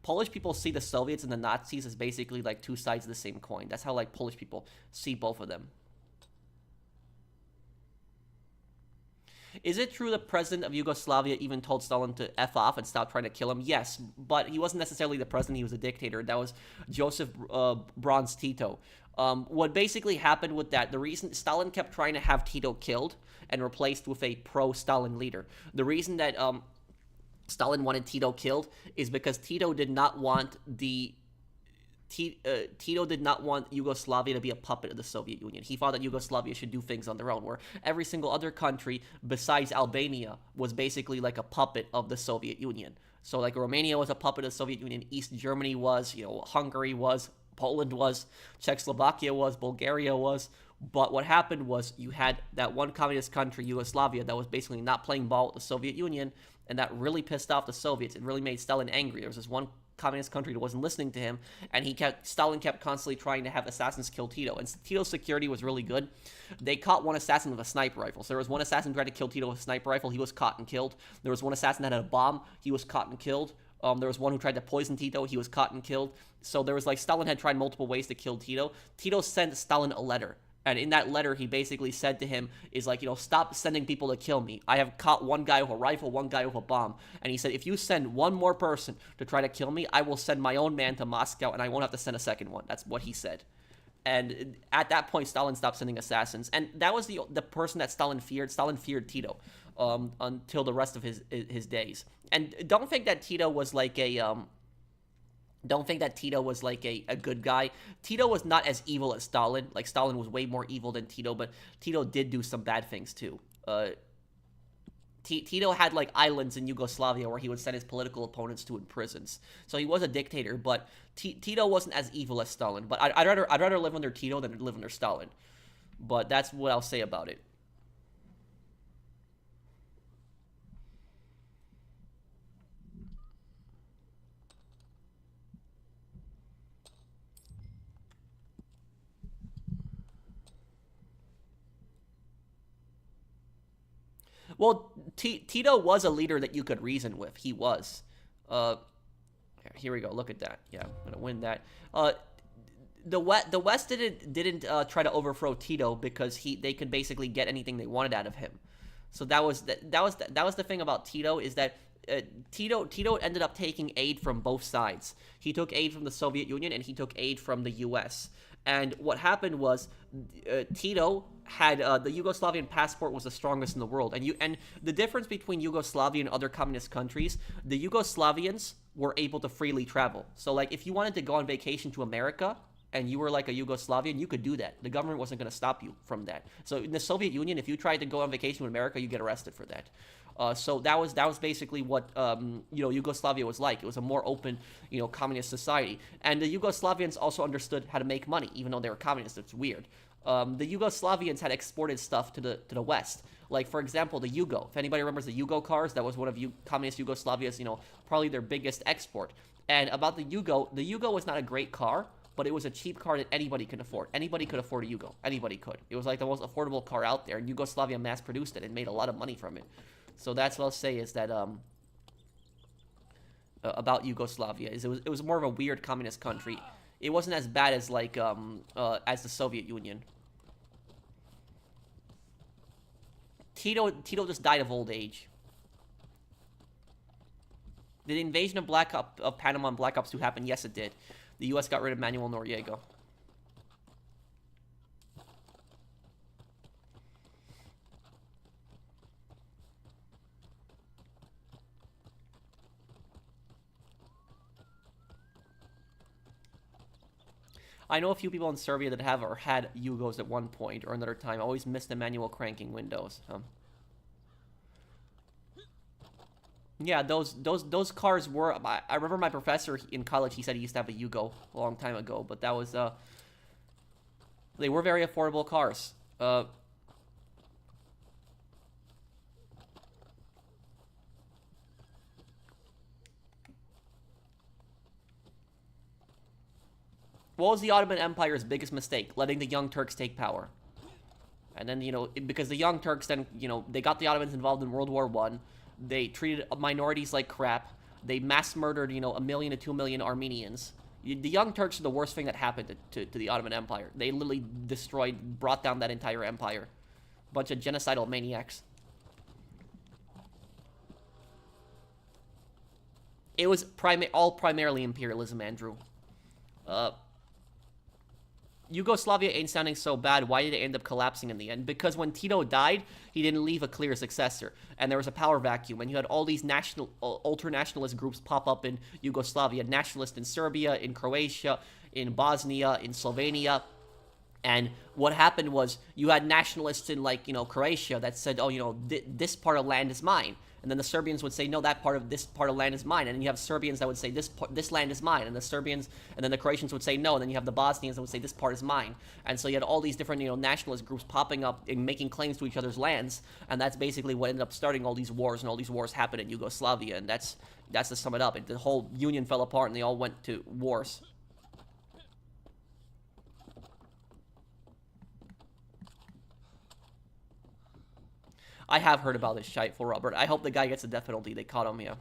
Polish people see the Soviets and the Nazis as basically, like, two sides of the same coin. That's how, like, Polish people see both of them. Is it true the president of Yugoslavia even told Stalin to F off and stop trying to kill him? Yes, but he wasn't necessarily the president, he was a dictator. That was Joseph Broz Tito. What basically happened with that, the reason Stalin kept trying to have Tito killed and replaced with a pro-Stalin leader. The reason that Stalin wanted Tito killed is because Tito did not want Tito did not want Yugoslavia to be a puppet of the Soviet Union. He thought that Yugoslavia should do things on their own, where every single other country besides Albania was basically like a puppet of the Soviet Union. So like Romania was a puppet of the Soviet Union, East Germany was, Hungary was, Poland was, Czechoslovakia was, Bulgaria was. But what happened was you had that one communist country, Yugoslavia, that was basically not playing ball with the Soviet Union, and that really pissed off the Soviets. It really made Stalin angry. There was this one communist country that wasn't listening to him, and Stalin kept constantly trying to have assassins kill Tito. And Tito's security was really good. They caught one assassin with a sniper rifle. So there was one assassin who tried to kill Tito with a sniper rifle. He was caught and killed. There was one assassin that had a bomb. He was caught and killed. There was one who tried to poison Tito. He was caught and killed. So there was Stalin had tried multiple ways to kill Tito. Tito sent Stalin a letter. And in that letter, he basically said to him, stop sending people to kill me. I have caught one guy with a rifle, one guy with a bomb. And he said, if you send one more person to try to kill me, I will send my own man to Moscow, and I won't have to send a second one. That's what he said. And at that point, Stalin stopped sending assassins. And that was the person that Stalin feared. Stalin feared Tito until the rest of his days. And don't think that Tito was a good guy. Tito was not as evil as Stalin. Stalin was way more evil than Tito, but Tito did do some bad things too. Tito had islands in Yugoslavia where he would send his political opponents to in prisons. So he was a dictator, but Tito wasn't as evil as Stalin. But I'd rather live under Tito than live under Stalin. But that's what I'll say about it. Well, Tito was a leader that you could reason with. He was. Here we go. Look at that. Yeah, I'm gonna win that. The West didn't try to overthrow Tito because they could basically get anything they wanted out of him. So that was the thing about Tito, is that Tito ended up taking aid from both sides. He took aid from the Soviet Union and he took aid from the U.S. And what happened was Tito had the Yugoslavian passport was the strongest in the world. And the difference between Yugoslavia and other communist countries, the Yugoslavians were able to freely travel. So if you wanted to go on vacation to America and you were a Yugoslavian, you could do that. The government wasn't going to stop you from that. So in the Soviet Union, if you tried to go on vacation to America, you get arrested for that. So that was basically what Yugoslavia was like. It was a more open, communist society. And the Yugoslavians also understood how to make money, even though they were communists. It's weird. The Yugoslavians had exported stuff to the West. For example, the Yugo. If anybody remembers the Yugo cars, that was one of communist Yugoslavia's, probably their biggest export. And about the Yugo was not a great car, but it was a cheap car that anybody could afford. Anybody could afford a Yugo. Anybody could. It was the most affordable car out there, and Yugoslavia mass-produced it and made a lot of money from it. So that's what I'll say is that about Yugoslavia is it was more of a weird communist country. It wasn't as bad as as the Soviet Union. Tito just died of old age. Did the invasion of Panama and Black Ops 2 happen? Yes, it did. The U.S. got rid of Manuel Noriega. I know a few people in Serbia that have or had Yugos at one point or another time. I always miss the manual cranking windows. Yeah, those cars were... I remember my professor in college, he said he used to have a Yugo a long time ago, but that was... they were very affordable cars. What was the Ottoman Empire's biggest mistake? Letting the Young Turks take power. And then, because the Young Turks then, they got the Ottomans involved in World War I. They treated minorities like crap. They mass murdered, 1 million to 2 million Armenians. The Young Turks are the worst thing that happened to the Ottoman Empire. They literally brought down that entire empire. Bunch of genocidal maniacs. It was all primarily imperialism, Andrew. Yugoslavia ain't sounding so bad. Why did it end up collapsing in the end? Because when Tito died, he didn't leave a clear successor, and there was a power vacuum, and you had all these ultra-nationalist groups pop up in Yugoslavia. Nationalists in Serbia, in Croatia, in Bosnia, in Slovenia. And what happened was you had nationalists in, like, Croatia that said, oh, this part of land is mine. And then the Serbians would say, no, this part of land is mine. And then you have Serbians that would say, this land is mine. And the Serbians, and then the Croatians would say no. And then you have the Bosnians that would say, this part is mine. And so you had all these different, nationalist groups popping up and making claims to each other's lands. And that's basically what ended up starting all these wars. And all these wars happened in Yugoslavia. And that's to sum it up. The whole union fell apart and they all went to wars. I have heard about this shite for Robert. I hope the guy gets a death penalty. They caught him, yeah.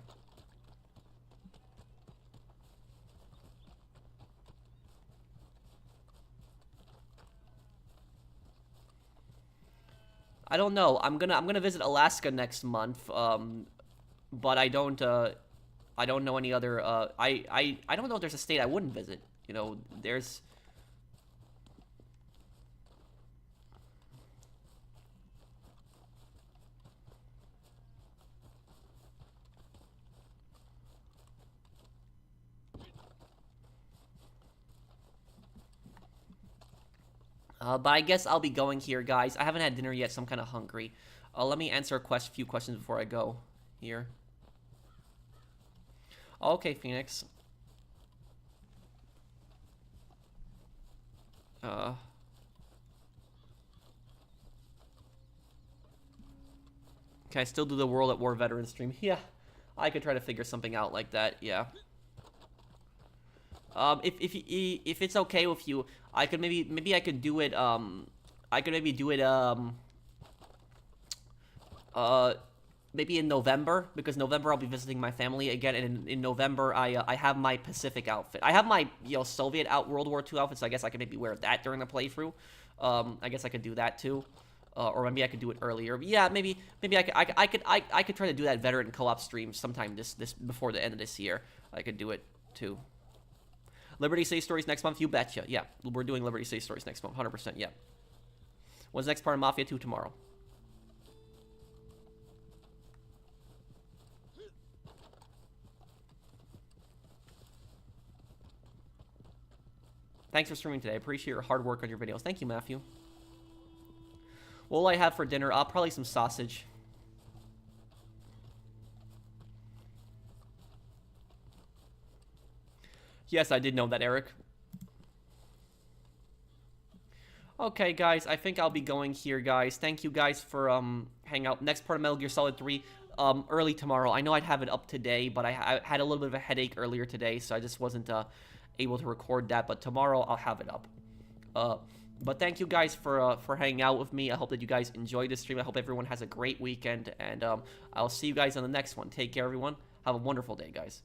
I don't know. I'm gonna visit Alaska next month. But I don't know any other. I don't know if there's a state I wouldn't visit. There's. But I guess I'll be going here, guys. I haven't had dinner yet, so I'm kind of hungry. Let me answer a few questions before I go here. Okay, Phoenix. Can I still do the World at War veteran stream? Yeah, I could try to figure something out like that, yeah. If it's okay with you, I could maybe I could do it, maybe in November, because November I'll be visiting my family again, and in November I have my Pacific outfit. I have my, Soviet World War II outfit, so I guess I could maybe wear that during the playthrough. I guess I could do that too. Or maybe I could do it earlier. But yeah, maybe I could try to do that veteran co-op stream sometime this before the end of this year. I could do it too. Liberty City Stories next month, you betcha. Yeah, we're doing Liberty City Stories next month, 100%, yeah. What's the next part of Mafia 2 tomorrow? Thanks for streaming today. I appreciate your hard work on your videos. Thank you, Matthew. What will I have for dinner? Probably some sausage. Yes, I did know that, Eric. Okay, guys, I think I'll be going here, guys. Thank you, guys, for hanging out. Next part of Metal Gear Solid 3, early tomorrow. I know I'd have it up today, but I had a little bit of a headache earlier today, so I just wasn't able to record that. But tomorrow, I'll have it up. But thank you, guys, for hanging out with me. I hope that you guys enjoyed this stream. I hope everyone has a great weekend, and I'll see you guys on the next one. Take care, everyone. Have a wonderful day, guys.